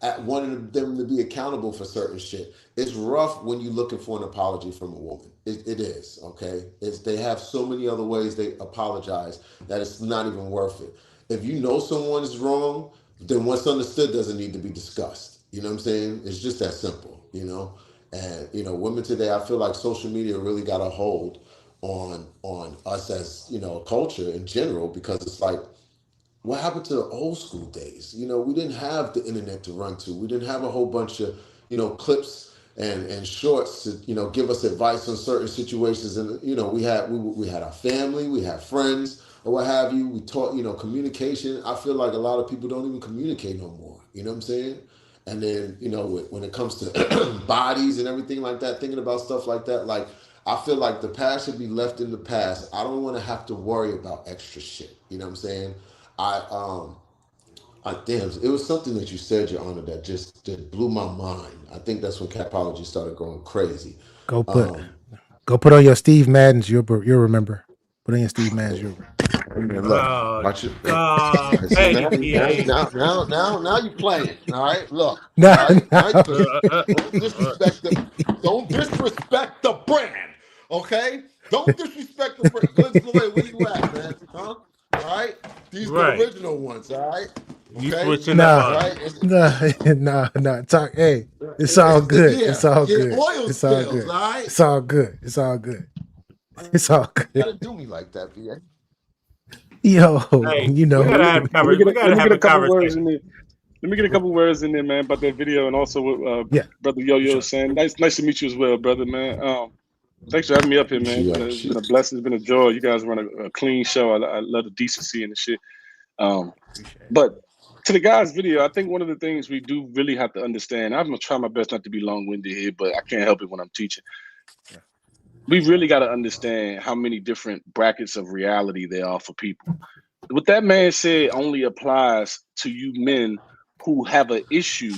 at wanting them to be accountable for certain shit. It's rough when you're looking for an apology from a woman. It is, okay? They have so many other ways they apologize that it's not even worth it. If you know someone is wrong, then what's understood doesn't need to be discussed. You know what I'm saying? It's just that simple. And women today, I feel like social media really got a hold on us as a culture in general, because it's like, what happened to the old school days? We didn't have the internet to run to. We didn't have a whole bunch of clips and shorts to give us advice on certain situations. And we had our family, we had friends, or what have you. We taught communication. I feel like a lot of people don't even communicate no more. You know what I'm saying? And then when it comes to bodies and everything like that, thinking about stuff like that, like I feel like the past should be left in the past. I don't want to have to worry about extra shit. You know what I'm saying? I Damn, it was something that you said, Your Honor, that just blew my mind. I think that's when capology started going crazy. Go put on your Steve Madden's. You'll remember. Put on your Steve Madden's. You'll remember. Look, watch it. See, now you're playing. All right, look. No, all right, no. Don't disrespect the brand. Okay, don't disrespect the brand. Good Floyd, where you at, man? Huh? All right, these are the original ones. All right. Okay. No. Talk. Hey, it's all good. Yeah, It's all yeah, good. oil It's all spills, good. all right? It's all good. It's all good. It's all You good. gotta do me like that, BA. Yo, Hey, you know. we gotta have a couple words conversation. in there. Let me get a couple words in there, man, about that video, and also what brother Yo saying. Nice to meet you as well, brother, man. Thanks for having me up here, man. It's been a blessing. It's been a joy. You guys run a clean show. I love the decency and the shit. But to the guy's video, I think one of the things we do really have to understand. I'm gonna try my best not to be long-winded here, but I can't help it when I'm teaching. We really got to understand how many different brackets of reality there are for people. What that man said only applies to you men who have an issue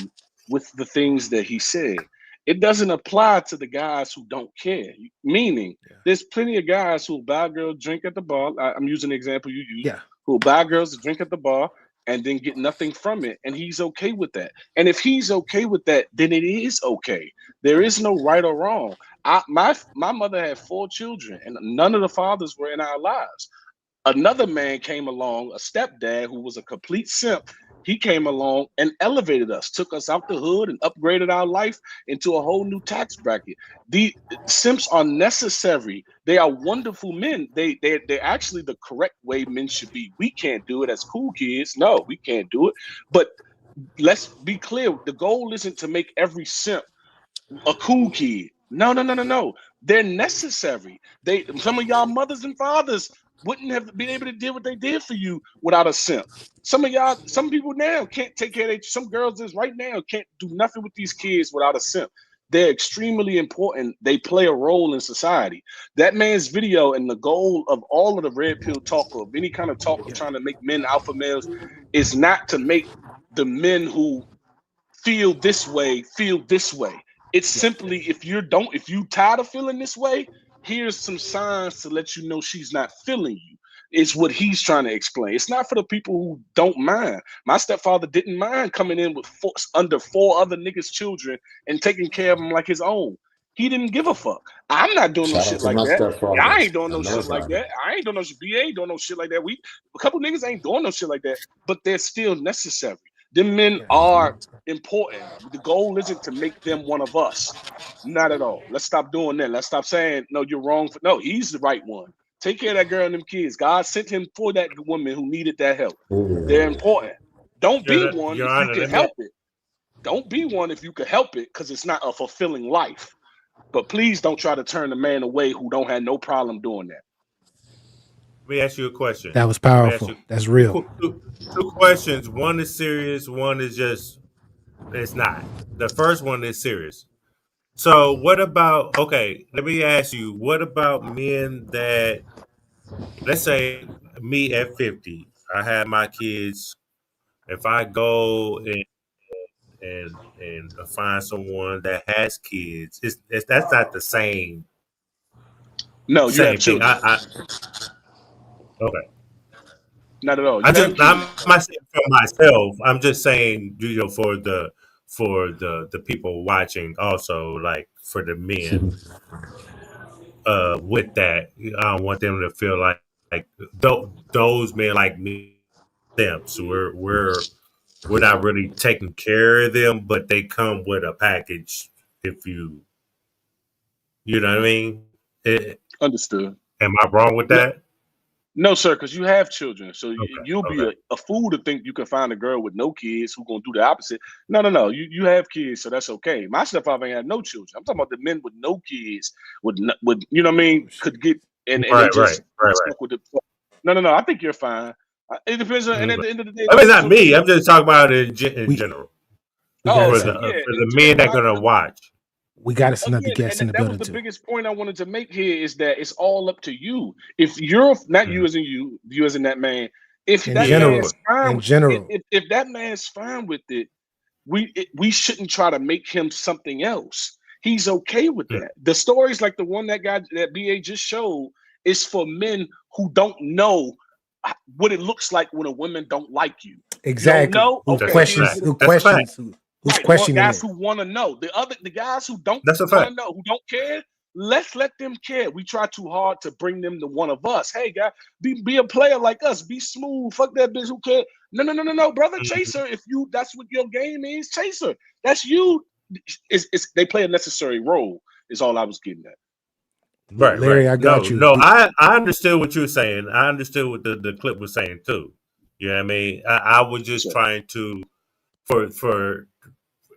with the things that he said. It doesn't apply to the guys who don't care. Meaning, there's plenty of guys who buy girls drink at the bar. I'm using the example you use. Who buy girls to drink at the bar and then get nothing from it, and he's okay with that. And if he's okay with that, then it is okay. There is no right or wrong. My mother had 4 children, and none of the fathers were in our lives. Another man came along, a stepdad who was a complete simp. He came along and elevated us, took us out the hood and upgraded our life into a whole new tax bracket. The simps are necessary. They are wonderful men. They're actually the correct way men should be. We can't do it as cool kids. No, we can't do it. But let's be clear. The goal isn't to make every simp a cool kid. No. They're necessary. Some of y'all mothers and fathers wouldn't have been able to do what they did for you without a simp. Some people now can't take care of some girls right now can't do nothing with these kids without a simp. They're extremely important. They play a role in society. That man's video and the goal of all of the red pill talk of any kind of talk of trying to make men alpha males is not to make the men who feel this way. It's simply if you tired of feeling this way, here's some signs to let you know she's not feeling you. It's what he's trying to explain. It's not for the people who don't mind. My stepfather didn't mind coming in with under 4 other niggas' children and taking care of them like his own. He didn't give a fuck. I'm not doing no shit like that. I ain't doing no shit like that. I ain't doing no shit. BA ain't doing no shit like that. A couple niggas ain't doing no shit like that, but they're still necessary. Them men are important. The goal isn't to make them one of us. Not at all. Let's stop doing that. Let's stop saying, no, you're wrong. No, he's the right one. Take care of that girl and them kids. God sent him for that woman who needed that help. They're important. Don't be one if you can help it. Don't be one if you can help it, because it's not a fulfilling life. But please don't try to turn the man away who don't have no problem doing that. Let me ask you a question. That was powerful. That's real. Two questions. One is serious. One is just, it's not. The first one is serious. So what about, okay, let me ask you, what about men that, let's say me at 50, I have my kids. If I go and find someone that has kids, that's not the same. No, you have children. Okay. Not at all. I'm not saying for myself. I'm just saying, for the people watching, also, like for the men. With that, I don't want them to feel like those men like me, simps. We're not really taking care of them, but they come with a package. If you know what I mean. Understood. Am I wrong with that? No, sir, because you have children. So you'll be a fool to think you can find a girl with no kids who's going to do the opposite. No. You have kids, so that's okay. My stepfather ain't had no children. I'm talking about the men with no kids, with you know what I mean, could get and just stick with it. No. I think you're fine. It depends on, and at the end of the day, I mean, not me. I'm just talking about it in general. For the men that are going to watch. We got us another guest in the building, that was the biggest point I wanted to make here, is that it's all up to you. If you're not you as in you as in that man, If In that general. man's fine, In general. if that man's fine with it, we shouldn't try to make him something else. He's okay with that. The stories like the one that BA just showed is for men who don't know what it looks like when a woman don't like you. Exactly. You don't know? Who Okay, questions? Who's right, questioning guys it? who want to know. The guys who don't That's a want to fact. know, who don't care. Let's let them care. We try too hard to bring them to one of us. Hey, guy, be a player like us. Be smooth. Fuck that bitch. Who care? No, brother. Chase her. If that's what your game is, chase her. That's you. They play a necessary role. Is all I was getting at. Right, Larry, right. I got you. No, I understood what you were saying. I understood what the clip was saying too. You know what I mean? I was just trying to for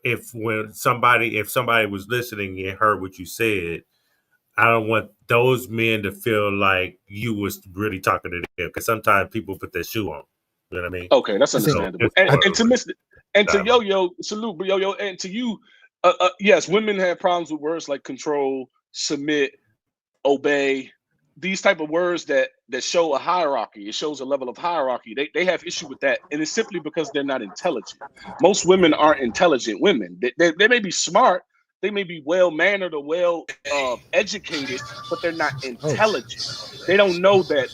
if somebody was listening and heard what you said, I don't want those men to feel like you was really talking to them, because sometimes people put their shoe on. You know what I mean? Okay, that's understandable. And to Yo-Yo, salute, but Yo-Yo, and to you, yes, women have problems with words like control, submit, obey, these type of words that show a hierarchy. It shows a level of hierarchy. They have issue with that, and it's simply because they're not intelligent. Most women aren't intelligent women. They may be smart, they may be well mannered or well educated, but they're not intelligent. They don't know that.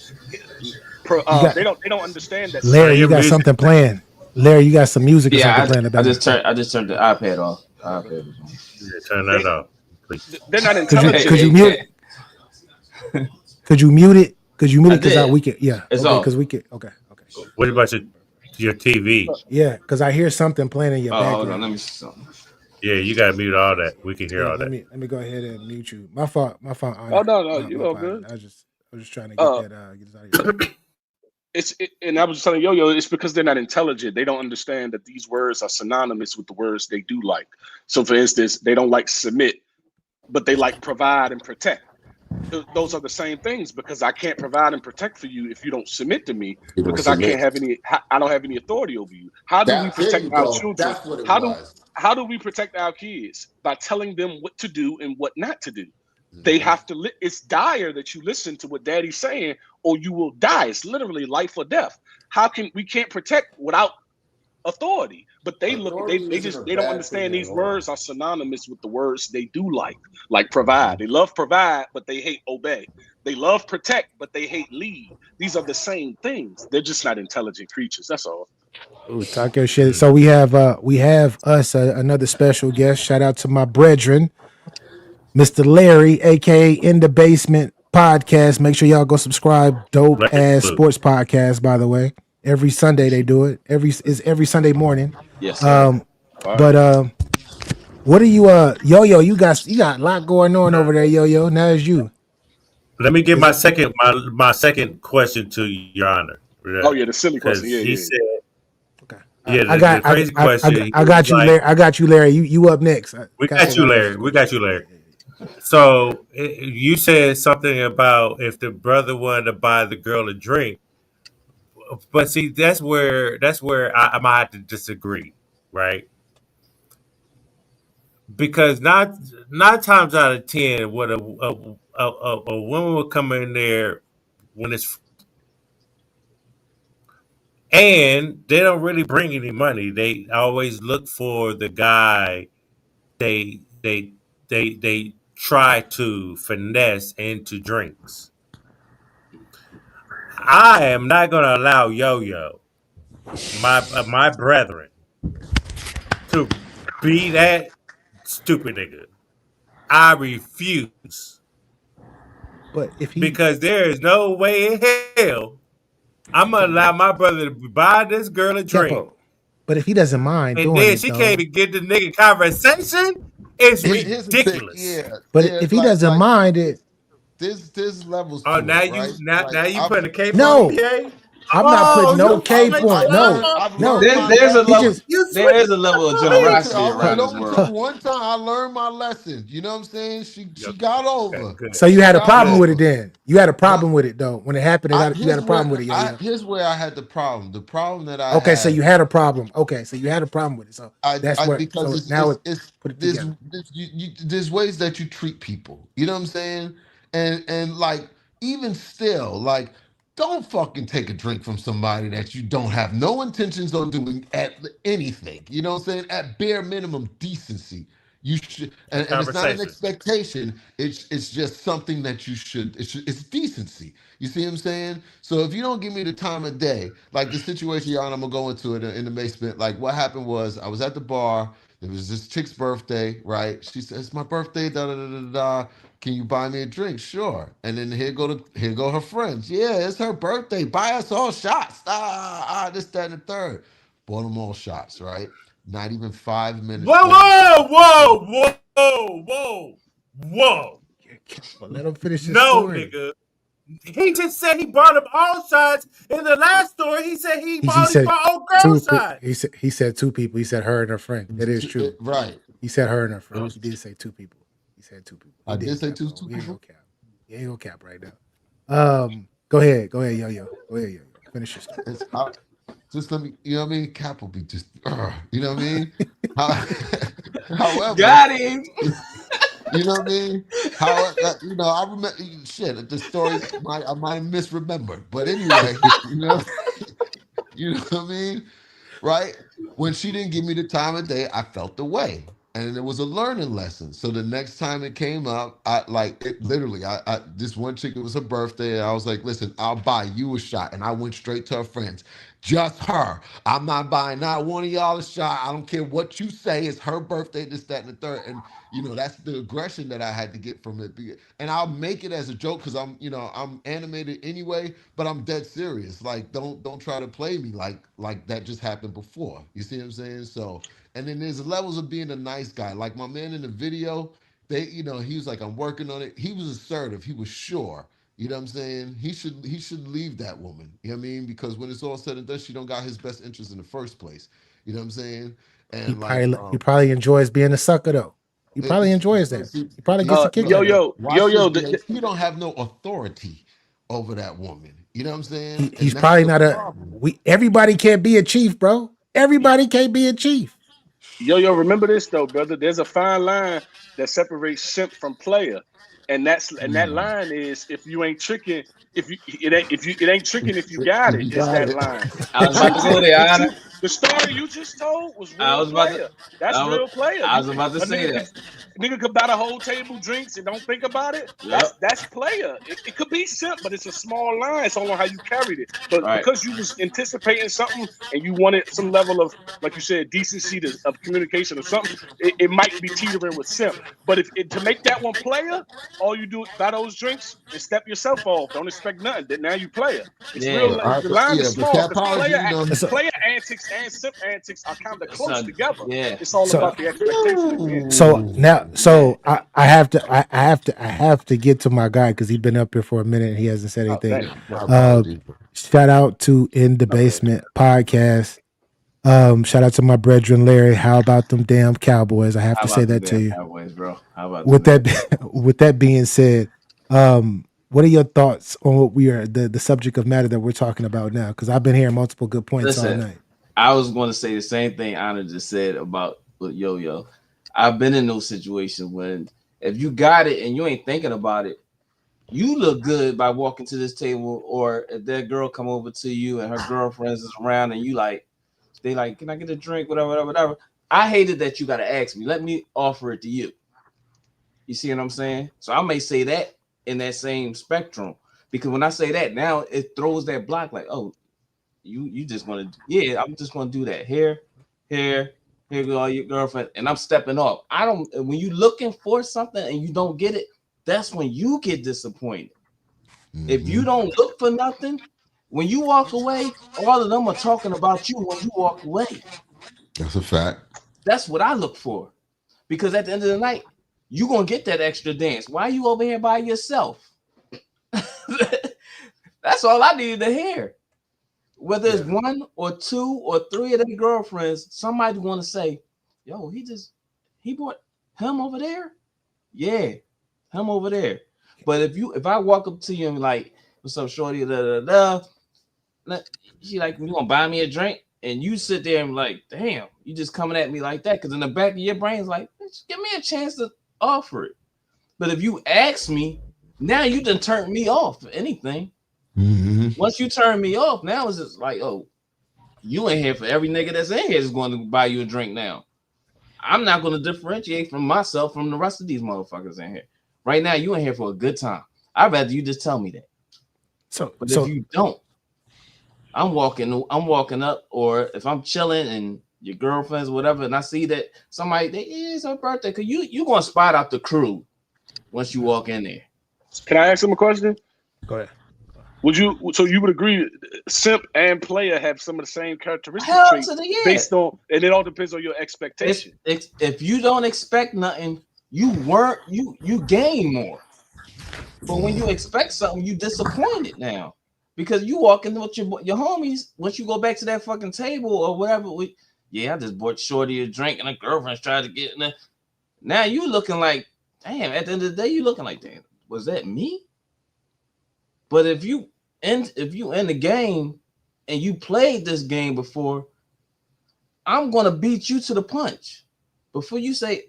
They don't understand that. Larry, you got something playing. Larry, you got some music or something playing about I just turned the iPad off. The iPad was on. Yeah, turn that off. Please. They're not intelligent. Could you mute it? Could you mute it? Could you mute it? Because we could. Yeah. It's okay. off. Because we could. Okay. What about your TV? Yeah. Because I hear something playing in your background. Hold on. Let me see something. Yeah, you gotta mute all that. We can hear all that. Let me go ahead and mute you. My fault. Oh no, you all good. I was just trying to get this out of here. And I was just telling Yo-Yo, it's because they're not intelligent. They don't understand that these words are synonymous with the words they do like. So, for instance, they don't like submit, but they like provide and protect. Those are the same things, because I can't provide and protect for you if you don't submit to me, because I don't have any authority over you. How do we protect our children? That's what it was. How do we protect our kids? By telling them what to do and what not to do. They have to. It's dire that you listen to what Daddy's saying, or you will die. It's literally life or death. We can't protect without authority? But they don't understand these words are synonymous with the words they do like provide. They love provide, but they hate obey. They love protect, but they hate lead. These are the same things. They're just not intelligent creatures. That's all. Ooh, talk your shit. So we have us another special guest. Shout out to my brethren, Mr. Larry, aka In the Basement Podcast. Make sure y'all go subscribe. Dope ass sports podcast, by the way. Every Sunday they do it. Every Sunday morning. Yes. But what are you Yo-Yo? You got a lot going on over there, Yo-Yo. Now it's you. Let me give my second question to Your Honor. Oh yeah, the silly question. Yeah, he said. Okay. Yeah, I got you, Larry. I got you, Larry. You up next? We got you, Larry. So you said something about if the brother wanted to buy the girl a drink, but see, that's where I might have to disagree, right? Because nine times out of 10, what a woman will come in there when it's, and they don't really bring any money. They always look for the guy they try to finesse into drinks. I am not going to allow Yo-Yo, my brethren, to be that stupid nigga. I refuse. But because there is no way in hell I'm gonna allow my brother to buy this girl a drink. But if he doesn't mind and doing then it, she can't even get the nigga conversation, it's ridiculous. But if he doesn't mind it, there's levels. Oh, to now it, you right? now you putting a cape No. on PA? I'm not putting no cape on. No. There's a level. There is a level of generosity around this world. One time I learned my lesson. You know what I'm saying? She got over. So you had a problem with it then? You had a problem with it though when it happened. You had a problem with it. Here's where I had the problem. The problem that I okay. had, So you had a problem. Okay. So you had a problem with it. So that's where. Because so now put it there's together. there's ways that you treat people. You know what I'm saying? And like even still like. don't fucking take a drink from somebody that you don't have no intentions on doing at anything. You know what I'm saying? At bare minimum, decency. You should, and it's not an Conversation. expectation. It's just something that you should. It's decency. You see what I'm saying? So if you don't give me the time of day, like the situation, y'all, and I'm gonna go into it in the basement. Like what happened was, I was at the bar. It was this chick's birthday, right? She says, "It's my birthday, da da da da da. Can you buy me a drink?" Sure. And then here go her friends. Yeah, it's her birthday. Buy us all shots. This, that, and the third. Bought them all shots, right? Not even 5 minutes Whoa, later. whoa. Well, let him finish his No, story. nigga. He just said he bought him all shots. In the last story, he said he bought said old girl shots. he said two people. He said her and her friend. That is true. Right. He said her and her friend. He did say two people. He said two people. I did say two We ain't people. gonna cap. He ain't gonna cap right now. Go ahead, yo. Go ahead, yo. Finish your story. Just let me, you know what I mean? Cap will be just, you know what I mean? However, Got him. You know what I mean? You know, I remember shit. The story I might have misremembered, but anyway, you know what I mean, right? When she didn't give me the time of day, I felt the way, and it was a learning lesson. So the next time it came up, I like it literally. I this one chick, it was her birthday, and I was like, "Listen, I'll buy you a shot," and I went straight to her friends. Just her. I'm not buying not one of y'all a shot. I don't care what you say. It's her birthday, this, that, and the third. And that's the aggression that I had to get from it. And I'll make it as a joke because I'm animated anyway, but I'm dead serious. Like, don't try to play me like that just happened before. You see what I'm saying? So, and then there's levels of being a nice guy. Like my man in the video, he was like, I'm working on it. He was assertive. He was sure. You know what I'm saying? He should leave that woman. You know what I mean? Because when it's all said and done, she don't got his best interest in the first place. You know what I'm saying? And He probably enjoys being a sucker though. He probably enjoys that. He probably gets a kick out of it. He don't have no authority over that woman. You know what I'm saying? He's And that's probably the not problem. everybody can't be a chief, bro. Everybody can't be a chief. Yo, remember this though, brother. There's a fine line that separates simp from player, and that line is if you ain't tricking, if it ain't tricking if you got it. It's that line. I was about to go there, Anna. The story you just told was I real was about player. to. That's real player. I was about to A say that. nigga could buy the whole table drinks and don't think about it. Yep. That's player. It could be simp, but it's a small line. It's all on how you carried it. But Right. because you was anticipating something and you wanted some level of, like you said, decency of communication or something, it might be teetering with simp. But to make that one player, all you do is buy those drinks and step yourself off. Don't expect nothing. Then now you player. It's real. The line is small because player antics and simp antics are kind of close together. Yeah. It's all about the expectation again. So I have to get to my guy because he's been up here for a minute and he hasn't said anything. Shout out to In the Basement podcast. Shout out to my brethren Larry. How about them damn Cowboys? I have to say that to you. Cowboys, bro. How about with that being said, what are your thoughts on what we are the subject of matter that we're talking about now? Because I've been hearing multiple good points all night. I was going to say the same thing Anna just said about Yo-Yo. I've been in those situations when if you got it and you ain't thinking about it, you look good by walking to this table, or if that girl come over to you and her girlfriends is around and they like, can I get a drink? Whatever. I hated that you got to ask me. Let me offer it to you. You see what I'm saying? So I may say that in that same spectrum, because when I say that, now it throws that block like, oh, you just want to, yeah, I'm just going to do that. Here go your girlfriend, and I'm stepping off. When you looking for something and you don't get it, that's when you get disappointed. Mm-hmm. If you don't look for nothing, when you walk away, all of them are talking about you when you walk away. That's a fact. That's what I look for. Because at the end of the night, you're going to get that extra dance. Why are you over here by yourself? That's all I needed to hear. Whether it's one or two or three of their girlfriends, somebody want to say, yo, he brought him over there? Yeah, him over there. But if I walk up to you and like, what's up, shorty? She like, you gonna buy me a drink? And you sit there and like, damn, you just coming at me like that. Because in the back of your brain's like, give me a chance to offer it. But if you ask me, now you done turned me off for anything. Once you turn me off, now it's just like, oh, you ain't here for every nigga that's in here is going to buy you a drink now. I'm not going to differentiate from myself from the rest of these motherfuckers in here. Right now, you ain't here for a good time. I'd rather you just tell me that. But if you don't, I'm walking up, or if I'm chilling and your girlfriends, whatever, and I see that somebody, it's her birthday, because you going to spot out the crew once you walk in there. Can I ask him a question? Go ahead. So you would agree simp and player have some of the same characteristic traits based on, and it all depends on your expectation. If you don't expect nothing, you gain more. But when you expect something, you disappointed now. Because you walk in with your homies, once you go back to that fucking table or whatever, I just bought Shorty a drink and a girlfriend's trying to get in there. Now you looking like, damn, at the end of the day, you looking like, damn, was that me? But if you in the game and you played this game before, I'm gonna beat you to the punch. Before you say,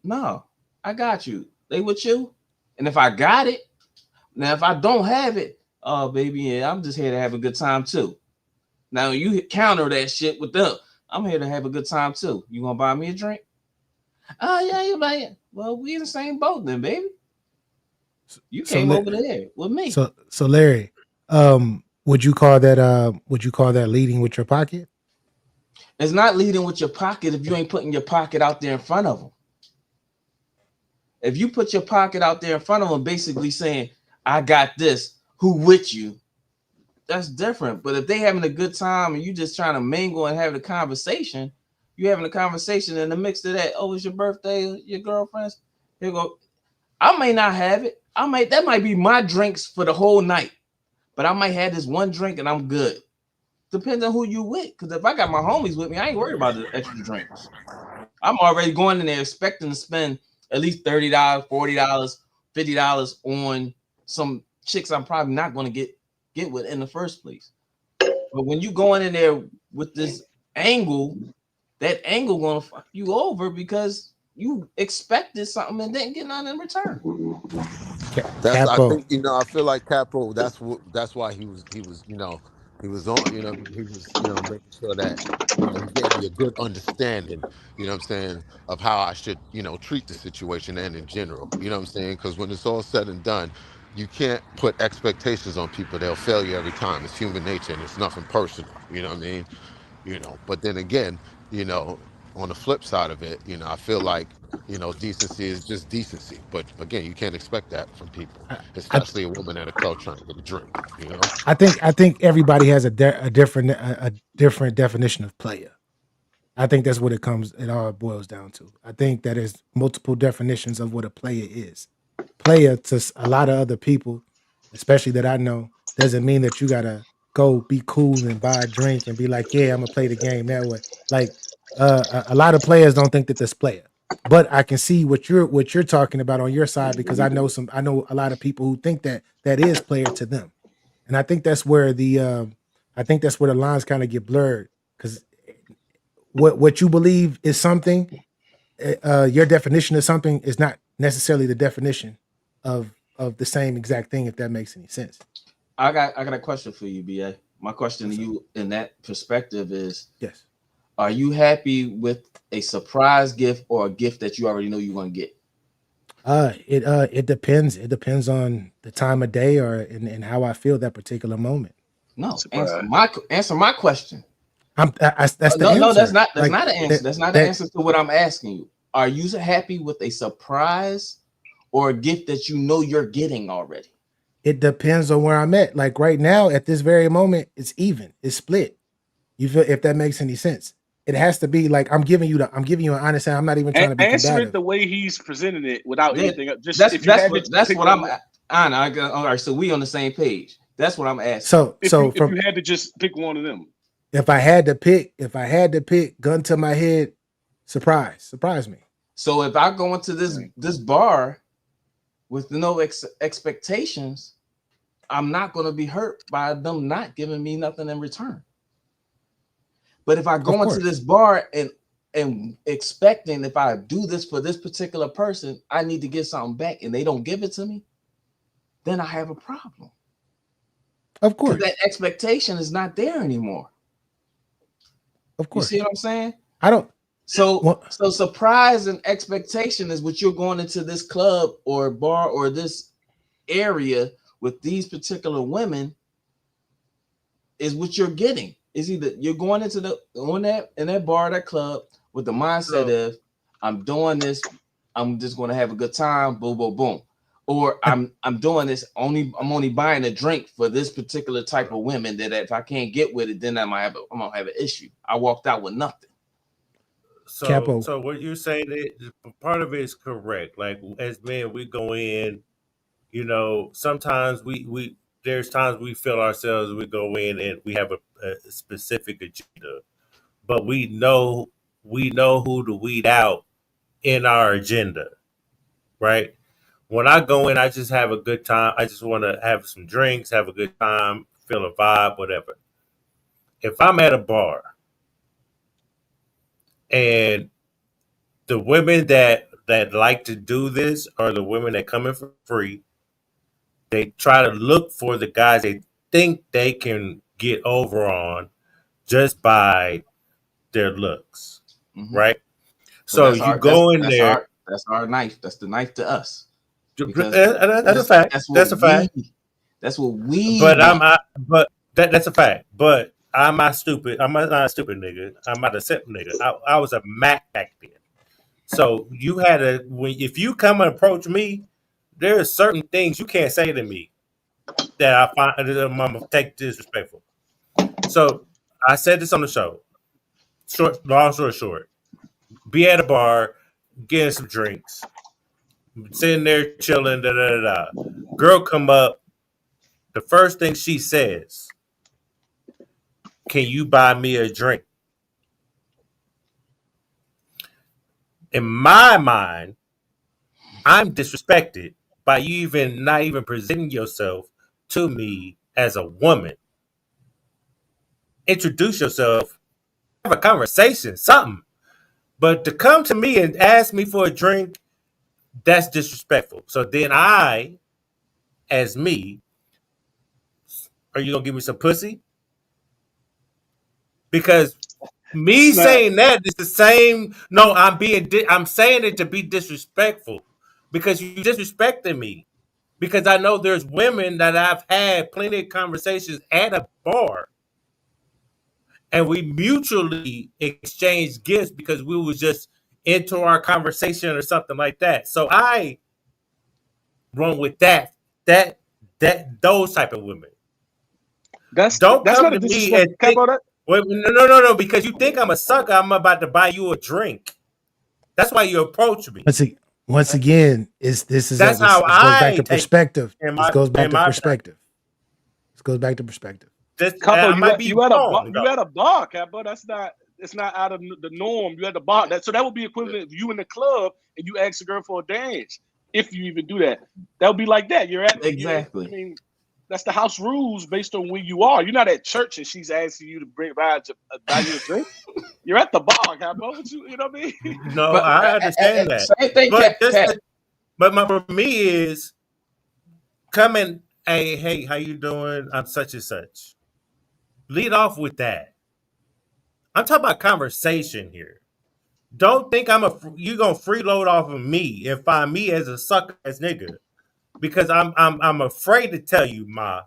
no, I got you. They with you? And if I got it, now if I don't have it, oh baby, yeah, I'm just here to have a good time too. Now you counter that shit with them. I'm here to have a good time too. You gonna buy me a drink? Oh yeah, you buy it. Well, we in the same boat then, baby. You came over there with me. So Larry, would you call that leading with your pocket? It's not leading with your pocket if you ain't putting your pocket out there in front of them. If you put your pocket out there in front of them, basically saying, I got this, who with you? That's different. But if they having a good time and you just trying to mingle and have a conversation, you having a conversation in the mix of that, oh, it's your birthday, your girlfriend's, here you go. I may not have it. That might be my drinks for the whole night. But I might have this one drink and I'm good. Depends on who you with. Because if I got my homies with me, I ain't worried about the extra drinks. I'm already going in there expecting to spend at least $30, $40, $50 on some chicks I'm probably not going to get with in the first place. But when you going in there with this angle, that angle going to fuck you over because you expected something and didn't get nothing in return. I think, I feel like Capo, that's why he was he was on, he was, making sure that, he gave me a good understanding, what I'm saying, of how I should, treat the situation and in general, what I'm saying? Because when it's all said and done, you can't put expectations on people. They'll fail you every time. It's human nature and it's nothing personal, you know what I mean? But then again, on the flip side of it, I feel like, decency is just decency. But again, you can't expect that from people, especially a woman at a club trying to get a drink. I think everybody has a different definition of player. I think that's what it all boils down to. I think that is multiple definitions of what a player is. Player to a lot of other people, especially that I know, doesn't mean that you gotta go be cool and buy a drink and be like, yeah, I'm gonna play the game that way. Like a lot of players don't think that that's player. But I can see what you're talking about on your side because I know a lot of people who think that is player to them. And I think that's where the lines kind of get blurred because what you believe is something, your definition of something is not necessarily the definition of the same exact thing, if that makes any sense. I got a question for you, BA. My question to you in that perspective is, yes, are you happy with a surprise gift or a gift that you already know you're gonna get? It depends. It depends on the time of day and how I feel that particular moment. No, answer my question. That's the answer. No, that's not an answer. That's not the answer to what I'm asking you. Are you happy with a surprise or a gift that you know you're getting already? It depends on where I'm at. Like right now, at this very moment, it's even. It's split. You feel, if that makes any sense? It has to be like I'm giving you an honest answer. I'm not even trying to be answer combative. it the way he's presenting it without anything. Just that's what I'm. All right, so we on the same page. That's what I'm asking. If you had to just pick one of them, if I had to pick, gun to my head, surprise me. So if I go into this bar with no expectations, I'm not going to be hurt by them not giving me nothing in return. But if I go into this bar and expecting if I do this for this particular person, I need to get something back and they don't give it to me, then I have a problem. Of course. Because that expectation is not there anymore. Of course. You see what I'm saying? I don't. So surprise and expectation is what you're going into this club or bar or this area with these particular women is what you're getting. Is either you're going into in that bar, that club with the mindset of I'm doing this, I'm just going to have a good time, boom, boom, boom. Or I'm doing this I'm only buying a drink for this particular type of women that if I can't get with it, then I'm gonna have an issue. I walked out with nothing. So what you're saying, part of it is correct. Like as men, we go in, sometimes we there's times we feel ourselves, we go in and we have a specific agenda, but we know who to weed out in our agenda, right? When I go in, I just have a good time. I just want to have some drinks, have a good time, feel a vibe, whatever. If I'm at a bar and the women that like to do this are the women that come in for free, they try to look for the guys they think they can get over on just by their looks, right? So you go in there. That's our knife. That's the knife to us. That's a fact. That's a fact. That's what we. But that's a fact. But I'm not stupid. I'm not a stupid nigga. I'm not a simple nigga. I was a Mac back then. So you had if you come and approach me, there are certain things you can't say to me that I find that I'm gonna take disrespectful. So I said this on the show. Long story short, be at a bar, getting some drinks, sitting there chilling, da da da. Girl come up. The first thing she says, "Can you buy me a drink?" In my mind, I'm disrespected by you not even presenting yourself to me as a woman. Introduce yourself, have a conversation, something. But to come to me and ask me for a drink, that's disrespectful. So then I, as me, are you gonna give me some pussy? Because me saying that is the same. No, I'm saying it to be disrespectful because you disrespecting me. Because I know there's women that I've had plenty of conversations at a bar, and we mutually exchanged gifts because we was just into our conversation or something like that. So I run with those type of women. Don't come not to a me disrespect. and think, wait, no, because you think I'm a sucker. I'm about to buy you a drink. That's why you approach me. Once again, this goes back to perspective. This goes back to perspective. This goes back to perspective. Capo, you at a bar, Capo. It's not out of the norm. You at the bar. So that would be equivalent if you in the club and you ask a girl for a dance. If you even do that, that would be like that. You're at exactly. I mean, that's the house rules based on where you are. You're not at church and she's asking you to buy you a drink. You're at the bar, Capo. You know what I mean? No, I understand that. Same thing, but for me is coming. Hey, how you doing? I'm such and such. Lead off with that. I'm talking about conversation here. Don't think you gonna freeload off of me and find me as a sucker ass nigga. Because I'm afraid to tell you, Ma.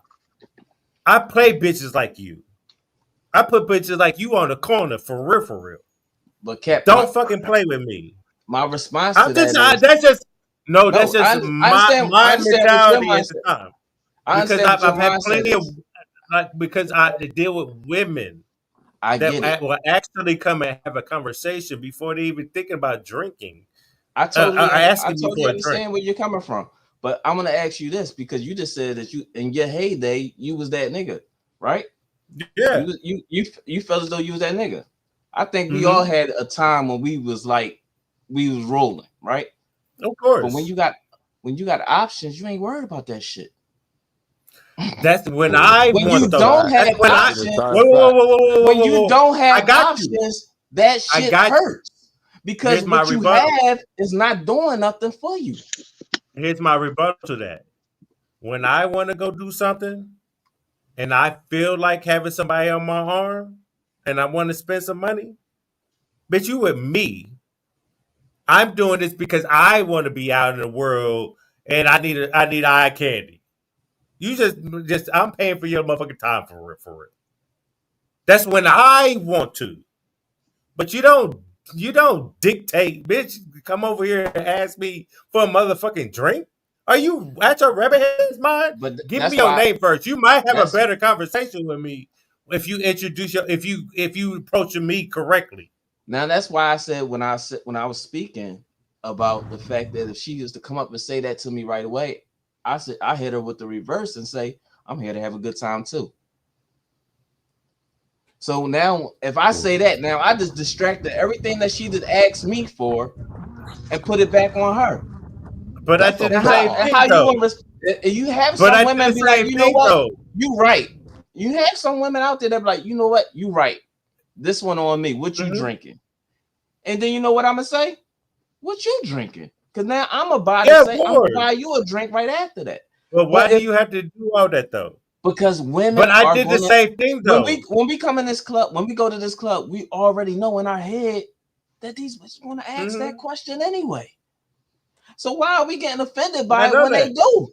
I play bitches like you. I put bitches like you on the corner for real. But Cap, don't fucking play with me. My response to that's just my mentality at the time. Because I've had plenty of because I deal with women that will actually come and have a conversation before they even thinking about drinking. I totally understand where you're coming from. But I'm gonna ask you this because you just said that you in your heyday you was that nigga, right? Yeah. You felt as though you was that nigga. I think we all had a time when we was rolling, right? Of course. But when you got options, you ain't worried about that shit. That's when I when want you don't have options. When you don't have options, that shit hurts because what you have is not doing nothing for you. Here's my rebuttal to that. When I want to go do something, and I feel like having somebody on my arm and I want to spend some money, bitch, you with me. I'm doing this because I want to be out in the world and I need eye candy. You just I'm paying for your motherfucking time for it. That's when I want to. But you don't dictate, bitch. Come over here and ask me for a motherfucking drink. Are you at your rabbit head's mind? But Give me that's your why name first. You might have a that's better conversation with me if you introduce your if you approach me correctly. now that's why I said when I was speaking about the fact that if she used to come up and say that to me right away, I said I hit her with the reverse and say, I'm here to have a good time too. So now if I say that, now I just distracted everything that she just asked me for and put it back on her. But I did the same thing though. You have But some I did women the be like, same you know thing what? though. You right. You have some women out there that be like, you know what? You right. This one on me. What you drinking? And then you know what I'm gonna say? What you drinking? Because now I'm about to say I'm gonna buy you a drink right after that. But why do you have to do all that though? Because women But I are did the gonna, same thing though. when we come in this club, when we go to this club, we already know in our head that these bitches want to ask that question anyway. So why are we getting offended by it when they do?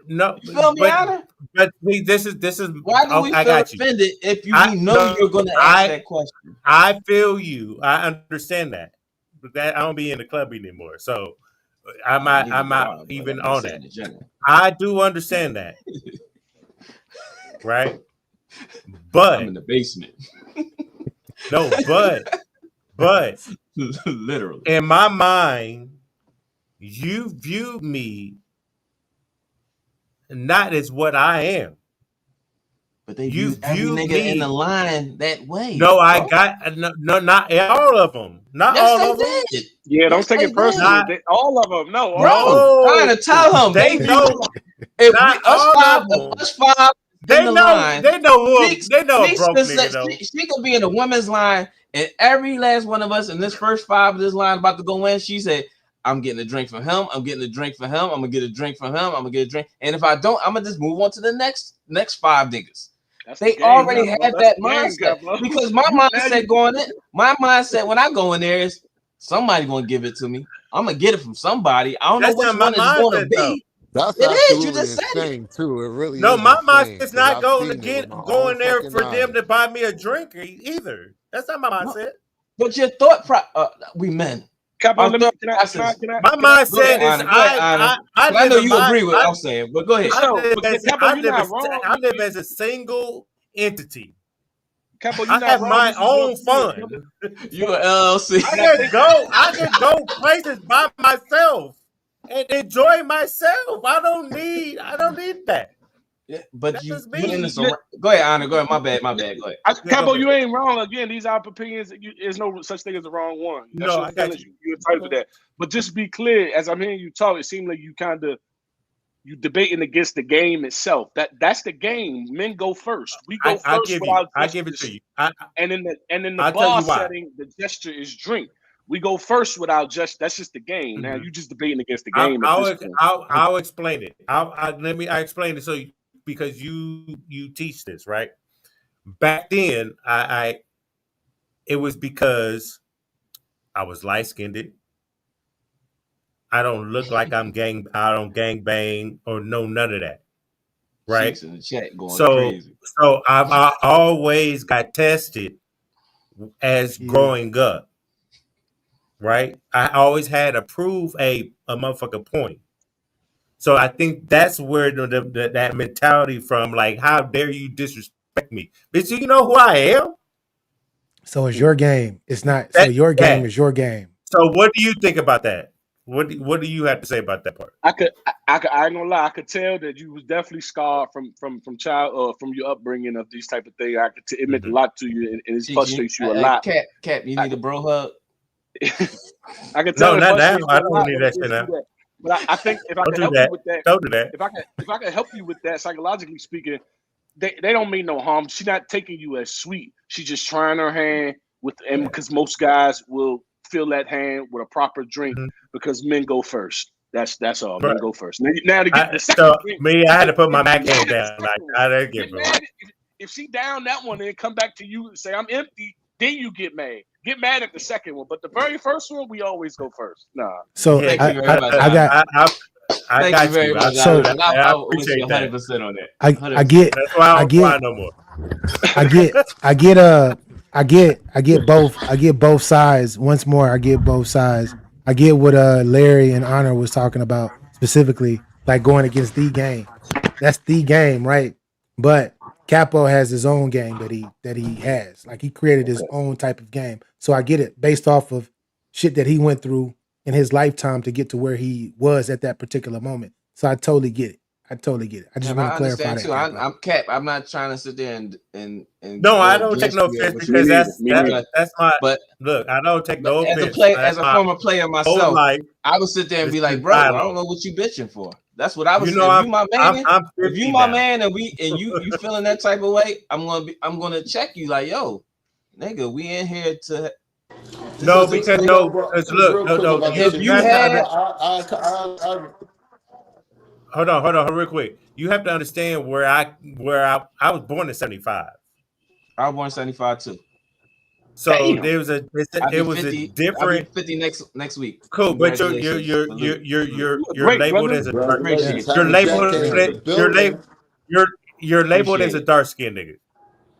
No, You feel me, Anna? but this is Why do we I feel got you. offended if we know you're going to ask that question? I feel you. I understand that, but that I don't be in the club anymore, so I'm not even on that. I do understand that, right? But I'm in the basement. No, but literally in my mind, you view me not as what I am. But they view every nigga in the line that way. No, I bro. got no, not all of them. Not Yes, all they of them. did. Yeah, don't Yes, take they it personal. did. All of them. No, Trying to tell him They know. if Not us all five, of them. us five They in the know. line, They know who. she, They know a she, broke nigga though. she could be in the women's line, and every last one of us in this first five of this line about to go in. She said, "I'm getting a drink from him. I'm getting a drink for him. I'm gonna get a drink from him. I'm gonna get a drink. And if I don't, I'm gonna just move on to the next five niggas." They already had that mindset because my mindset going in. My mindset when I go in there is somebody gonna give it to me. I'm gonna get it from somebody. I don't know That's which not my one it's gonna mindset though. be. That's It is. You absolutely just said it. insane too. It really No, is my insane mindset's because not I've going to seen it with my own going there fucking for them eyes. to buy me a drink either. That's not my mindset. But your thought we men. Capo, My mindset is Go ahead, Anna. I I live know in you agree with what I'm saying, but go ahead. I live as a single entity. Capo, I have my own fun. You an LLC. I can go places by myself and enjoy myself. I don't need that. Yeah, but That's you just in me. this. Go ahead, Anna. Go ahead. My bad. Go ahead. Capo, you ain't wrong. Again, these are opinions. There's no such thing as the wrong one. That's No, your I got feelings. You're entitled to that. But just be clear, as I'm hearing you talk, it seems like you debating against the game itself. That's the game. Men go first. We go first without I give it to you. and in the I'll tell bar you why. setting, the gesture is drink. We go first without that's just the game. Now you just debating against the game at this point. I'll explain it. I explain it because you teach this, right? Back then, it was because I was light skinned. I don't look like I don't gang bang or know none of that. Right. Cheeks in the chat going So crazy. I always got tested as growing up. Right. I always had to prove a motherfucking point. So I think that's where that mentality from, like, how dare you disrespect me? Bitch, you know who I am? So it's your game. It's not. So your game is your game. So what do you think about that? What do you have to say about that part? I ain't gonna lie. I could tell that you was definitely scarred from child from your upbringing of these type of things. It meant a lot to you, and it frustrates you a lot. Cap, you need a bro hug. I can tell. No, not now. I don't need that shit now. But I think if I can help you with that, don't do that. If I can help you with that, psychologically speaking, they don't mean no harm. She's not taking you as sweet. She's just trying her hand because most guys will fill that hand with a proper drink because men go first. That's all. Bro, Men go first. Now to get the second so one, me, I had to put my get Mac mad hand at the down. Like second one. I didn't Get get mad if she down that one and come back to you and say I'm empty. Then you get mad. Get mad at the second one, but the very first one we always go first. Nah. So Yeah, I Thank you got very you. much. So I I'm with you appreciate that. 100% on that. I 100%. get That's why I I don't fly get no more. I get both sides. Once more, I get both sides. I get what Larry and Honor was talking about specifically, like going against the game. That's the game, right? But Capo has his own game that he has. Like he created his own type of game. So I get it based off of shit that he went through in his lifetime to get to where he was at that particular moment. So I totally get it. I totally get it. I just And want I to clarify understand that. too. Capo. I'm Cap. I'm not trying to sit there and No, I go don't take against no you or offense what you because Me neither. Me neither. that's my but look. I don't take no as a offense. player, That's as a my former player whole myself, life. I would sit there and It's be like, just bro, I dialogue. don't know what you bitching for. That's what I was. You know, If you my man, I'm if you 50 my now. man, and you feeling that type of way, I'm gonna check you like, yo, nigga, we in here to. No, to because explain. because Because look, real quick, if I can If say you something, had, hold on, real quick. You have to understand where I was born in 75. I was born 75 too. So Damn. I'll it be was a 50. I'll be different 50 next week. cool, but Congratulations. Salute. you're Great, labeled brother. as a dark congratulations. you're Happy Jack labeled came in the building. you're labeled Appreciate as a it. dark skinned nigga.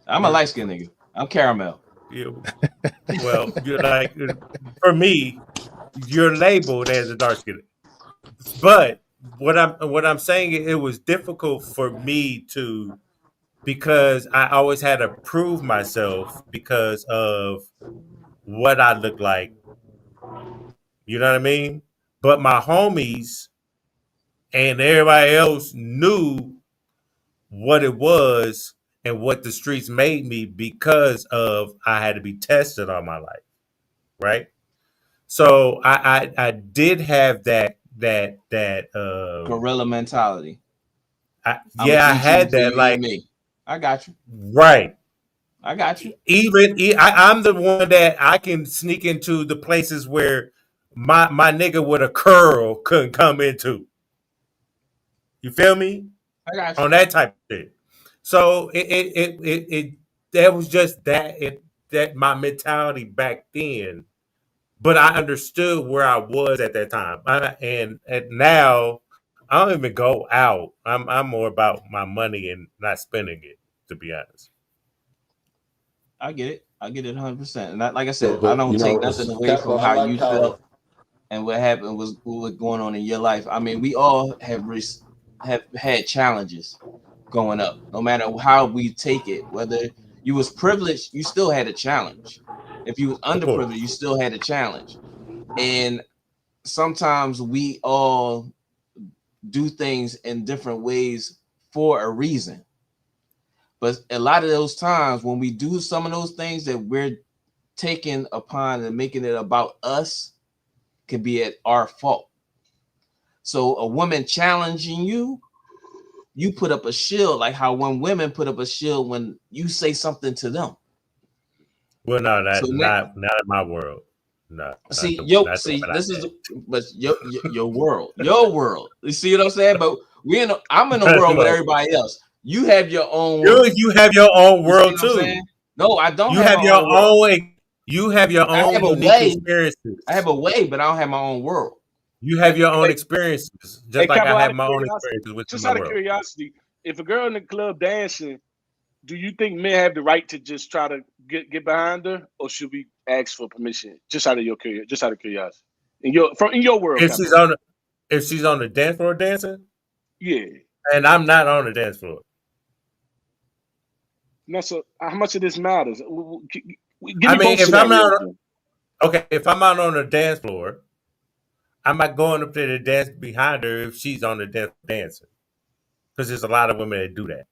I'm a light skinned nigga. I'm caramel. Well, you're like for me, you're labeled as a dark skinned. But what I'm saying, it was difficult for me to because I always had to prove myself because of what I look like. You know what I mean? But my homies and everybody else knew what it was and what the streets made me because of I had to be tested all my life, right? So I did have that Gorilla mentality. I'm yeah, gonna I eat you had until that you eat like me. I got you. right. I got you. I'm the one that I can sneak into the places where my nigga with a curl couldn't come into. You feel me? I got you. On that type of thing. So it that was just that my mentality back then. But I understood where I was at that time. And now I don't even go out. I'm more about my money and not spending it, to be honest. I get it. I get it 100%. And like I So, said, I but don't you take know, nothing away Capo, from I how like you how felt and what happened was what was going on in your life. I mean, we all have had challenges growing up. No matter how we take it, whether you was privileged, you still had a challenge. If you was Of underprivileged, course. you still had a challenge. And sometimes we all do things in different ways for a reason. But a lot of those times when we do some of those things that we're taking upon and making it about us can be at our fault. So a woman challenging you, you put up a shield, like how when women put up a shield when you say something to them. Well, no, So not in my world. No, see, not the one I this is but your world, your world. You see what I'm saying? But I'm in a had. world with No. everybody else. You have your own world. You have your own You see world what I'm too. saying? No, I don't You have have my your own world. you have your I own have a unique way. experiences. I have a way, but I don't have my own world. You have your own Hey, experiences, hey, just like Capo, I out have of my own curiosity, experiences within just my out of world. curiosity, if a girl in the club dancing, do you think men have the right to just try to get behind her, or should we ask for permission? Just out of curiosity, in your world, If she's Capo. on the if she's on the dance floor dancing, Yeah. and I'm not on the dance floor. No, so how much of this matters? Give I me mean, both if I'm scenarios. not Then. okay, if I'm out on the dance floor, I'm not going up there to dance behind her if she's on the dance dancing. Because there's a lot of women that do that.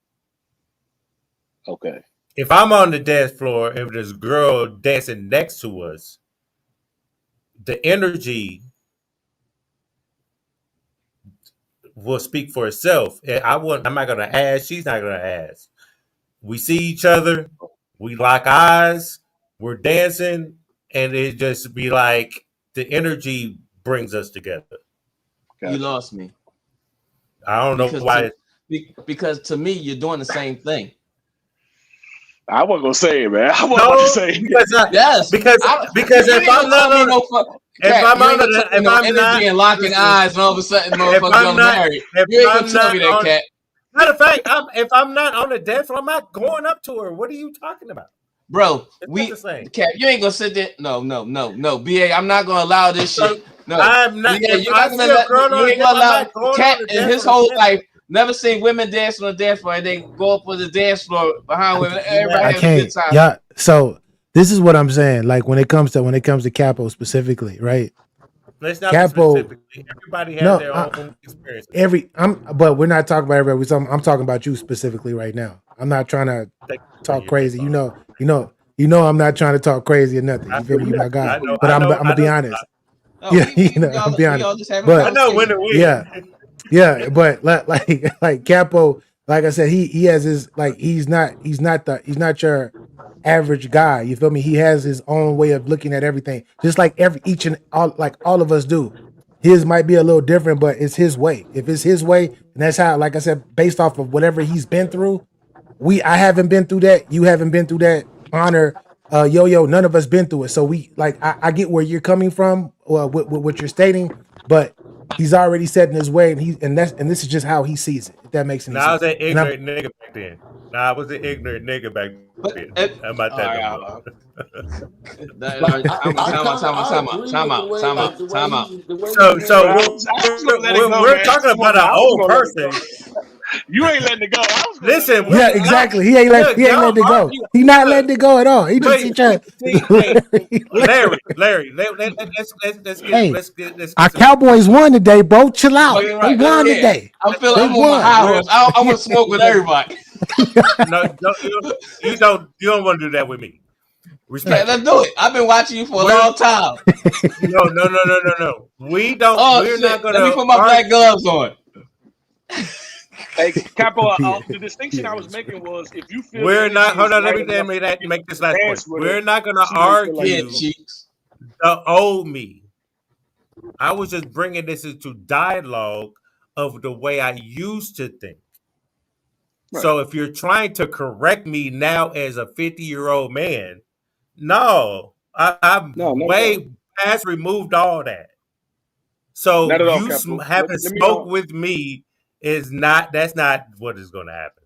Okay. If I'm on the dance floor and there's a girl dancing next to us, the energy will speak for itself. And I'm not gonna ask, she's not gonna ask. We see each other, we lock eyes, we're dancing, and it just be like the energy brings us together. You lost me. I don't know why. Because to me, you're doing the same thing. I wasn't gonna say it, man. I wasn't about to say it. Because if I'm not on, if I'm on the, if I'm not and locking eyes, and all of a sudden, motherfuckers gonna marry. You ain't gonna tell me that, Cat. Matter of fact, if I'm not on the dance floor, I'm not going up to her. What are you talking about? Bro, Cat, you ain't gonna sit there. No. BA, I'm not gonna allow this shit. No, I'm not. BA, If I see a girl on the dance, I'm not going Cat on the in dance his floor. whole life never seen women dance on the dance floor and they go up on the dance floor behind women. Everybody I having a good can't. time. Yeah. So this is what I'm saying. Like when it comes to Capo specifically, right? Let's not Capo. specifically. Everybody has their own experience. But we're not talking about everybody. I'm talking about you specifically right now. I'm not trying to talk crazy. You know. I'm not trying to talk crazy or nothing. You feel me? You my guy. But I'm gonna be honest. No, I'm be honest. all just having But I know when to win. yeah. But like Capo, like I said, he has his he's not your average guy. You feel me? He has his own way of looking at everything, just like all of us do. His might be a little different, but it's his way. If it's his way, and that's how, like I said, based off of whatever he's been through, I haven't been through that. You haven't been through that. Honor, Yo, none of us been through it. So I get where you're coming from, with what you're stating, but he's already set in his way, and this is just how he sees it. If that makes any sense. I was an ignorant nigga back then. I was an ignorant nigga back then. How about that? We're talking about an old person. You ain't letting it go. Listen, yeah, exactly. He ain't letting it go. He not letting it go at all. He just trying. Larry, let's get our Cowboys won today, bro. Chill out. They won today. I'm on my high horse. I want to smoke with everybody. No, you don't want to do that with me. Yeah, let's do it. I've been watching you for a long time. No. We don't. We're not gonna. Let me put my black gloves on. Hey, Capo, the distinction I was making was if you feel we're not. Hold on, let me make this last point. We're not going to argue the old me. I was just bringing this into dialogue of the way I used to think. Right. So if you're trying to correct me now as a 50-year-old man, no, I'm way past removed all that. So you having smoke with me. That's not what is going to happen.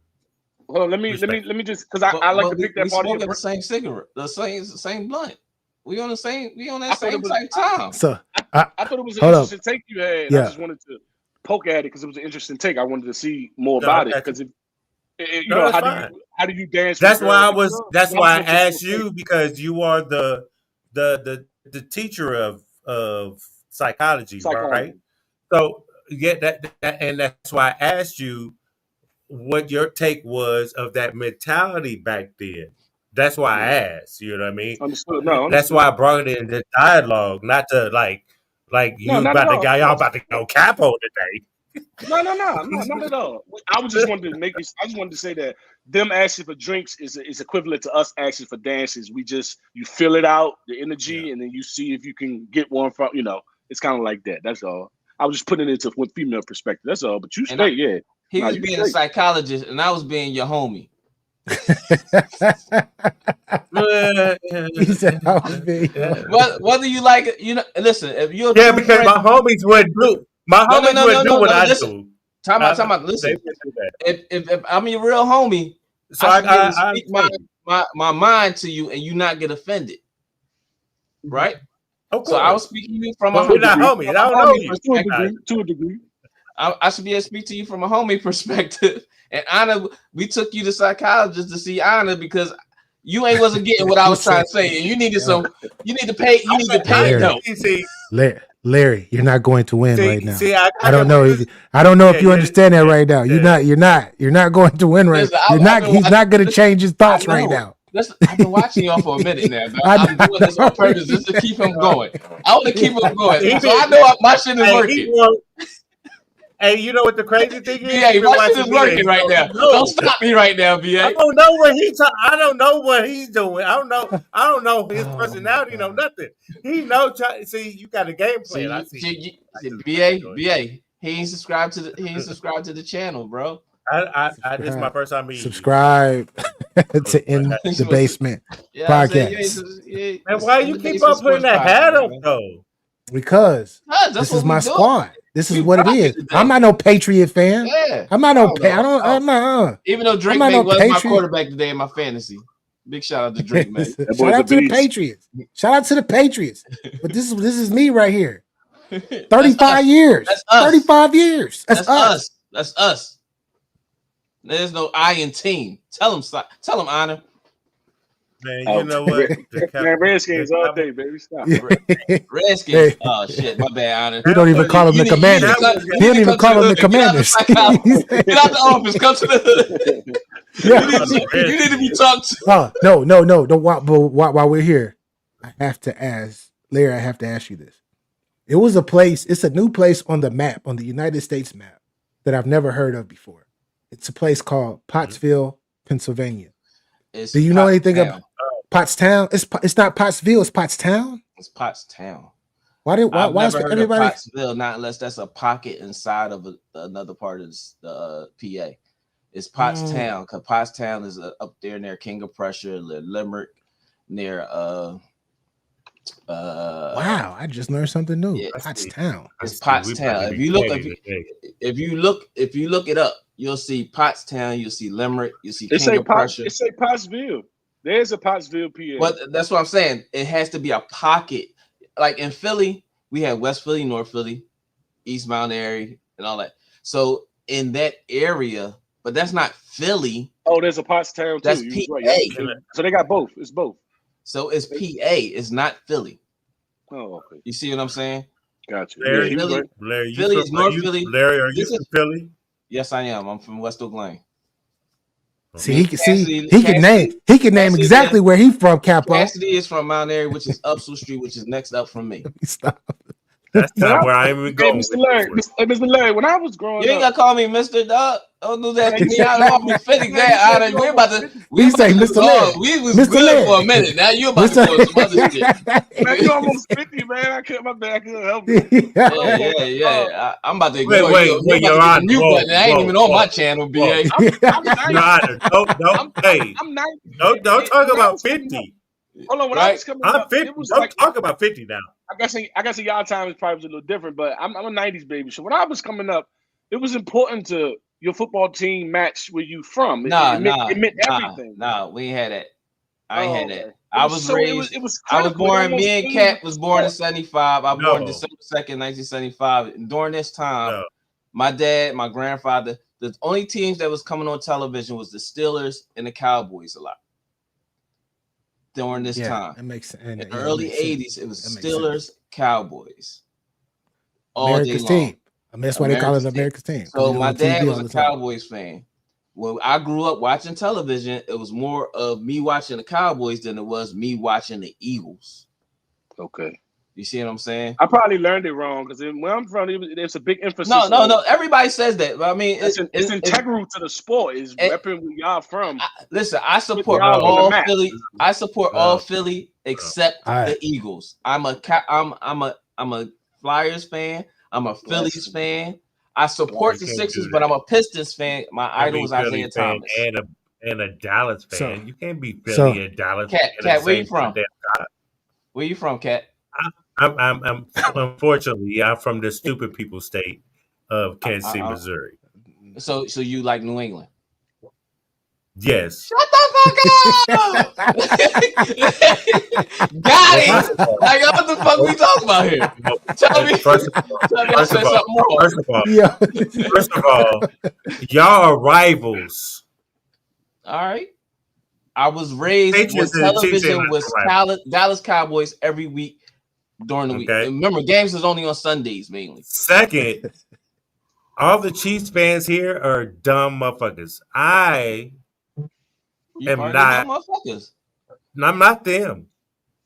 Well, let me just because I like to pick that part of the same cigarette, the same blunt. We on that same time. So I thought it was an interesting take you had. Yeah. I just wanted to poke at it because it was an interesting take. I wanted to see more about it because how do you dance? That's why I asked you because you are the teacher of psychology, right? So. Yeah, and that's why I asked you what your take was of that mentality back then. That's why I asked. You know what I mean? Understood. No, that's why I brought it in the dialogue, not to like you about to y'all about to go capo today. No, not at all. I just wanted to say that them asking for drinks is equivalent to us asking for dances. You feel it out, the energy, and then you see if you can get one from. It's kind of like that. That's all. I was just putting it into one female perspective. That's all. But you stay, yeah. He was being a psychologist, and I was being your homie. He said, "I was being." Whether you like it, listen. If you're because my homies would do. My homies would do what I do. Time out. Listen. If I'm your real homie, so I speak my mind to you, and you not get offended, right? So I was speaking to you from a we're not homies. I don't know to a degree. I should be able to speak to you from a homie perspective. And Anna, we took you to psychologist to see Anna because you wasn't getting what I was trying to say, and you need to pay. Larry, you're not going to win right now. I don't know. I don't know if you understand that right now. You're not going to win right. He's not going to change his thoughts right now. Listen, I've been watching y'all for a minute now. I'm doing this on purpose just to keep him going. I want to keep him going. So I know my shit is working. Hey, you know what the crazy thing is? Yeah, my shit is working right now. Don't stop me right now, BA. I don't know what I don't know what he's doing. I don't know his personality. Nothing. He knows. See, you got a game plan. BA. He ain't subscribed to the channel, bro. This is my first time meeting Subscribe to In the Basement podcast. And why you keep on putting that hat up though? Because this is my squad. This is what it is. I'm not no Patriot fan. Yeah, I'm not no. I'm not. Even though Drake May was my quarterback today in my fantasy. Big shout out to Drake, man. Shout out to the Patriots. Shout out to the Patriots. But this is me right here. 35 years. That's us. 35 years. That's us. That's us. There's no I in team. Tell him, Honor. Man, you know what? Man, Redskins all day, baby. Stop. Redskins. Hey. Oh shit, my bad, Honor. We don't even call them the Commanders. He don't even call them the Commanders. Get out the office. Come to the hood. You need to be talked to. No. While we're here, I have to ask Larry. I have to ask you this. It was a place. It's a new place on the map, on the United States map, that I've never heard of before. It's a place called Pottsville, Pennsylvania. Do you know anything about Pottstown? It's not Pottsville. It's Pottstown. It's Pottstown. Why is heard everybody of Pottsville? Not unless that's a pocket inside of another part of the PA. It's Pottstown because Pottstown is up there near King of Prussia, Limerick, near wow, I just learned something new. Yeah, Pottstown. It's Pottstown. If you look it up, you'll see Pottstown, you'll see Limerick, you'll see King of Prussia. It say Pottsville. There's a Pottsville, PA. But that's what I'm saying. It has to be a pocket. Like in Philly, we have West Philly, North Philly, East Mount Airy, and all that. So in that area, but that's not Philly. Oh, there's a Pottstown too. That's You're PA. right. So they got both. It's both. So it's PA. It's not Philly. Oh, okay. You see what I'm saying? Gotcha. Larry, Larry, Philly is North Philly. Larry, are you from Philly? Yes, I am. I'm from West Oak Lane. See, he can name exactly where he's from, Capo. Cassidy is from Mount Airy, which is up Street, which is next up from me. Stop. That's not where I even go. Hey, Mr. Larry, when I was growing up, you ain't gonna call me Mr. Dog. Don't do that to me. I don't be fitting that. We about to. We say Mr. Larry. We was Mr. good Larry. for a minute. Now you about to go some other shit. Man, you almost 50, man. I couldn't help it. Yeah. I'm about to ignore you. Wait, Your Honor. I ain't even on my channel, BA. Your Honor, don't talk about 50. Hold on, when I was coming up, 50. it was Don't talk about 50 now. I guess y'all time is probably a little different, but I'm a 90s baby. So when I was coming up, it was important to your football team match where you from. It meant everything. Nah, we ain't had that. I ain't had that. Okay. I was raised. I was born. Me and Cat was born in '75. I was born December 2nd, 1975. And during this time, my dad, my grandfather, the only teams that was coming on television was the Steelers and the Cowboys a lot. During this time, it makes sense. In the early '80s, it was Steelers, Cowboys. All America's day long. team. I mean, that's why they call it America's team. So my dad was a Cowboys fan. When I grew up watching television, it was more of me watching the Cowboys than it was me watching the Eagles. Okay. You see what I'm saying? I probably learned it wrong because where I'm from, there's a big emphasis. No. Everybody says that, but I mean, it's integral to the sport. Is repping where y'all from. Listen, I support all Philly. I support all Philly except the Eagles. I'm a Flyers fan. I'm a Phillies fan. I support the Sixers, but I'm a Pistons fan. My idol is Isaiah Thomas. And a Dallas fan. You can't be Philly and Dallas. Cat, where you from? Where you from, Cat? I'm unfortunately I'm from the stupid people state of Kansas City, Missouri. So you like New England? Yes. Shut the fuck up! Got it. Like what the fuck we talking about here? Tell me. First of all, y'all are rivals. All right. I was raised with television with Dallas Cowboys every week during the week. Remember, games is only on Sundays mainly. Second, all the Chiefs fans here are dumb motherfuckers. I'm not them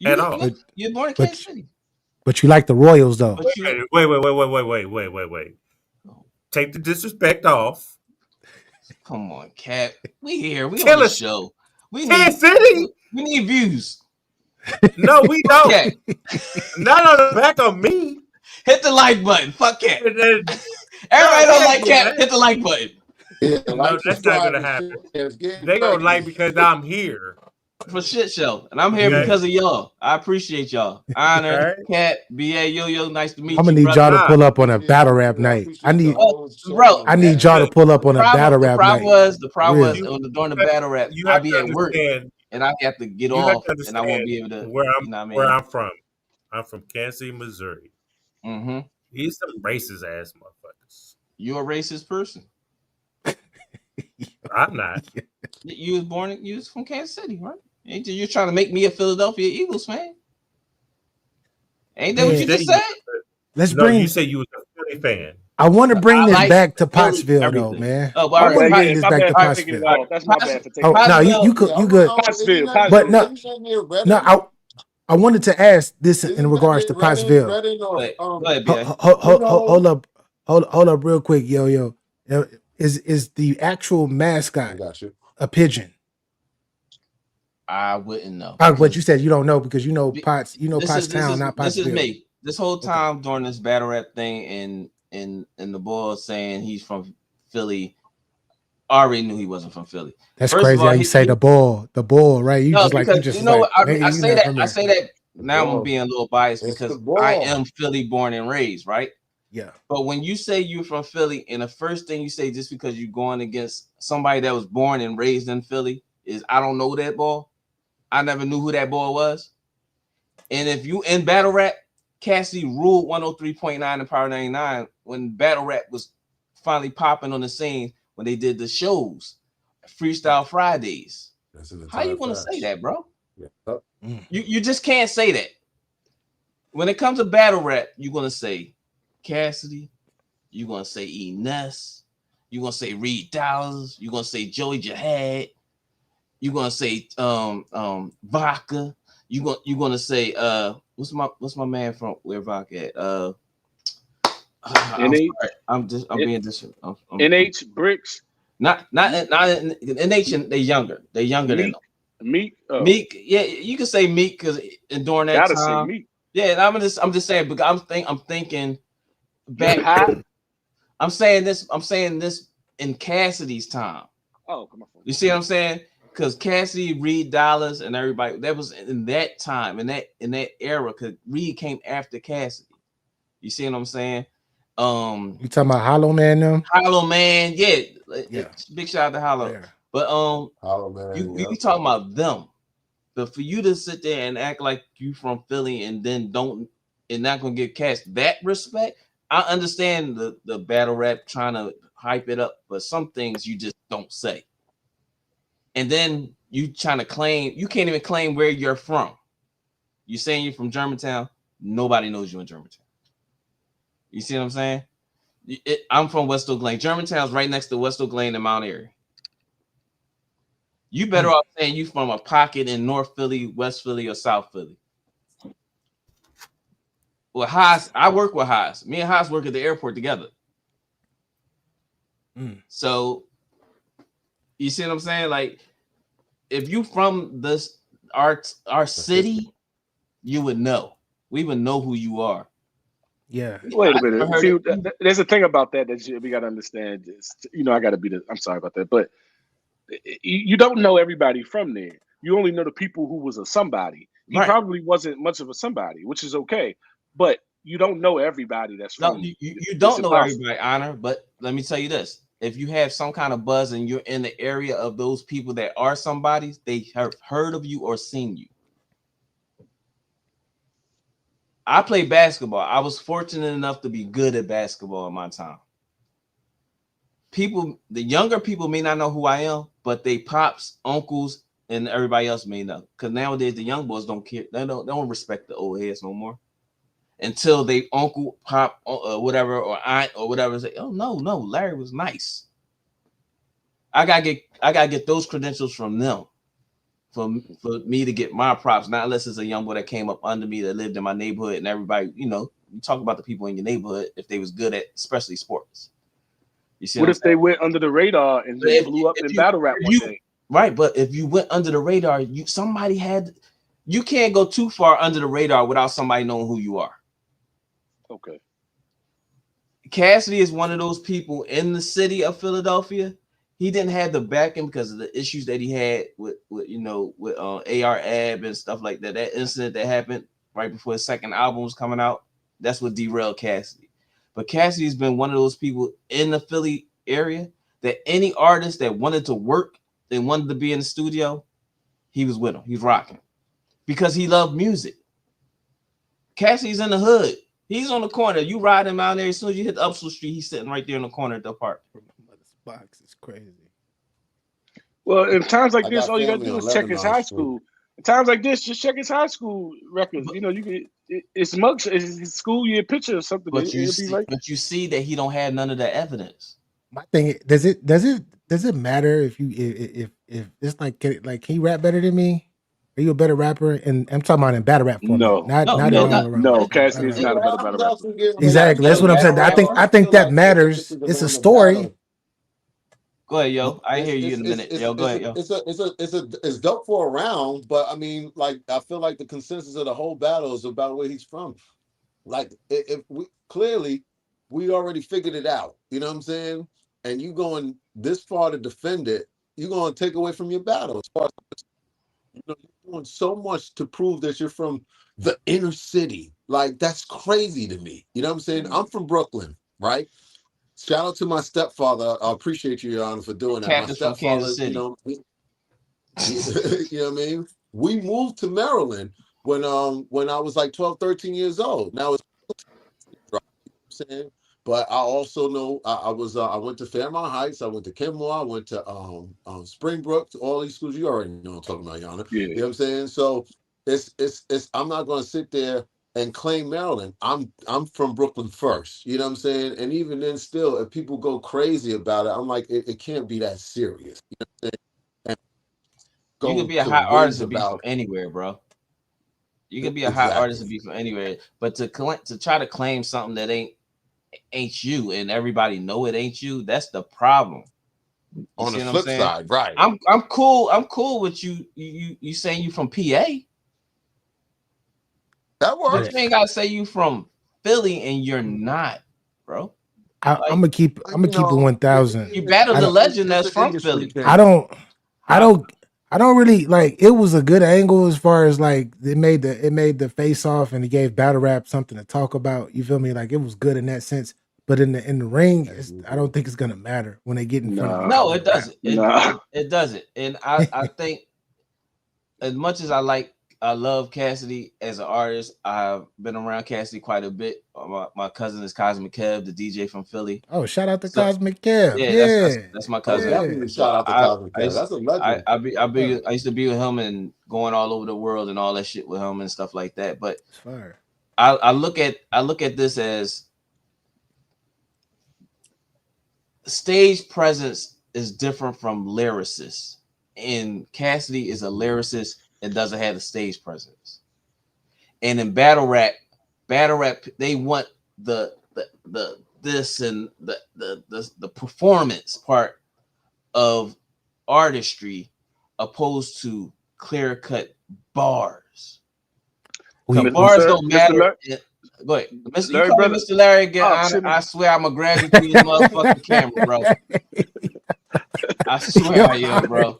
at all. You're born in Kansas City. But you like the Royals, though. Wait. Take the disrespect off. Come on, Cat. We here. We Tell on the us, show. We Kansas City. We need views. No, we don't. Okay. Not on the back of me. Hit the like button. Fuck it. Everybody don't like Cap. Hit the like button. Yeah, No, like, that's not subscribe, gonna and happen. share. Get They gonna ready. like because I'm here. For shit show, and I'm here Okay. because of y'all. I appreciate y'all. Honor, Alright. Cat, BA, Yo, nice to meet I'm you, gonna need brother. y'all to pull up on a Appreciate battle you, rap man. I night. appreciate the whole show, Bro, I man. need y'all to pull up on a battle the rap problem night. was Real. during the battle rap, You I have be to at work understand. and I have to get You have off, to and I won't understand be able to. where You know what I mean? where I'm from. I'm from Kansas City, Missouri. Mm-hmm. These some racist ass motherfuckers. You a racist person? I'm not. You was from Kansas City, right? Ain't you trying to make me a Philadelphia Eagles fan? Ain't that what you just said? Let's No, bring. you say you was a Philly fan. I want to bring this like back to Philly, Pottsville, though, everything. man. Oh, I all want to right. bring this back to Pottsville. That's my bad for taking Oh no, you Pottsville. good. But no, No, I wanted to ask this in regards to Pottsville. Go ahead, Hold up, hold up, real quick, yo. Is the actual mascot a pigeon? I wouldn't know. But you said you don't know because you know Potts, This Pottstown, not Pottsville. is me. This whole time during this battle rap thing and the boy saying he's from Philly, I already knew he wasn't from Philly. That's First crazy of all, how you say the bull, right? You no, just like because you just you know like, what nigga, I you say not that from I here. say that now I'm being a little biased It's because the ball. I am Philly born and raised, right? Yeah. But when you say you're from Philly, and the first thing you say just because you're going against somebody that was born and raised in Philly is I don't know that ball. I never knew who that boy was. And if you in battle rap, Cassie ruled 103.9 and Power 99 when battle rap was finally popping on the scene when they did the shows, Freestyle Fridays. How you want to say that, bro? Yeah. You just can't say that. When it comes to battle rap, you're gonna say Cassidy, you're gonna say E Ness, you're gonna say Reed Dollars, you're gonna say Joey Jihad, you're gonna say Vodka, you're gonna say what's my man from where Vodka at? I'm being dis. NH Bricks. Not NH. They younger. They're younger than them. Meek. Meek. Yeah, you can say Meek because during that Gotta time. say Meek. Yeah, and I'm just saying because I'm thinking back. I'm saying this in Cassidy's time. Oh, come on. You see what I'm saying? Because Cassidy, Reed Dollars, and everybody that was in that time, in that era, because Reed came after Cassidy. You see what I'm saying? You talking about Hollow Man them? Hollow Man, yeah. Big shout out to Hollow. Yeah. But Hollow Man, you talking about them. But for you to sit there and act like you from Philly and then not gonna get cast that respect, I understand the battle rap trying to hype it up, but some things you just don't say. And then you trying to claim, you can't even claim where you're from. You saying you're from Germantown, nobody knows you in Germantown. You see what I'm saying? I'm from West Oak Lane. Germantown's right next to West Oak Lane and Mount Airy. You better off saying you from a pocket in North Philly, West Philly, or South Philly. Well, Haas, I work with Haas. Me and Haas work at the airport together. So you see what I'm saying? Like, if you from this our city, you would know. We would know who you are. Yeah. Wait a minute. See, there's a thing about that we got to understand. I got to be I'm sorry about that, but you don't know everybody from there. You only know the people who was a somebody. He probably wasn't much of a somebody, which is okay. But you don't know everybody that's from. No, you don't know everybody, Honor. But let me tell you this: if you have some kind of buzz and you're in the area of those people that are somebodies, they have heard of you or seen you. I played basketball. I was fortunate enough to be good at basketball in my time. The younger people may not know who I am, but they pops, uncles, and everybody else may know. Because nowadays the young boys don't care. They don't respect the old heads no more. Until they uncle, pop, whatever, or aunt or whatever say, oh no, Larry was nice. I gotta get those credentials from them. For me to get my props, not unless it's a young boy that came up under me that lived in my neighborhood and everybody, you talk about the people in your neighborhood if they was good at especially sports. You see what if they went under the radar and just blew up in battle rap one day? Right, but if you went under the radar, you can't go too far under the radar without somebody knowing who you are. Okay. Cassidy is one of those people in the city of Philadelphia. He didn't have the backing because of the issues that he had with AR Ab and stuff like that. That incident that happened right before his second album was coming out, that's what derailed Cassidy. But Cassidy's been one of those people in the Philly area that any artist that wanted to work and wanted to be in the studio, he was with him. He's rocking because he loved music. Cassidy's in the hood. He's on the corner. You ride him out there. As soon as you hit the Upsall Street, he's sitting right there in the corner at the park. Box is crazy. Well, in times like I this, got all you gotta family do on is check his Lebanon high Street. school. In times like this, just check his high school records. You know, you can it's mugs, it's his school year picture or something. But you It'll be right. you see that he don't have none of that evidence. My thing does it matter if it's like can he rap better than me? Are you a better rapper? And I'm talking about in battle rap format, not in all around. No, Cassidy is not a better rapper. Exactly, that's what I'm saying. I think that matters. It's a story. Go ahead, yo. I hear you in a minute. Yo, go ahead, yo. It's dope for a round, but I mean, like, I feel like the consensus of the whole battle is about where he's from. Like, if we clearly we already figured it out, you know what I'm saying? And you going this far to defend it, you're going to take away from your battle. As far as, you're doing so much to prove that you're from the inner city. Like, that's crazy to me. You know what I'm saying? I'm from Brooklyn, right? Shout out to my stepfather. I appreciate you, Your Honor, for doing that. My Captain's from stepfather, Kansas City. you know what I mean? We moved to Maryland when I was like 12, 13 years old. Now it's, you know what I'm saying? But I also know I went to Fairmount Heights, I went to Kenmore, I went to Springbrook, to all these schools. You already know what I'm talking about, Your Honor. Yeah. You know what I'm saying? So it's I'm not gonna sit there and claim Maryland. I'm from Brooklyn first. You know what I'm saying? And even then still, if people go crazy about it, I'm like, it can't be that serious. You know what I'm saying? And You could be a hot artist and be from anywhere, bro. You could be a hot artist and be from anywhere, but to try to claim something that ain't you and everybody know it ain't you, that's the problem. On the flip side, right? I'm cool. I'm cool with you. You saying you from PA? That works. But you ain't gotta say you from Philly and you're not, bro. I'm gonna keep it 1,000. You battled the legend that's from Philly. I don't really like. It was a good angle as far as like it made the face off and it gave battle rap something to talk about. You feel me? Like it was good in that sense. But in the ring, I don't think it's gonna matter when they get in front of. No, it doesn't. It doesn't. And I think as much as I love Cassidy as an artist, I've been around Cassidy quite a bit. My cousin is Cosmic Kev, the DJ from Philly. Oh, shout out to Cosmic Kev. Yeah, that's my cousin. Definitely shout out to Cosmic Kev. That's a legend. I used to be with him and going all over the world and all that shit with him and stuff like that. But I look at this as stage presence is different from lyricists, and Cassidy is a lyricist and doesn't have a stage presence. And in battle rap, they want the this and the performance part of artistry opposed to clear cut bars. The bars don't matter. Go ahead. You call me Mr. Larry again. I swear I'm gonna grab you through this motherfucking camera, bro. I swear I am, bro.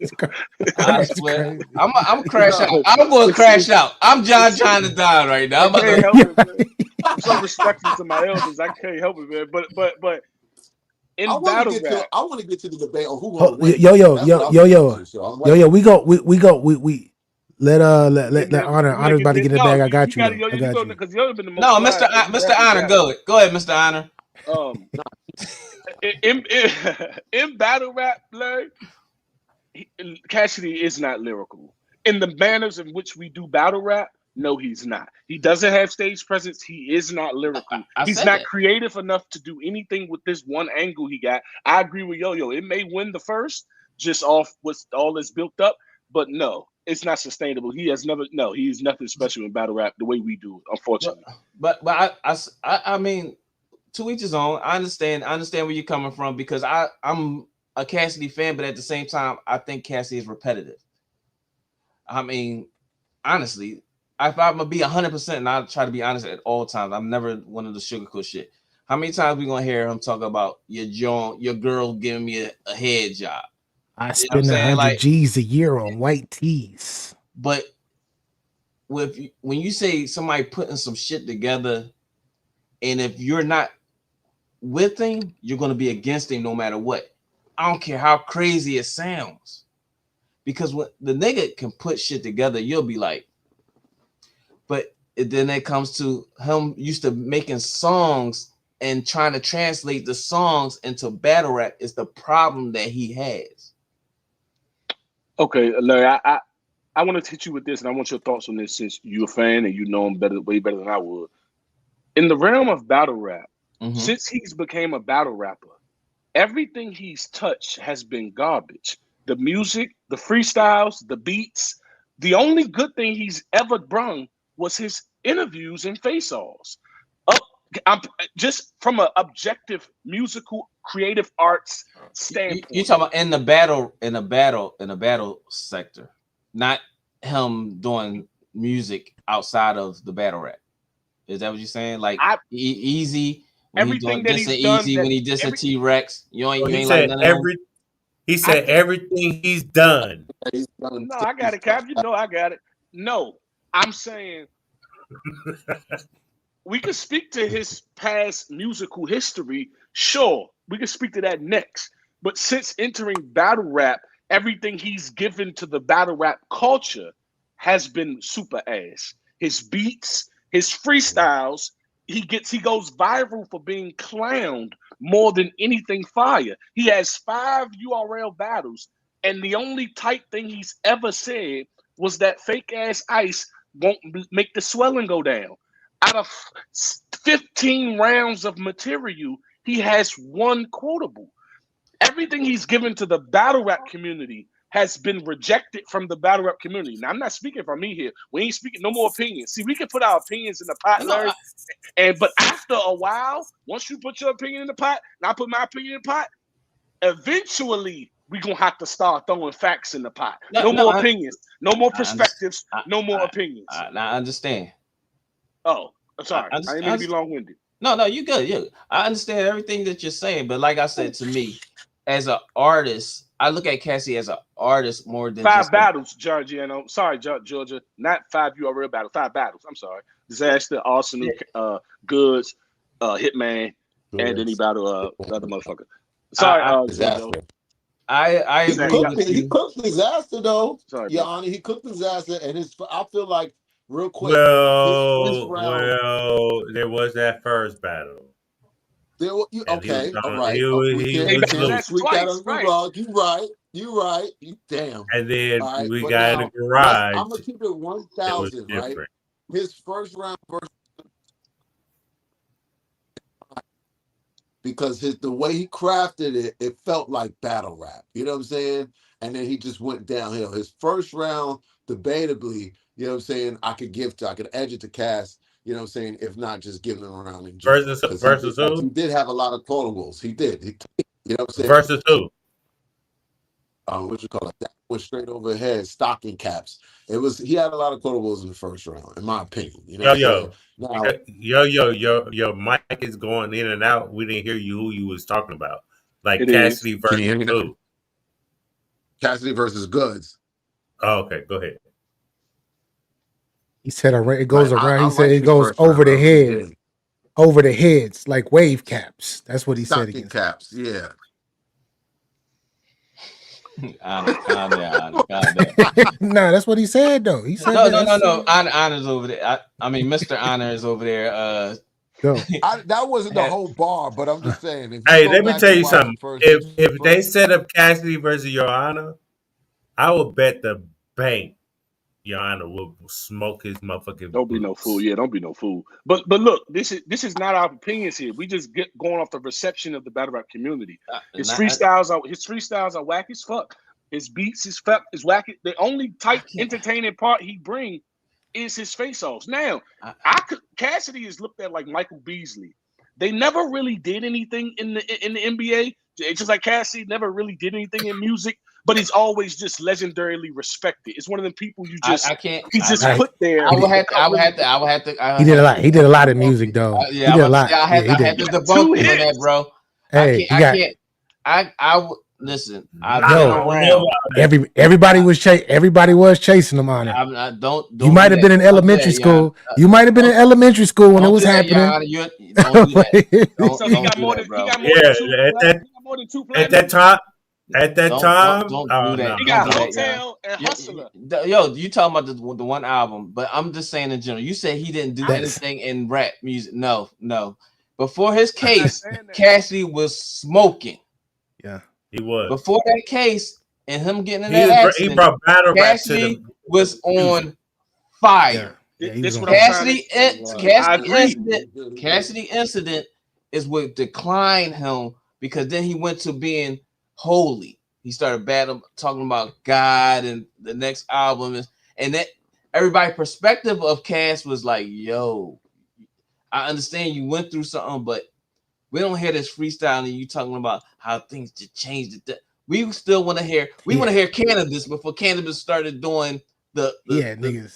I swear. I'm crash out. I'm gonna crash out. I'm John trying to die right now. I can't help it, man. I'm so respectful to my elders. I can't help it, man. But in battle rap, I want to get to the debate on who gonna win. Yo. We let Honor's about to get in the bag. I got you. I got you. No, Mr. Honor, go ahead, Mr. Honor. In battle rap, Larry, Cassidy is not lyrical. In the manners in which we do battle rap, no, he's not. He doesn't have stage presence. He is not lyrical. He's not creative enough to do anything with this one angle he got. I agree with Yo-Yo. It may win the first, just off what's all that's built up, but no, it's not sustainable. He's nothing special in battle rap the way we do, unfortunately. But I mean, to each his own. I understand where you're coming from because I'm a Cassidy fan, but at the same time, I think Cassidy is repetitive. I mean, honestly, if I'm gonna be 100%, and I try to be honest at all times, I'm never one of the sugarcoat shit. How many times we gonna hear him talk about your girl giving me a head job? I spend 100 G's a year on white tees. But when you say somebody putting some shit together, and if you're not with him, you're gonna be against him no matter what. I don't care how crazy it sounds, because when the nigga can put shit together, you'll be like, but then it comes to him used to making songs and trying to translate the songs into battle rap is the problem that he has. Okay, Larry, I want to hit you with this, and I want your thoughts on this since you're a fan and you know him way better than I would. In the realm of battle rap, since he's became a battle rapper, everything he's touched has been garbage. The music, the freestyles, the beats. The only good thing he's ever brung was his interviews and face-offs. I'm just from an objective musical creative arts standpoint. You talking about in the battle sector, not him doing music outside of the battle rap. Is that what you're saying? Like Easy, everything that he's done. Easy when he did a T-Rex, you ain't said like none of them? He said everything he's done. No, I got it, Cap. You know I got it. No, I'm saying we could speak to his past musical history. Sure, we could speak to that next. But since entering battle rap, everything he's given to the battle rap culture has been super ass. His beats, his freestyles, he goes viral for being clowned more than anything fire. He has 5 URL battles, and the only tight thing he's ever said was that fake ass ice won't make the swelling go down. Out of 15 rounds of material, he has 1 quotable. Everything he's given to the battle rap community has been rejected from the battle rap community. Now, I'm not speaking for me here. We ain't speaking, no more opinions. See, we can put our opinions in the pot, Larry. But after a while, once you put your opinion in the pot, and I put my opinion in the pot, eventually we're going to have to start throwing facts in the pot. No more opinions, no more perspectives, no more opinions. Now, I understand. Oh, I'm sorry. I didn't mean to be long-winded. No, you good. I understand everything that you're saying, but like I said, to me, as an artist, I look at Cassie as an artist more than 5 battles, Georgiano. Sorry, Georgia. Not 5 URL battles. 5 battles. I'm sorry. Disaster, Arsenal, Goods, Hitman, and then he battled the other motherfucker. Sorry, Disaster. I agree with you. He cooked Disaster though. Sorry, Your Honor, he cooked Disaster, and I feel like real quick. Well, there was that first battle. Okay, all right. He was You're right. You damn. And then we got in the garage. I'm gonna keep it 1,000. Right. His first round versus, because the way he crafted it, it felt like battle rap. You know what I'm saying? And then he just went downhill. His first round, debatably, you know what I'm saying, I could edge it to Cass. You know what I'm saying? If not, just giving him around in general. Versus who? He did have a lot of quotables. He did. You know what I'm saying? Versus who? What you call it? That went straight overhead, stocking caps. He had a lot of quotables in the first round, in my opinion. You know your mic is going in and out. We didn't hear who you was talking about. Like Cassidy versus who? Cassidy versus Goods. Oh, okay, go ahead. He said it goes around. He said it goes over the head, over the heads, like wave caps. That's what he said again. Caps, yeah. No, that's what he said though. He said no. Honor's over there. I mean, Mr. Honor is over there. That wasn't the whole bar, but I'm just saying. Hey, let me tell you something. If they set up Cassidy versus Your Honor, I will bet the bank Your Honor will smoke his motherfucking. Don't be no fool. Yeah, don't be no fool. But look, this is not our opinions here. We just going off the reception of the battle rap community. His freestyles are whack as fuck. His beats is whack. The only tight entertaining part he bring is his face-offs. Now, Cassidy is looked at like Michael Beasley. They never really did anything in the NBA. It's just like Cassidy never really did anything in music, but he's always just legendarily respected. It's one of them people you just I can't. he's just Right. put there. I would have He did a lot. to. He did a lot of music though. He Yeah, did a I'm about to say lot. Yeah, he I had did. to debunk you on that, bro. Hey, he I got. can't. Listen. I've been around. Everybody was chasing him on it. Don't You might do have been that. in Don't do elementary that, Yana. school. You might have been in elementary school when it Don't was do that, happening. Yana. Don't do that. So he got more than two at that time. At that time, don't oh, do that. no. He got Don't do that, Hotel and Hustler. Yo, you talking about the one album, but I'm just saying in general. You said he didn't do anything in rap music. No. Before his case, Cassidy was smoking. Yeah, he was. Before that case and him getting in that accident, he brought battle rap to Cassidy the was on fire. This what Cassidy agree. incident is what declined him, because then he went to being holy. He started talking about God, and the next album and that everybody's perspective of Cass was like, yo, I understand you went through something, but we don't hear this freestyle and you talking about how things just changed. We still want to hear. We want to hear Cannabis before Cannabis started doing the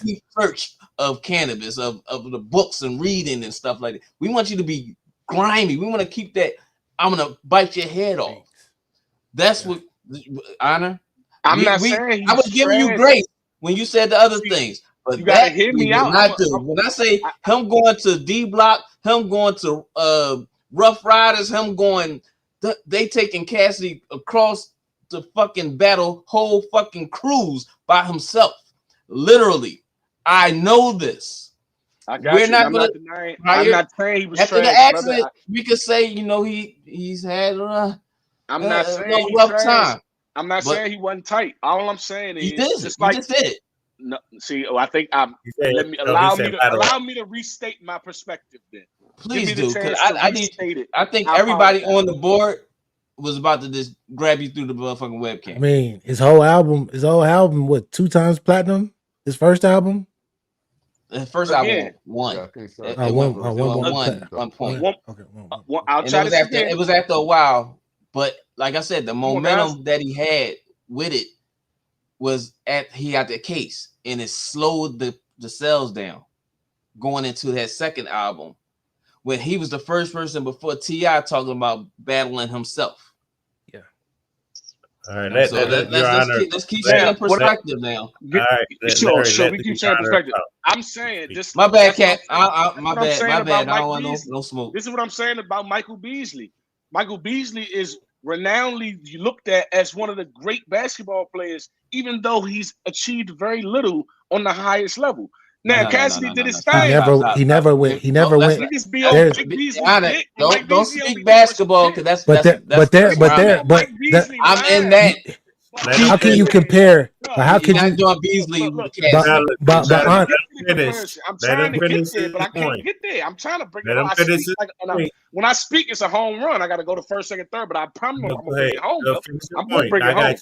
research of cannabis, of the books and reading and stuff like that. We want you to be grimy. We want to keep that. I'm gonna bite your head off. That's what Honor. I'm not saying I was giving you grace when you said the other things, but you gotta that hear me did out. not do. When I say him going to D Block, him going to Rough Riders, him going, they taking Cassidy across the fucking battle, whole fucking cruise by himself. Literally, I know this. I got you. I'm not denying. I'm not saying he was after trash, the accident. brother. We could say, he's had I'm not saying a he's rough trash. time. I'm not saying he wasn't tight. All I'm saying is He did. just He like just did it. No, see, I think allow me to restate my perspective then. Please do, because I think everybody on the board was about to just grab you through the motherfucking webcam. I mean, his whole album, what, 2 times platinum? His first album? His first album won. It won 1 point. It was after a while, but like I said, the momentum that he had with it was he had the case, and it slowed the sales down going into that second album, when he was the first person before T.I. talking about battling himself. Yeah. All right, let's keep saying perspective now. All right, sure. We keep saying perspective. I'm saying this. My bad, Cat. My bad. I don't want no smoke. This is what I'm saying about Michael Beasley. Michael Beasley is renownedly looked at as one of the great basketball players, even though he's achieved very little on the highest level. Now, Cassidy did his thing. He never went. Niggas be on Mike Beasley's dick. Don't speak basketball, because I'm in that. How can you compare? How can you doing Beasley? I'm trying to get there, but I can't get there. I'm trying to bring it. When I speak, it's a home run. I got to go to first, second, third, but I promise I'm gonna bring it home. I'm gonna bring it home.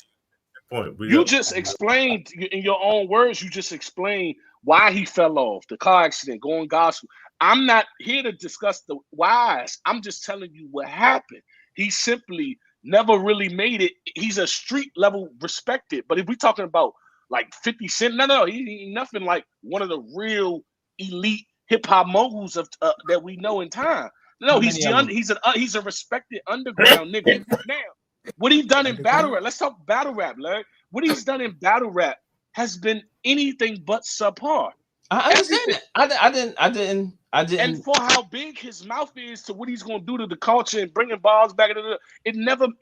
You just explained in your own words. You just explained why he fell off, the car accident, going gospel. I'm not here to discuss the whys. I'm just telling you what happened. He simply never really made it. He's a street level respected. But if we're talking about like 50 Cent, no, he ain't nothing like one of the real elite hip hop moguls of that we know in time. No, he's a respected underground nigga. Now, what he done in battle rap? Let's talk battle rap, Larry. What he's done in battle rap has been anything but subpar. I understand that. I didn't. And for how big his mouth is to what he's gonna do to the culture and bringing bars back into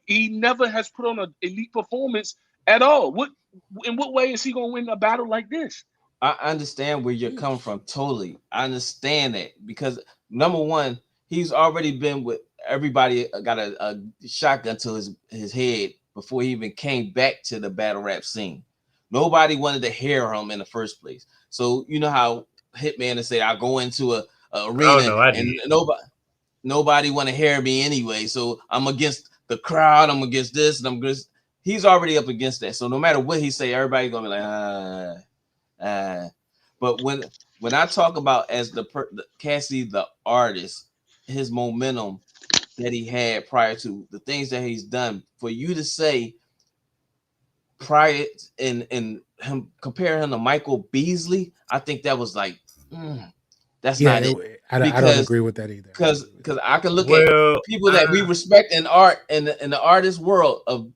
he never has put on an elite performance at all. In what way is he gonna win a battle like this? I understand where you're coming from totally. I understand that, because number one, he's already been with everybody, got a shotgun to his head before he even came back to the battle rap scene. Nobody wanted to hear him in the first place. So you know how Hitman to say, I go into a arena and nobody want to hear me anyway. So I'm against the crowd. I'm against this, and he's already up against that. So no matter what he say, everybody's gonna be like, But when I talk about as the Cassidy the artist, his momentum that he had prior to the things that he's done, for you to say prior in him comparing him to Michael Beasley, I think that was like that's not it. I don't agree with that either. Because I can look at people that we respect in art in the artist world of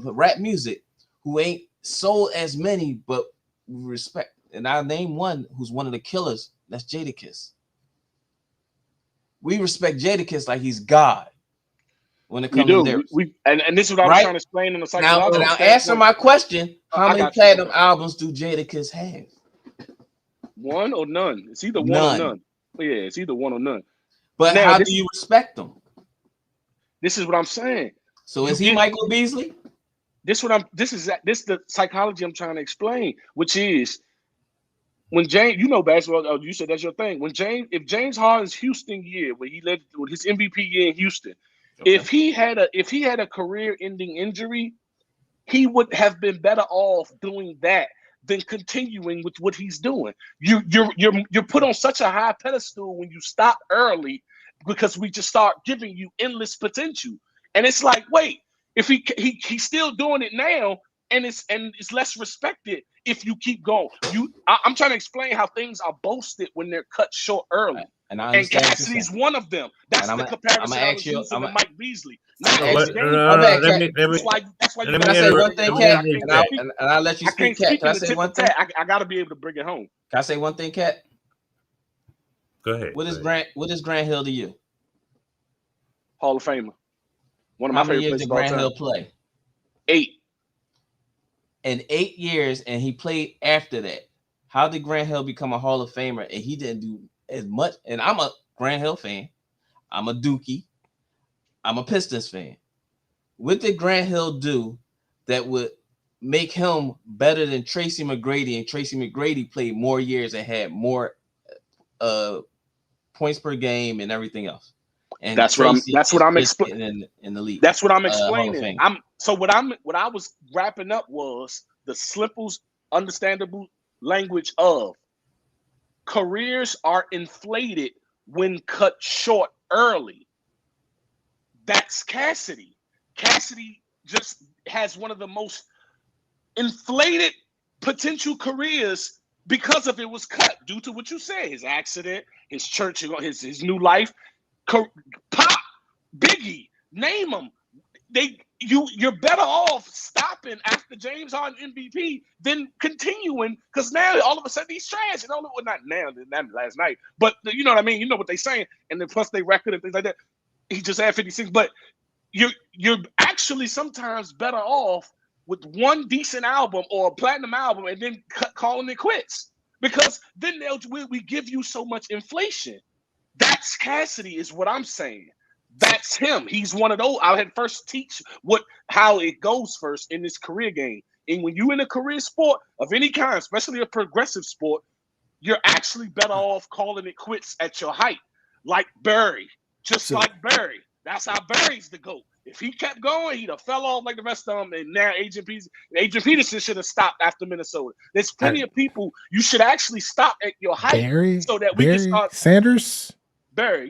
rap music who ain't sold as many, but we respect. And I'll name one who's one of the killers. That's Jadakiss. We respect Jadakiss like he's God when it comes to lyrics. And this is what I was trying to explain in the psychological. Now answer my question. How many platinum albums do Jadakiss have? One or none. It's either one or none. Yeah, it's either one or none. But now, how do you respect them? This is what I'm saying. So is he Michael Beasley? This is the psychology I'm trying to explain, which is when James, you know basketball, you said that's your thing. If James Harden's Houston year, when he led with his MVP year in Houston, if he had a career-ending injury, he would have been better off doing that than continuing with what he's doing. You're put on such a high pedestal when you stop early because we just start giving you endless potential. And it's like, wait, if he's still doing it now, and it's less respected if you keep going. I'm trying to explain how things are boasted when they're cut short early. And Cassidy's one of them. That's the comparison I was using with Mike Beasley. That's why you can I say one thing, Cat? And I'll let you speak, Cat. Can I say one thing? I got to be able to bring it home. Can I say one thing, Cat? Go ahead. What is Grant Hill to you? Hall of Famer. One of my favorite players. How many years did Grant Hill play? 8. In 8 years, and he played after that. How did Grant Hill become a Hall of Famer? And he didn't do as much. And I'm a Grant Hill fan. I'm a Dookie. I'm a Pistons fan. What did Grant Hill do that would make him better than Tracy McGrady? And Tracy McGrady played more years and had more points per game and everything else. And that's what I'm explaining in the league. That's what I'm explaining. What I was wrapping up was the simple, understandable language of careers are inflated when cut short early. That's Cassidy. Cassidy just has one of the most inflated potential careers because of it was cut due to what you said, his accident, his church, his new life. Pop, Biggie, name them. You're better off stopping after James Harden MVP than continuing, because now all of a sudden he's trash. And not now, not last night, but you know what I mean. You know what they're saying, and then plus they record and things like that. He just had 56, but you're actually sometimes better off with one decent album or a platinum album and then calling it quits, because then we give you so much inflation. That's Cassidy, is what I'm saying. That's him. He's one of those. I had first teach how it goes first in this career game. And when you're in a career sport of any kind, especially a progressive sport, you're actually better off calling it quits at your height. Like Barry. Like Barry. That's how Barry's the GOAT. If he kept going, he'd have fell off like the rest of them. And now Adrian Peterson should have stopped after Minnesota. There's plenty of people. You should actually stop at your height so that we can start. Sanders? Barry.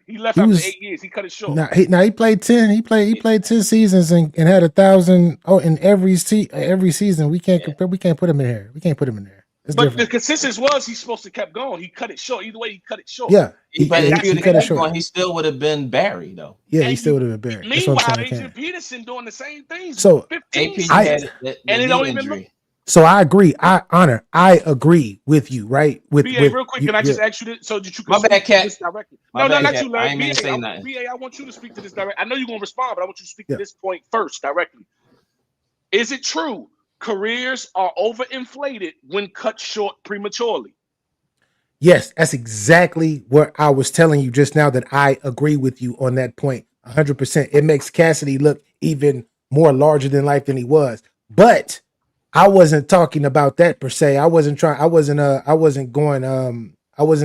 He left after 8 years. He cut it short. He played 10. He played 10 seasons and had 1,000 in every season. We can't compare. We can't put him in here. We can't put him in there. It's but different. the consensus was he's supposed to kept going. He cut it short. Either way, he cut it short. Yeah, he cut it short. He still would have been Barry though. Yeah, he still would have been Barry. Meanwhile, Adrian Peterson doing the same things. So 15 and it don't even look. So I agree. I agree with you, right? With real quick, can I just ask you this so that you can my bad, Cat. This directly? No, not you, I Larry. ain't mean to say nothing. BA, I want you to speak to this directly. I know you're gonna respond, but I want you to speak to this point first directly. Is it true careers are overinflated when cut short prematurely? Yes, that's exactly what I was telling you just now, that I agree with you on that point 100%. It makes Cassidy look even more larger than life than he was. But I wasn't talking about that per se. I wasn't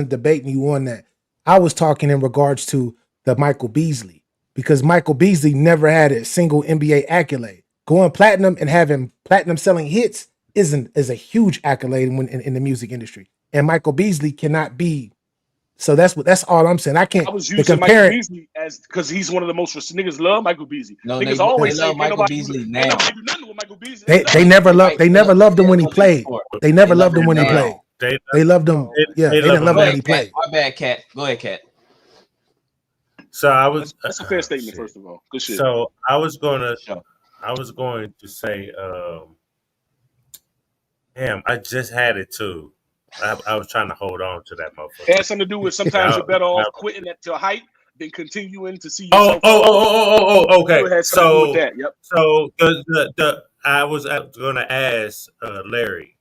debating you on that. I was talking in regards to the Michael Beasley, because Michael Beasley never had a single NBA accolade. Going platinum and having platinum selling hits is a huge accolade in the music industry. And Michael Beasley cannot be So that's all I'm saying. I can't. I was The using Michael comparing. Beasley as because he's one of the most niggas love Michael Beasley. No, Niggas they always say love ain't Michael nobody Beasley ain't now. nobody do nothing with Michael Beasley. They never loved. They never loved him when he love him played. before. They never They love loved him him when he now. played. They They loved him. Yeah, they didn't love Go him when ahead, he Cat. played. My bad, Cat. Go ahead, Cat. So I was. That's a fair statement, first of all. Good shit. So I was going to say, damn, I just had it too. I was trying to hold on to that motherfucker. It has something to do with sometimes you're better off quitting at your height than continuing to see yourself. Okay. It has something to do with that. Yep. So I was going to ask Larry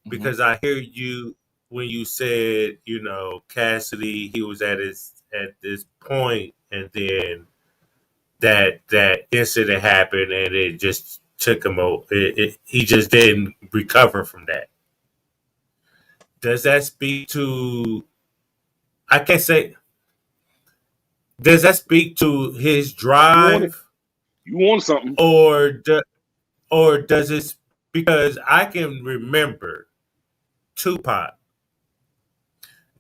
because I hear you when you said, you know, Cassidy, he was at this point, and then that incident happened, and it just took him. He just didn't recover from that. Does that speak to? I can't say. Does that speak to his drive? You want something, or does it? Because I can remember Tupac.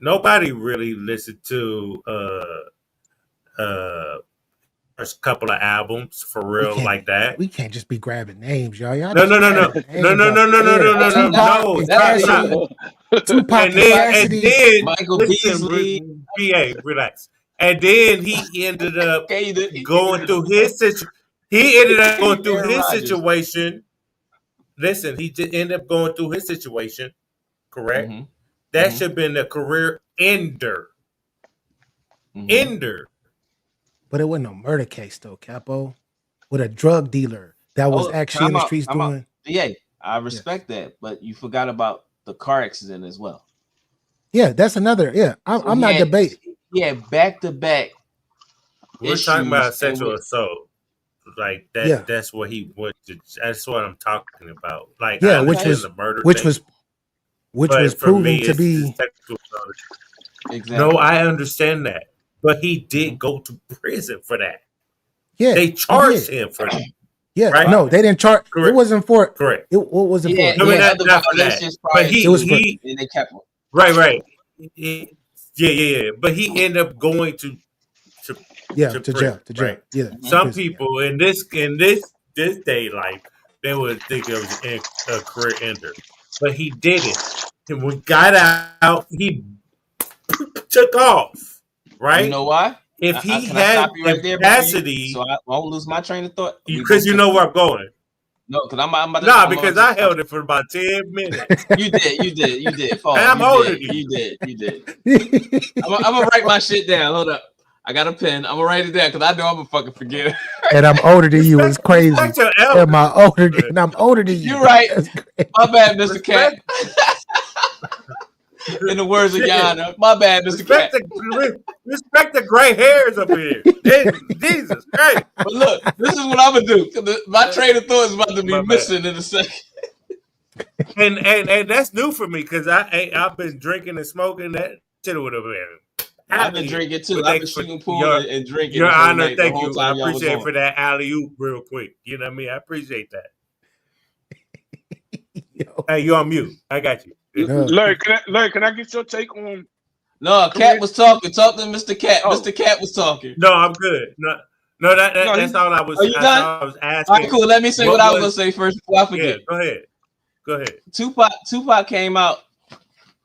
Nobody really listened to first couple of albums for real like that. We can't just be grabbing names, y'all. Y'all No. just grabbing names out there. Tupac and Cassidy. Michael Beasley. BA, relax. And then he ended up going through his situation. He ended up going through his situation. Listen, he just ended up going through his situation. Correct. That should have been a career ender. Ender. But it wasn't no murder case though, Capo. With a drug dealer that was actually in the streets doing. Yeah, I respect that, but you forgot about the car accident as well. Yeah, that's another. Yeah, I'm not debating. Yeah, back to back. We're talking about sexual assault. Like that. Yeah. That's what he went to. That's what I'm talking about. Like Yeah, I which understand was the murder which thing, was which but was for proven me, to it's be. sexual assault. Exactly. No, I understand that, but he did go to prison for that. Yeah, They charged him for that. Yeah, right? no, they didn't charge. Correct. It wasn't for. Correct. What was it for? I mean, not for that. But it was for. And they kept him. Right. Yeah. But he ended up going to jail. prison, To jail. right? Yeah. Some people in this day life, they would think it was a career ender, but he didn't. And when he got out, he took off. Right? You know why? If he can I had stop you right there, capacity, so I won't lose my train of thought. Because you know where I'm going. No, because I'm about to. Nah, because I held it for about 10 minutes. You did. Paul, I'm older than you did. I'm gonna write my shit down. Hold up. I got a pen. I'm gonna write it down because I know I'm gonna fucking forget it. And I'm older than you. It's crazy. And I'm older than you. You're right. My bad, Mr. Cat. In the words of Yana, my bad, Mr. Cat. Respect the gray hairs up here. Jesus Christ. But look, this is what I'm gonna do. My train of thought is about to be missing in a second. And that's new for me because I've been drinking and smoking. That shit would have been. I've been drinking too. I've been shooting pool and drinking. Your Honor, thank you. I appreciate it for that alley oop real quick. You know what I mean? I appreciate that. Hey, you on mute. I got you. Larry, can I get your take on? No, Cat was talking. Talk to Mr. Cat. Oh. Mr. Cat was talking. No, I'm good. No, that's all I was. Are you done? I was asking. All right, cool. Let me say what I was gonna say first before I forget. Yeah, go ahead. Tupac came out,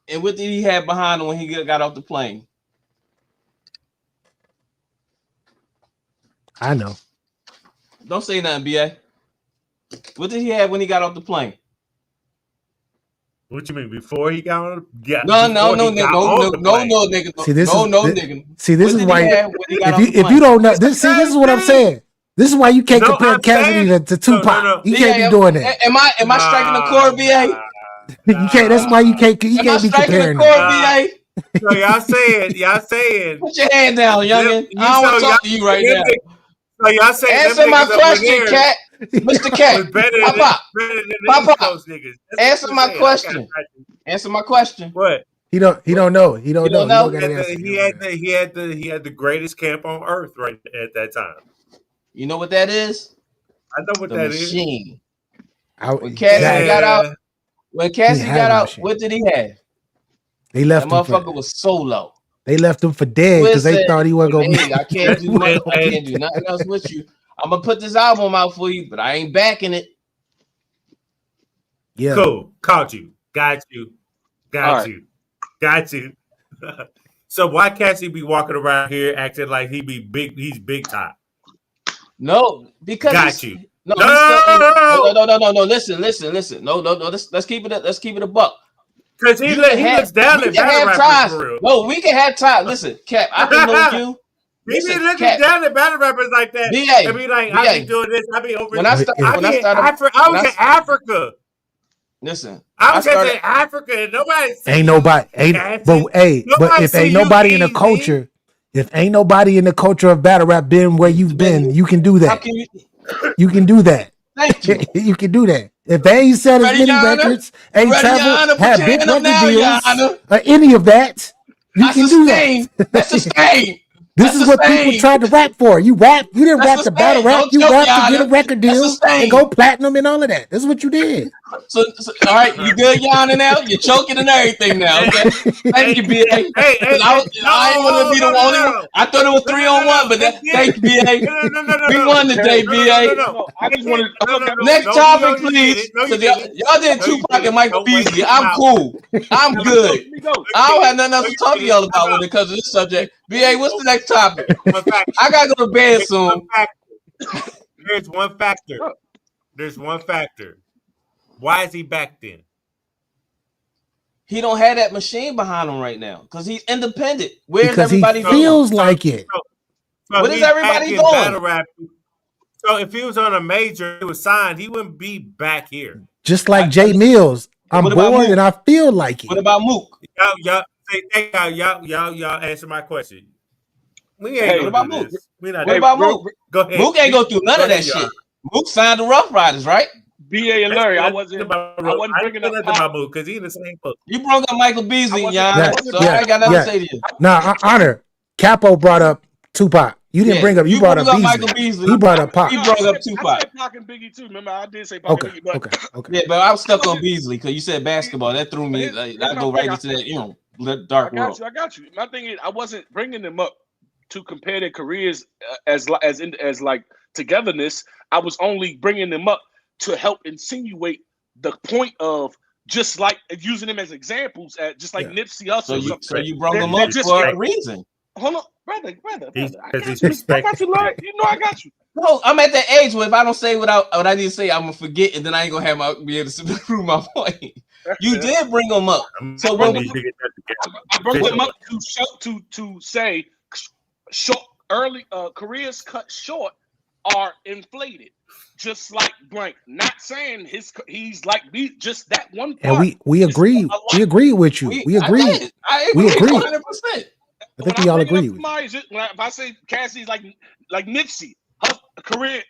and what did he have behind him when he got off the plane? I know. Don't say nothing, BA. What did he have when he got off the plane? What you mean before he got on? No, nigga. See, this is why if you don't know this, this is what I'm saying. This is why you can't compare Cassidy to Tupac. No. You can't be doing that. Am I striking a chord, BA? You can't. That's why you can't. You can't be comparing. BA? So y'all saying. Put your hand down, youngin. I don't want to talk to you right now. So y'all saying answer my question, Cat. Mr. Cat. Papa. Answer my question. Answer my question. What? He don't know. He don't know. He had the greatest camp on earth right at that time. You know what that is? I know what that machine. is. When Cassidy got out, what did he have? They left that motherfucker was solo. They left him for dead because they thought he wasn't gonna. Hey, I can't do nothing. I can't do nothing else with you. I'm gonna put this album out for you, but I ain't backing it. Yeah. Cool. Caught you. Got you. Got you. Got you. So why can't he be walking around here acting like he's big time? No, because got you. No, Listen. No. Let's keep it a buck. Because he looks down at battle rappers for real. No, we can have time. Listen, Cap, I can know you. He be looking down at battle rappers like that. And be like, I be doing this. I be over I was in Africa. Listen, I was in Africa and nobody. But if ain't nobody in the culture, if ain't nobody in the culture of battle rap been where you've been, you can do that. You can do that. Thank you. You can do that. If they ain't sell as many records, ain't traveled, had big record deals, or any of that, you can do that. That's the same. This is what people tried to rap for. You didn't rap to battle rap. You rap to get a record deal and go platinum and all of that. This is what you did. So all right, you good, Yana? Now you're choking and everything. Now, okay. Thank you, BA. I ain't want to be the only one. I thought it was 3-on-1, but thank you, BA. We won today, BA. I just want to next topic, please. Because y'all did Tupac and Michael Beasley. I'm cool. I'm good. I don't have nothing else to talk to y'all about when it comes to this subject. BA, what's the next topic? I gotta go to bed soon. There's one factor. Why is he back then? He don't have that machine behind him right now because he's independent. Where's because everybody he feels like it. So what is everybody doing? So if he was on a major, he was signed, he wouldn't be back here. Just like Jay Mills. I'm bored and I feel like it. What about Mook? Y'all answer my question. We ain't what about Mook? What about Mook? Go ahead. Mook ain't go through none of that shit. Mook signed the Rough Riders, right? BA and Larry, I wasn't bringing up about Mook because he in the same book. You brought up Michael Beasley, Jan. So I ain't got nothing to say to you. Nah, Honor. Capo brought up Tupac. You didn't bring up. You brought up Beasley. Michael Beasley. He brought up Pac. He brought up Tupac. I said Pac and Biggie too. Remember, I did say Pac and Biggie. But Yeah, but I was stuck on Beasley because you said basketball. That threw me. I go right into that dark world. I got you. My thing is, I wasn't bringing them up to compare their careers as like togetherness. I was only bringing them up to help insinuate the point of just like using them as examples, just like Nipsey Hussle. So you brought them up for a reason. Hold on, brother. I got you, Larry. You know I got you. No, I'm at that age where if I don't say what I need to say, I'm gonna forget, and then I ain't gonna be able to prove my point. You did bring them up. So when I brought them up to say short early careers cut short are inflated, just like blank. Not saying he's like me, just that one part. And we agree. We agree with you. We agree. We agree. 100%. I think we all agree. If I say Cassie's like Nipsey, her career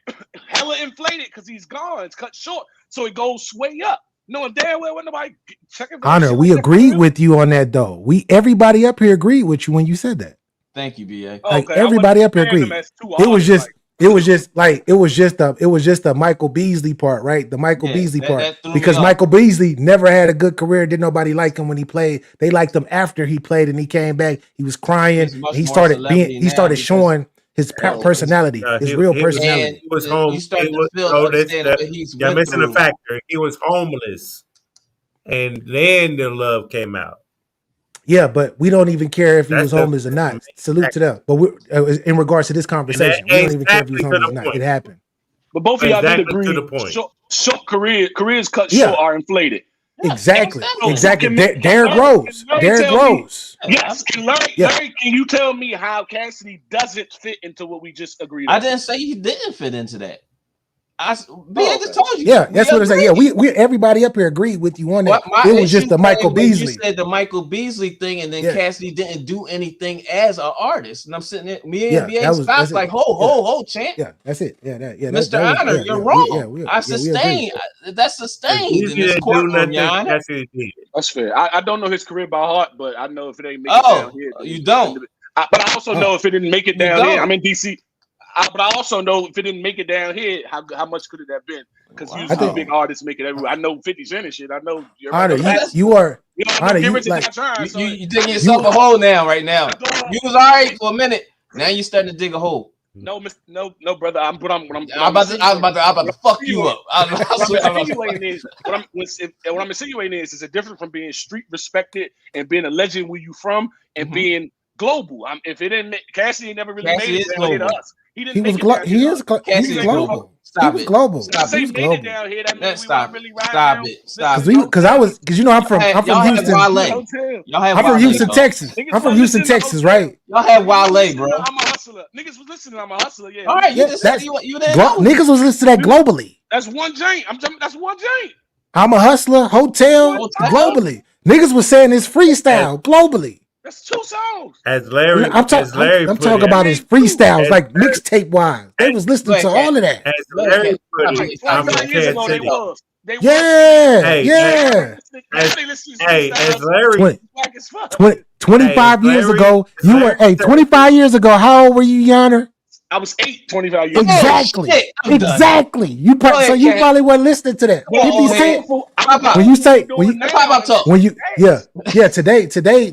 hella inflated because he's gone. It's cut short, so it goes way up. Knowing damn well when nobody checking. Honor, we agreed with you on that though. Everybody up here agreed with you when you said that. Thank you, BA. Like everybody up here agreed. It was just a Michael Beasley part, right? The Michael Beasley part. Because Michael Beasley never had a good career. Didn't nobody like him when he played. They liked him after he played and he came back. He was crying. He started showing his personality, his real personality. He was home. You're missing a factor. He was homeless. And then the love came out. Yeah, but we don't even care if he was homeless or not. Salute to them. But in regards to this conversation, we don't even care if he was homeless or not. It happened. But both of y'all did agree. To the point. Short careers cut short are inflated. Exactly. Derrick Rose. Yes. Larry, can you tell me how Cassidy doesn't fit into what we just agreed on? I didn't say he didn't fit into that. I just told you. Yeah, that's what I'm saying. Yeah, we everybody up here agreed with you on that. It was just the Michael Beasley. You said the Michael Beasley thing, and then Cassidy didn't do anything as an artist. And I'm sitting there, me and BA stopped like, ho, champ. Yeah, that's it. Yeah, Mr. Honor, you're wrong. I sustain. That's sustained in this courtroom, Your Honor. That's fair. I don't know his career by heart, but I know if it ain't make it down here. You don't. But I also know if it didn't make it down here, I'm in DC. But I also know if it didn't make it down here, how much could it have been? Because usually big artists make it everywhere. I know 50 Cent and shit. I know Honor, you are Honor, get you rich like not trying. So you digging yourself a hole now, right now. You was all right for a minute. Now you starting to dig a hole. no, brother. I'm about to fuck you up. What I'm insinuating is it's a difference from being street respected and being a legend where you from and being global. If it didn't, Cassidy never really made it down here to us. He didn't make it down here. He was global. Stop he was it. global. Stop he it. was global. Down here, that means we Stop really it. Stop it. Stop it. Because you know I'm from Houston. Y'all have I'm from Wale, Houston, bro. Texas. I'm from Houston, Texas, right? Y'all have Wale, bro. I'm a hustler. Niggas was listening. I'm a hustler. Yeah. All right, you just said you didn't know. Niggas was listening to that globally. That's one joint. That's one joint. I'm a hustler, hotel, globally. Niggas was saying his freestyle globally. That's 2 songs. I'm talking about his freestyles, like mixtape wise. They was listening to all of that. As Larry put it, I'm from Kansas City. Yeah. As Larry, 25 years ago, you were 25 years ago. How old were you, Yana? I was 8, 25 years ago. Exactly. You probably weren't listening to that. When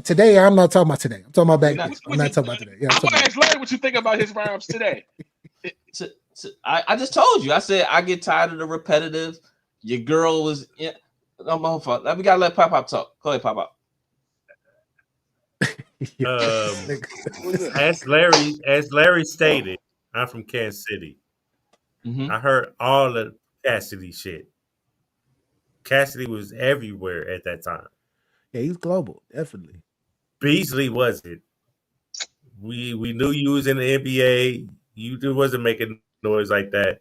today, I'm not talking about today. I'm talking about back then. I'm not talking about today. Yeah, I'm gonna ask Larry what you think about his rhymes today. I just told you. I said I get tired of the repetitive. Your girl was. Yeah, no, my fault. We gotta let Pop talk. Go ahead, Pop. As Larry stated, I'm from Kansas City. I heard all the Cassidy shit. Cassidy was everywhere at that time. Yeah, he's global, definitely. Beasley wasn't. We knew you was in the NBA. You wasn't making noise like that.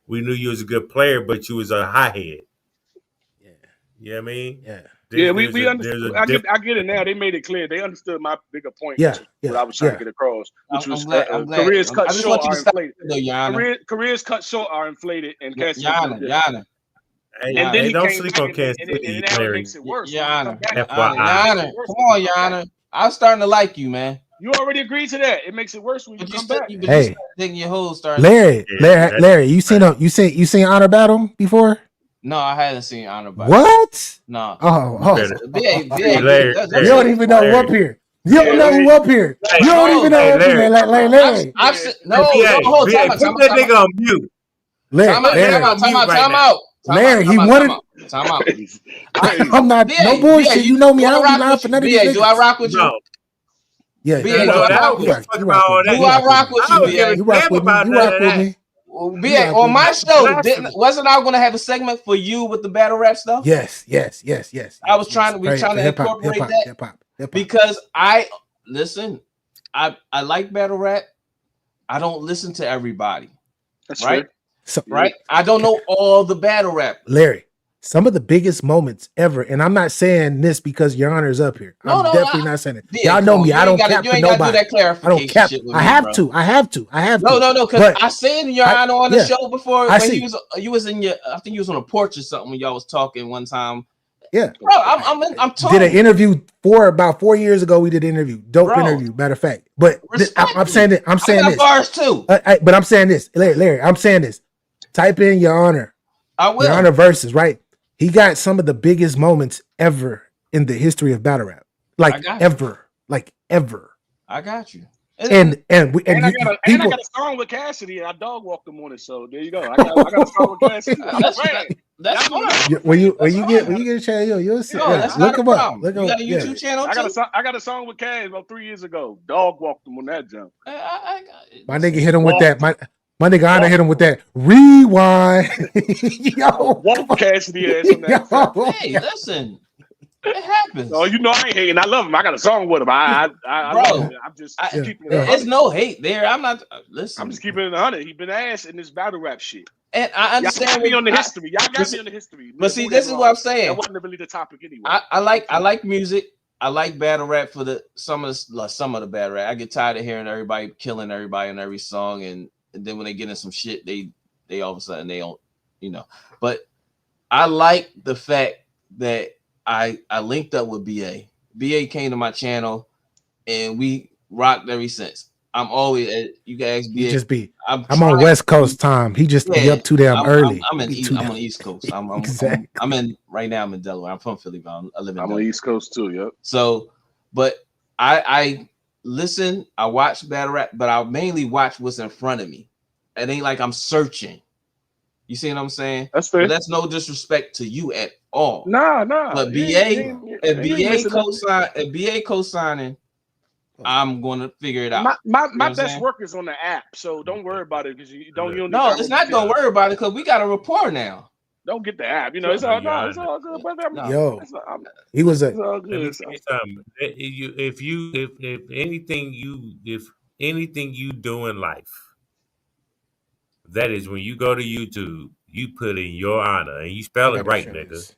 We knew you was a good player, but you was a hothead. Yeah. You know what I mean? Yeah. We understood. I get it now. They made it clear. They understood my bigger point. What I was trying to get across, which was careers cut short are inflated. Careers cut short are inflated, and Yana. And then don't sleep on Kansas City, Larry. Makes it worse. Yana. FYI. Come on, Yana. I'm starting to like you, man. You already agreed to that. It makes it worse when you come back. Hey, digging your hole, starting. Larry, you seen Honor Battle before? No, I hadn't seen Honor Battle. What? No. You don't even know who up here. You don't know who up here. You don't even know who up here. Like Larry. Put that nigga on mute. Time out. Larry, he wanted. Time out. I'm not no bullshit. You know me. I don't be lying for none of these niggas. Do I rock with you? Yeah, you rock with you. You rock with me. BA, on my show, wasn't I going to have a segment for you with the battle rap stuff? Yes. I was trying to incorporate that because I like battle rap. I don't listen to everybody. That's right. Right. I don't know all the battle rap. Larry, some of the biggest moments ever, and I'm not saying this because Your Honor's up here. I'm definitely not saying it. Y'all know me. I don't cap for nobody. I don't cap. I have to. No. Because I seen Your Honor on the show before when you was in your. I think you was on a porch or something when y'all was talking one time. Yeah, bro. I'm did an interview about 4 years ago. We did an interview. Dope interview. Matter of fact, but I'm saying this. I'm saying this. Bars too. But I'm saying this, Larry. I'm saying this. Type in Your Honor. I will. Your Honor verses, right? He got some of the biggest moments ever in the history of battle rap. Like ever. I got you. And I got a song with Cassidy, and I dog walked him on it. So there you go. I got a song with Cassidy. That's fine. When you get a chance, you'll see. Look him up. You got a YouTube channel too? I got a song with Cass about 3 years ago. Dog walked him on that jump. My nigga hit him with that. My nigga Honor hit him with that rewind. Yo, walk Cassidy ass on that. Hey, listen. It happens. Oh, you know I ain't hating. I love him. I got a song with him. I love him. I'm just keeping it. There's no hate there. I'm not. Listen. I'm just keeping it 100. He been ass in this battle rap shit. And I understand. Y'all got me on the history. But see, this is what I'm saying. That wasn't really the topic anyway. I like music. I like battle rap for some of the battle rap. I get tired of hearing everybody killing everybody in every song, and then when they get in some shit, they all of a sudden they don't, But I like the fact that I linked up with BA. BA came to my channel and we rocked ever since. I'm always. You can ask He BA. just be. I'm trying on West to be- Coast time. He just be Yeah, up too damn early. I'm He be too on damn- the East Coast. Exactly. I'm in right now. I'm in Delaware. I'm from Philly, but I live in. I'm on Delaware. the East Coast too. Yep. So, but I listen. I watch battle rap, but I mainly watch what's in front of me. It ain't like I'm searching. You see what I'm saying? That's fair. But that's no disrespect to you at all. Nah. But You ain't missing nothing. if BA co-signing, I'm gonna figure it out. My best work is on the app, so don't worry about it because you don't. No, it's not. Don't worry about it because we got a rapport now. Don't get the app. You know, it's all good, brother. Yo, he was a. It's all good. Let me tell you something. If anything you do in life, that is when you go to YouTube, you put in your honor and you spell it right, nigga.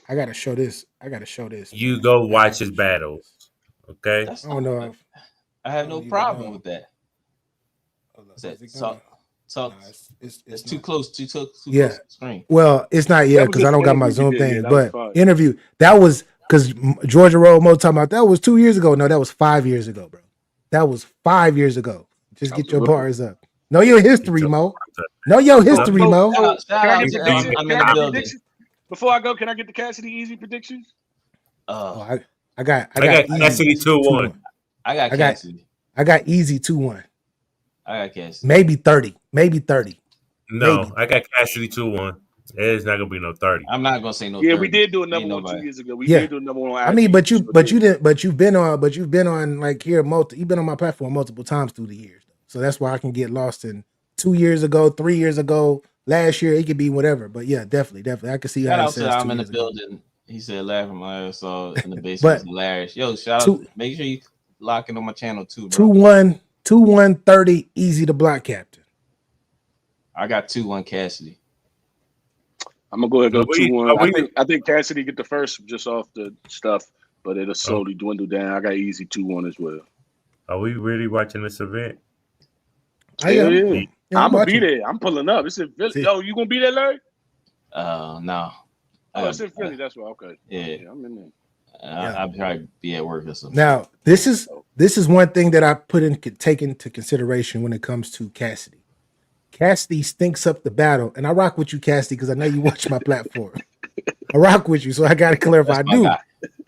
I gotta show this. You go watch his battles. Okay. I don't know if I have no problem with that. It's too close. Too close to the screen. Well, it's not yet because I don't got my Zoom thing. But interview that was because Georgia Road Mo talking about that was 2 years ago. No, that was 5 years ago, bro. That was 5 years ago. Just get your bars up. Know your history, Mo. Know your history, Mo. Before I go, can I get the Cassidy easy predictions? I got Cassidy 2-1. I got Cassidy. I got easy 2-1. I got Cassidy. Maybe 30. No, Maybe. I got Cassidy 2-1. It's not gonna be no 30. I'm not gonna say no. Yeah, 30. we did do another one 2 years ago. We did do another one. I mean, but you've been on like here you've been on my platform multiple times through the years. So that's why I can get lost in 2 years ago, 3 years ago, last year. It could be whatever. But yeah, definitely. I can see how it says I'm in the building. He said laughing my ass off in the basement. It's hilarious. Yo, shout out. Make sure you lock in on my channel too, bro. 2-1, 30, easy to block captain. I got 2-1 Cassidy. I'm gonna go ahead and go 2-1. I think Cassidy get the first just off the stuff, but it'll slowly dwindle down. I got easy 2-1 as well. Are we really watching this event? Yeah. I'm gonna be there. I'm pulling up. It's in Philly. Yo, you gonna be there, Larry? No. Oh, it's in Philly. That's why. Okay. Yeah, I'm in there. I'll probably be at work or something. Now, this is one thing that I take into consideration when it comes to Cassidy. Cassidy stinks up the battle, and I rock with you, Cassidy, because I know you watch my platform. I rock with you, so I got to clarify. I do,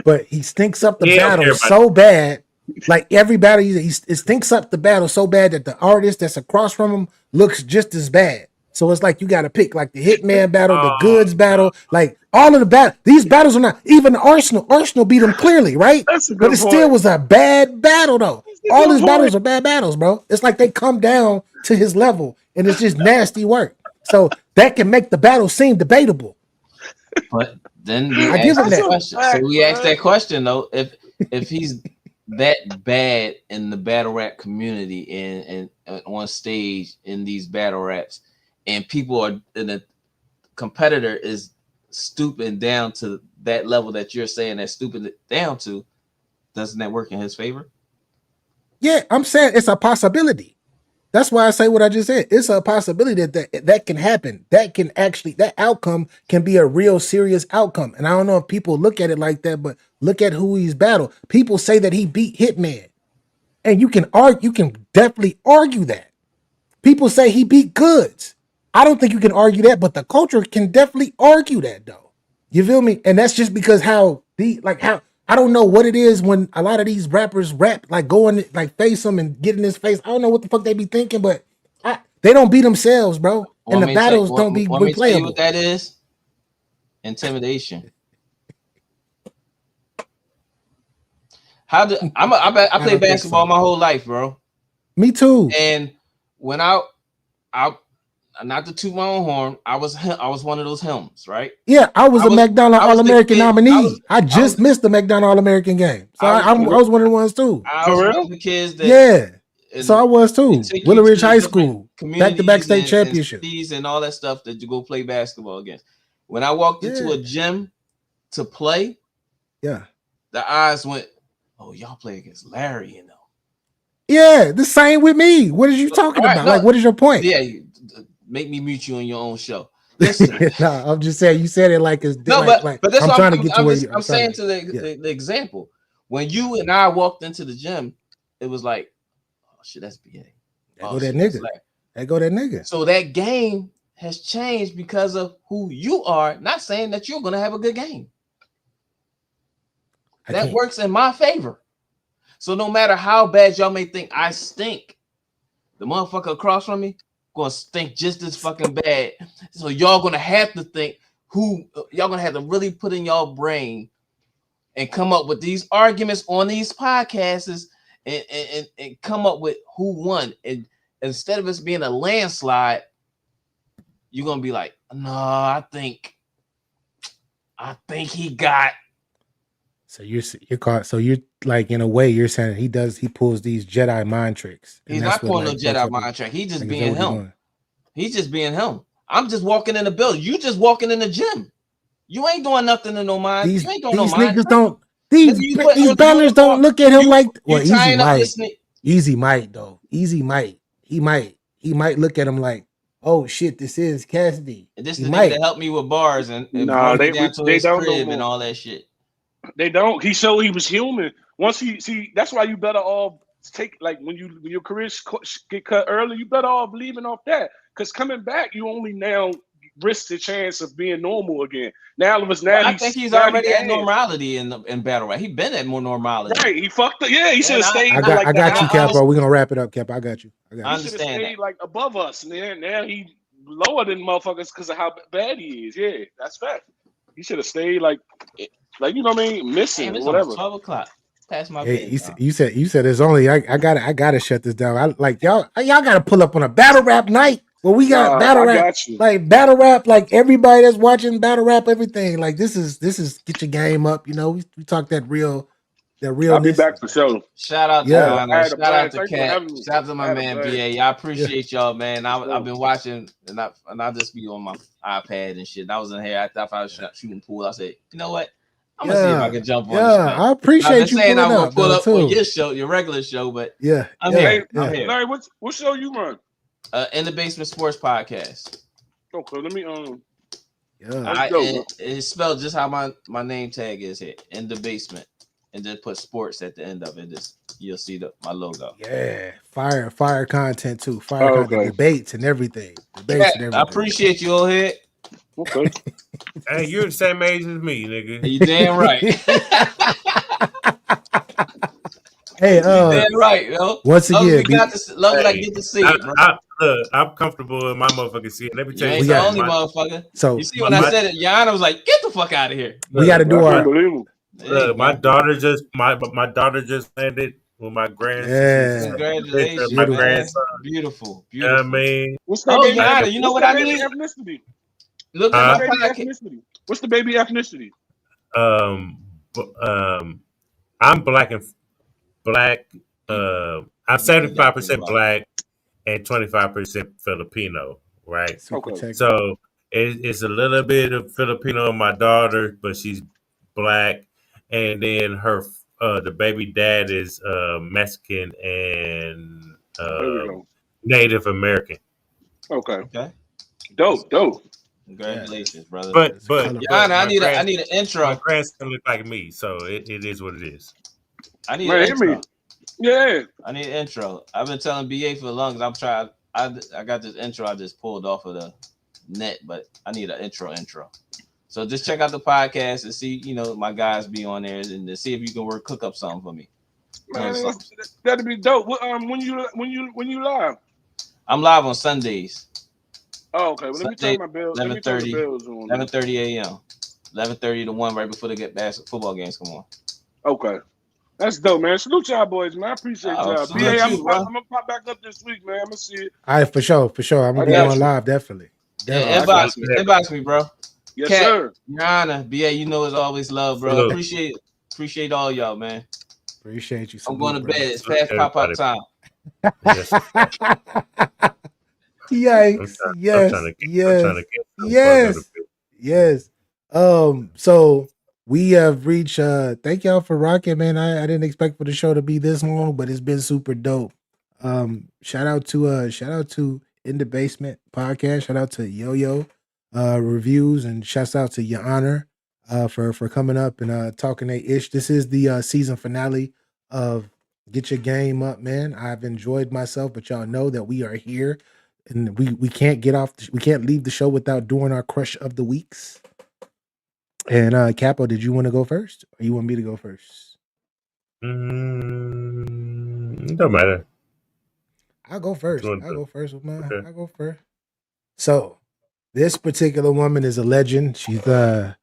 but he stinks up the battle so bad. Like every battle, it stinks up the battle so bad that the artist that's across from him looks just as bad. So it's like you got to pick like the Hitman battle, the Goods battle, like all of the battle. These battles are not even the Arsenal. Arsenal beat him clearly, right? But it still was a bad battle though. All his battles are bad battles, bro. It's like they come down to his level, and it's just nasty work. So that can make the battle seem debatable. But then we ask that question. So we asked that question though: if he's that bad in the battle rap community and on stage in these battle raps, and people are in a competitor is stooping down to that level that you're saying that stooping down to, doesn't that work in his favor? Yeah, I'm saying it's a possibility. That's why I say what I just said. It's a possibility that can happen. That outcome can be a real serious outcome. And I don't know if people look at it like that, but look at who he's battled. People say that he beat Hitman. And you can definitely argue that. People say he beat Goods. I don't think you can argue that, but the culture can definitely argue that though. You feel me? And that's just because how I don't know what it is when a lot of these rappers rap, like going like face him and get in his face. I don't know what the fuck they be thinking, but they don't beat themselves, bro. And the battles don't be playable. Tell you what that is? Intimidation. I played basketball my whole life, bro. Me too. And when I not to toot my own horn, I was one of those helms, right? Yeah, I was a McDonald's All-American nominee. I just missed the McDonald's All-American game. So I was one of the ones too. I was one of the kids that so I was too. Willow Ridge High School, back-to-back state championship. And all that stuff that you go play basketball against. When I walked into a gym to play, the eyes went, "Oh, y'all play against Larry, you know." Yeah, the same with me. What are you talking about? Like, what is your point? Yeah, make me mute you on your own show. Listen, no, I'm just saying you said it like it's but that's I'm what trying to get to where I'm saying to the example. When you and I walked into the gym, it was like, oh shit, that's BA. There go that nigga. There go that nigga. So that game has changed because of who you are. Not saying that you're gonna have a good game. That works in my favor. So no matter how bad y'all may think I stink, the motherfucker across from me gonna stink just as fucking bad. So y'all gonna have to think y'all gonna have to really put in y'all brain and come up with these arguments on these podcasts and come up with who won. And instead of us being a landslide, you're gonna be like, no, I think he got. So you're caught. So you're like, in a way, you're saying he pulls these Jedi mind tricks. He's not pulling no Jedi mind trick. He's just being him. He's just being him. I'm just walking in the building. You just walking in the gym. You ain't doing nothing to no mind. You ain't doing no mind. Niggas don't. These battlers don't look at him like. Well, Easy might though. Easy might. He might look at him like, oh shit, this is Cassidy. And this is the nigga to help me with bars and bring me down to his crib and all that shit. They don't. He showed he was human. Once he see, that's why you better all take, like, when your career get cut early, you better all leaving off that. Because coming back, you only now risk the chance of being normal again. Now it was now. I think he's already at normality in battle rap. He been at more normality. Right. He fucked up. Yeah, he should have stayed. I got you, Capo. We're gonna wrap it up, Cap. I got you. He should have stayed like above us. And now he lower than motherfuckers because of how bad he is. Yeah, that's fact. He should have stayed like you know what I mean, missing. Damn, it's whatever. 12 o'clock. Past my bed. You said it's only. I gotta shut this down. Y'all gotta pull up on a battle rap night. Well, we got battle rap, like battle rap, like everybody that's watching battle rap, everything. Like this is get your game up. You know, we talk that realness. I'll be back for sure. Shout out to shout out to Cat. Shout out to my man BA. I appreciate y'all, man. I've been watching and I just be on my iPad and shit. And I was in here. I thought I was shooting pool. I said, you know what? I'm gonna see if I can jump on. I appreciate you saying I'm gonna pull up too. on your show, your regular show, but I'm here. Larry, what show you run? In the Basement Sports Podcast. Okay, let me it's spelled just how my name tag is here, In the Basement, and then put sports at the end of it. You'll see my logo. Yeah, fire content too. Content, debates and everything. I appreciate you, old head. Okay. Hey, you're the same age as me, nigga. You damn right. Hey, damn right, yo. Once again, get to see it, bro. I'm comfortable in my motherfucking seat. Let me tell you, ain't the only motherfucker. So you see when I said it, Yana was like, "Get the fuck out of here." We got to do our. My daughter just landed with my grandson. Yeah. Congratulations, my grandson. Beautiful. You know what I mean? What's the baby? Yana, you know what I mean? Ethnicity. Look at my ethnicity. What's the baby ethnicity? I'm black. I'm 75% black and 25% Filipino, right? Okay. So it's a little bit of Filipino in my daughter, but she's black, and then her the baby dad is Mexican and Native American. Okay. Dope. Congratulations, brother. But Yana, I need an intro. My grandson look like me, so it is what it is. I need an intro. Yeah. I need an intro. I've been telling BA for long. I'm trying. I got this intro I just pulled off of the net, but I need an intro. So just check out the podcast and see, my guys be on there and to see if you can cook up something for me. Man, that'd be dope. When you live? I'm live on Sundays. Oh, okay. Well, let me turn my bills. 11:30 a.m. 11:30 to 1 right before the football games come on. Okay. That's dope, man. Salute y'all boys, man. I appreciate y'all. BA, I'm gonna pop back up this week, man. I'm gonna see it. All right, for sure. I'm gonna be on live, definitely. Inbox me, bro. Yes, sir. Your Honor, BA, it's always love, bro. Appreciate all y'all, man. Appreciate you. I'm going to bed. It's past pop-up time. Yikes! Yes. So we have reached. Thank y'all for rocking, man. I didn't expect for the show to be this long, but it's been super dope. Shout out to In the Basement podcast. Shout out to Yo Reviews, and shouts out to Your Honor for coming up and talking a ish. This is the season finale of Get your game up, man. I've enjoyed myself, but y'all know that we are here, and we can't get off. We can't leave the show without doing our crush of the weeks. And Capo, did you want to go first, or you want me to go first? It don't matter. I'll go first. I'll go first with mine. Okay. I'll go first. So, this particular woman is a legend. She left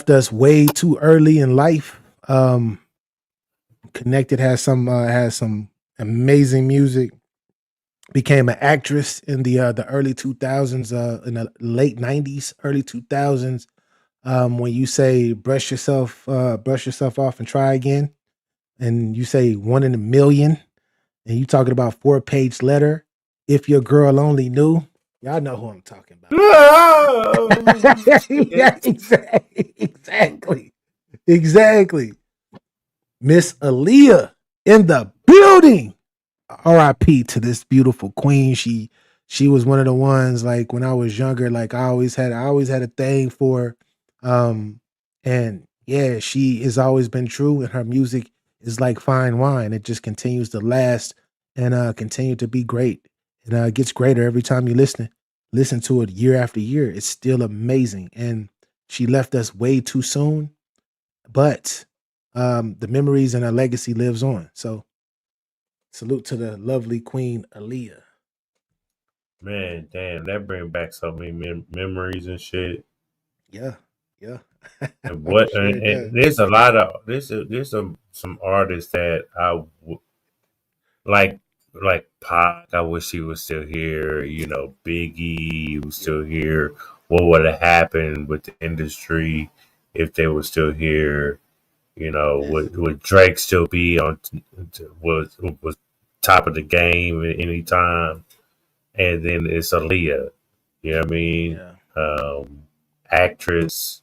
us way too early in life. Connected has some amazing music. Became an actress in the early 2000s, in the late 90s, early 2000s. When you say brush yourself off and try again, and you say 1 in a million, and you talking about 4-page letter. If your girl only knew, y'all know who I'm talking about. Yeah, exactly. Miss Aaliyah in the building. R.I.P. to this beautiful queen. She was one of the ones, like, when I was younger, like I always had a thing for her. And yeah, she has always been true, and her music is like fine wine. It just continues to last and continue to be great. It gets greater every time you listen to it year after year. It's still amazing. And she left us way too soon, but the memories and her legacy lives on. So salute to the lovely Queen Aaliyah. Man, damn, that bring back so many memories and shit. Yeah. And what? Sure and there's a lot of there's some artists that like Pac. I wish he was still here. You know, Biggie was still here. What would have happened with the industry if they were still here? You know, would Drake still be on? Was top of the game at any time? And then it's Aaliyah. You know what I mean? Yeah. Actress,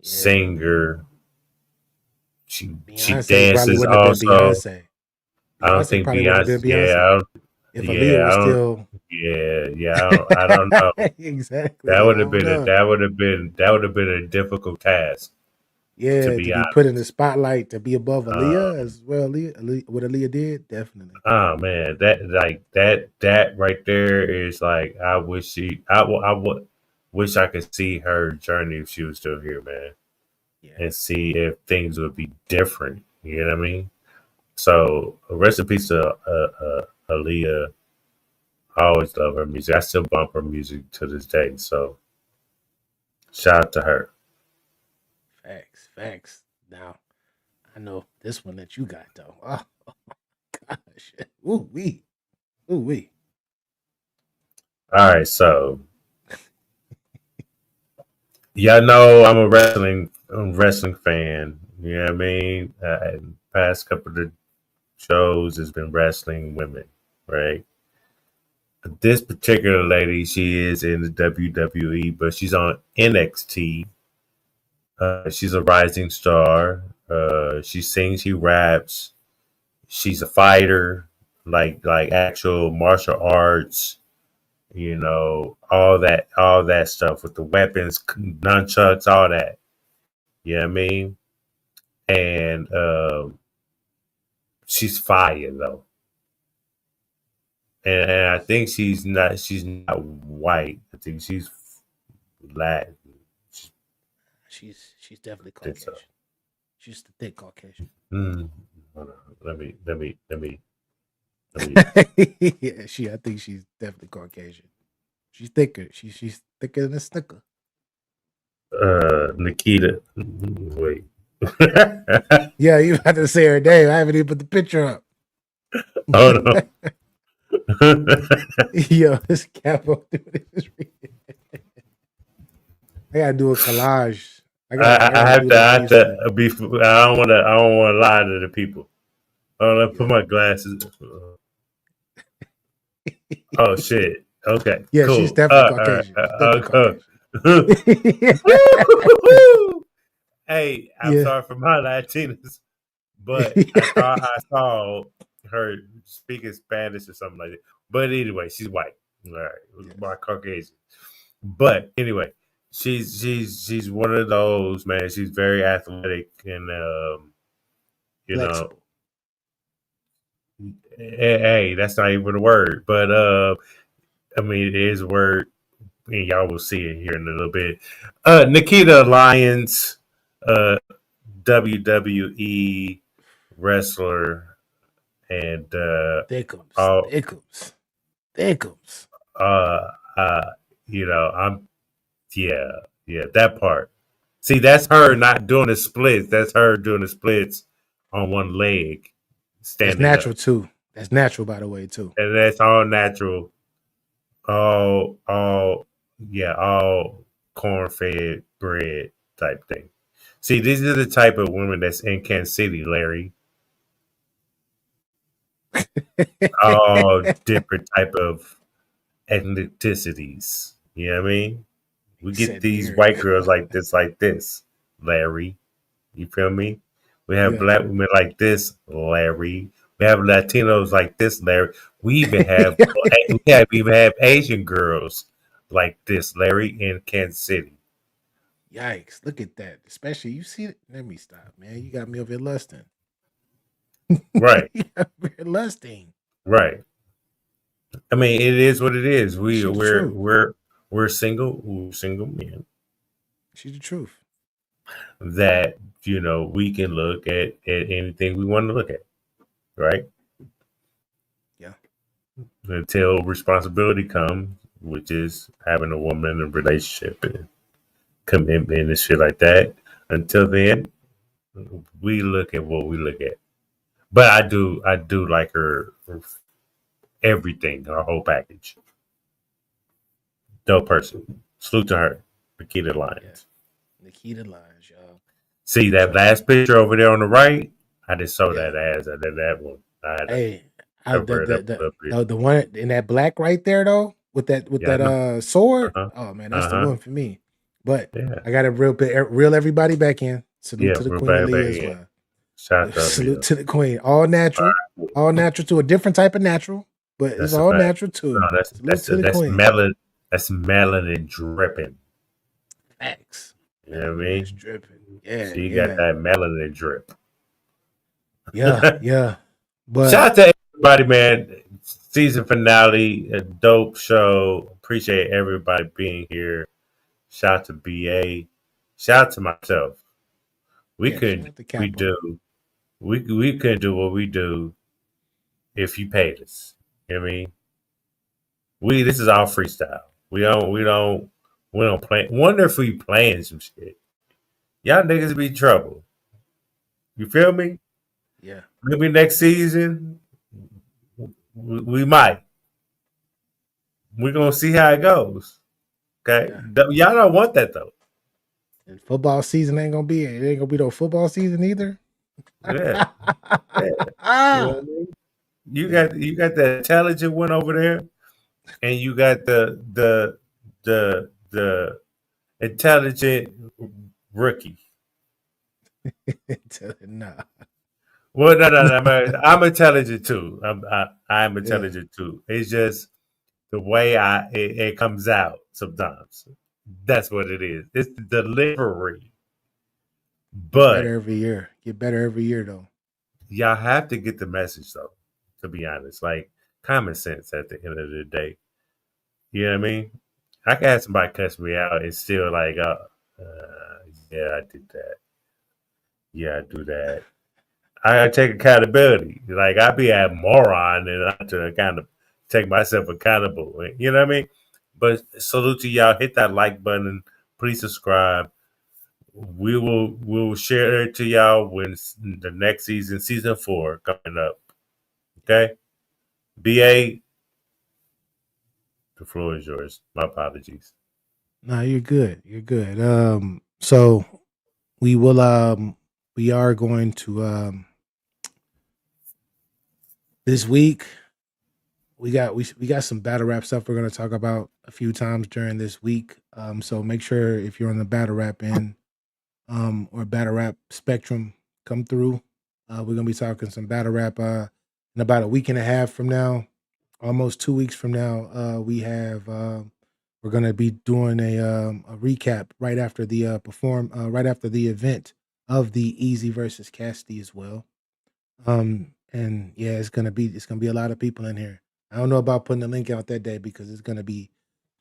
singer. She Beyonce dances probably wouldn't have been also. Beyonce. I don't think probably wouldn't have Beyonce. been Beyonce. If Aaliyah was still. I don't know. Exactly. That would have been a difficult task. Yeah, to be honest. put in the spotlight, to be above Aaliyah as well. What Aaliyah did, definitely. Oh man, that right there is like, I wish I could see her journey if she was still here, man. Yeah. And see if things would be different. You know what I mean? So rest in peace to Aaliyah. I always love her music. I still bump her music to this day. So shout out to her. Facts. Now, I know this one that you got though. Oh my gosh. Ooh wee. All right, so y'all know I'm a wrestling fan. You know what I mean? Past couple of shows has been wrestling women, right? This particular lady, she is in the WWE, but she's on NXT. She's a rising star. She sings, she raps. She's a fighter, like actual martial arts. You know, all that stuff with the weapons, nunchucks, all that. You know what I mean? And she's fire though. And I think she's not white. I think she's Latin. She's definitely Caucasian. So. She's the thick Caucasian. Hold on. Let me. Yeah, I think she's definitely Caucasian. She's thicker. She's thicker than a Snicker. Nikita. Wait. Yeah, you had to say her name. I haven't even put the picture up. Oh no. Yo, this Capo dude is I gotta do a collage. I have to be. I don't want to lie to the people. Oh, put my glasses. Oh shit. Okay. Yeah, cool. She's definitely Caucasian. Hey, I'm sorry for my Latinas, but I saw her speaking Spanish or something like that. But anyway, she's white. All right, my Caucasian. But anyway, she's one of those, man. She's very athletic and you know, Hey, that's not even a word, but I mean, it is a word, and y'all will see it here in a little bit. Nikita Lyons, WWE wrestler, and Thickums. uh, I'm that part. See, that's her not doing the splits. That's her doing the splits on one leg, That's standing natural up, too. That's natural, by the way, too. and that's all natural. All all corn fed bread type thing. See, these are the type of women that's in Kansas City, Larry. All different type of ethnicities. You know what I mean? We get Said these here. white girls like this, Larry. You feel me? We have Yeah. black women like this, Larry. We have Latinos like this, Larry. We even have Asian girls like this, Larry, in Kansas City. Yikes! Look at that. Especially you see it. Let me stop, man. You got me over here lusting. Right. You got me over here lusting. Right. I mean, it is what it is. She the truth. We're single men She's the truth. that we can look at anything we want to look at, right? Yeah. Until responsibility comes, which is having a woman in a relationship and commitment and shit like that. Until then, we look at what we look at. But I do like her everything, her whole package. Dope person. Salute to her, Nikita Lyons. Nikita Lyons, y'all. See that last picture over there on the right? I just saw that ass. I did that one. I had Hey, cover it up a little bit. the one in that black right there though, with that sword. Oh man, that's the one for me. But I got to reel everybody back in. Salute to the we're Queen back Leah as in. well. Shout out Salute to the Queen. All natural to a different type of natural, but it's all natural too. No, that's Queen. That's melanin dripping. Facts. You know what I mean? Dripping. Yeah. She got that melanin drip. Yeah, yeah. But shout out to everybody, man. Season finale, a dope show. Appreciate everybody being here. Shout out to BA. Shout out to myself. We couldn't do what we do if you paid us. You know what I mean? This is all freestyle. We don't play. Wonder if we playing some shit. Y'all niggas be trouble. You feel me? Yeah. Maybe next season we might. We're gonna see how it goes. Okay. Y'all don't want that though. And football season ain't gonna be. It ain't gonna be no football season either. Yeah. You know what I mean? You got the intelligent one over there, and you got the intelligent rookie. Nah. Well, no. I'm intelligent too. I'm intelligent too. It's just the way it comes out sometimes. That's what it is. It's the delivery. But Get better every year though. Y'all have to get the message though, to be honest. Like common sense at the end of the day. You know what I mean? I can have somebody cuss me out and still like, yeah, I did that. Yeah, I do that. I take accountability. Like I be a moron and I have to kind of take myself accountable. You know what I mean? But salute to y'all. Hit that like button. Please subscribe. We'll share it to y'all when the next season 4 coming up. Okay? BA, the floor is yours. My apologies. No, you're good. You're good. So we will we are going to this week we got some battle rap stuff we're going to talk about a few times during this week. So make sure if you're on the battle rap end or battle rap spectrum, come through. We're going to be talking some battle rap in about a week and a half from now, almost 2 weeks from now. We're going to be doing a recap right after the right after the event of the Easy versus Cassidy as well. And And yeah, it's gonna be a lot of people in here. I don't know about putting the link out that day because it's gonna be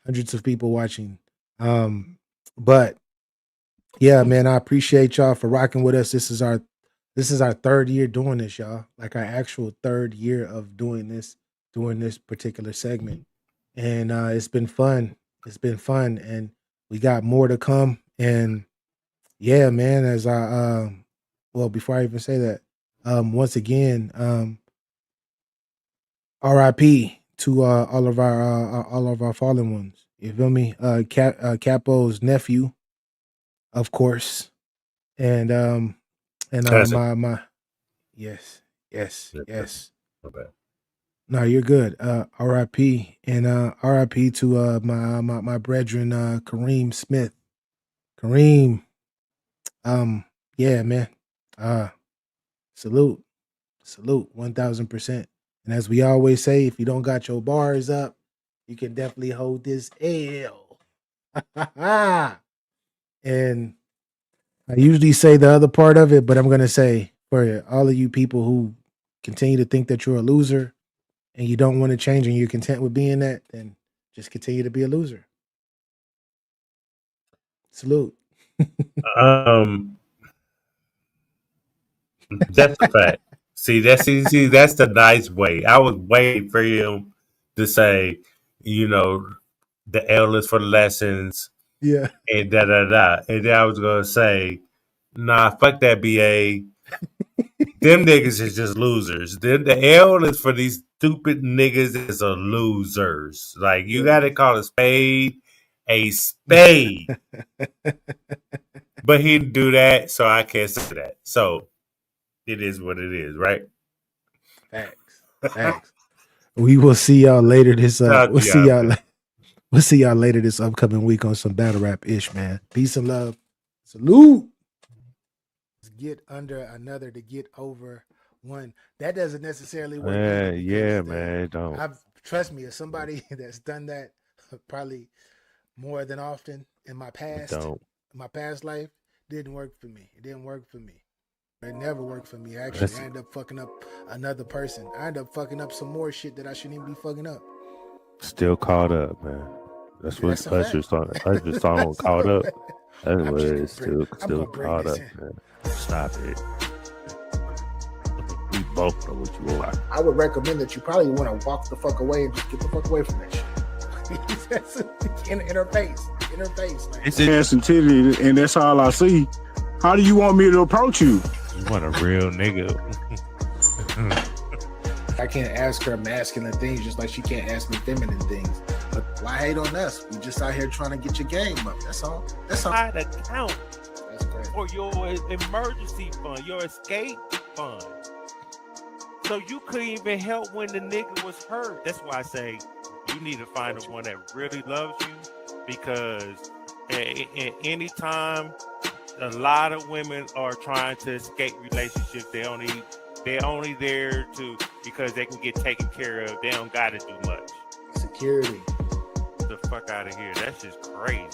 hundreds of people watching. But yeah, man, I appreciate y'all for rocking with us. This is our third year doing this, y'all. Like our actual third year of doing this particular segment. And it's been fun. It's been fun. And we got more to come. And yeah, man, as I well, before I even say that, once again, RIP to all of our fallen ones. You feel me? Capo's nephew, of course. And Cousin. my yes. Okay. No, you're good. RIP and RIP to my brethren Kareem Smith. Kareem, yeah, man. Salute 1000%. And as we always say, if you don't got your bars up, you can definitely hold this L. And I usually say the other part of it, but I'm gonna say for all of you people who continue to think that you're a loser and you don't want to change and you're content with being that, then just continue to be a loser. Salute. That's a fact. See, that's the nice way. I was waiting for him to say, the L is for the lessons. Yeah. And da. And then I was gonna say, nah, fuck that BA. Them niggas is just losers. Then the L is for these stupid niggas is a losers. Like you gotta call a spade a spade. But he didn't do that, so I can't say that. So it is what it is, right? Facts. We will see y'all later this we'll see y'all later this upcoming week on some battle rap ish, man. Peace and love. Salute. Get under another to get over one. That doesn't necessarily work. Man, don't. Trust me, as somebody that's done that probably more than often in my past life, didn't work for me. It didn't work for me. It never worked for me. Actually, I ended up fucking up another person. I ended up fucking up some more shit that I shouldn't even be fucking up. Still caught up, man. That's what Usher song caught up. That's what it is. Still caught up, man. Stop it. We both know what you want. I would recommend that you probably want to walk the fuck away and just get the fuck away from that shit. in her face. Man. It's ass and titty, and that's all I see. How do you want me to approach you? You want a real nigga. I can't ask her masculine things just like she can't ask me feminine things. But why hate on us? We just out here trying to get your game up. That's all. Side account for your emergency fund, your escape fund. So you couldn't even help when the nigga was hurt. That's why I say you need to find the one that really loves you, because any time a lot of women are trying to escape relationships, they're only there because they can get taken care of. They don't got to do much. Security. Get the fuck out of here. That's just crazy.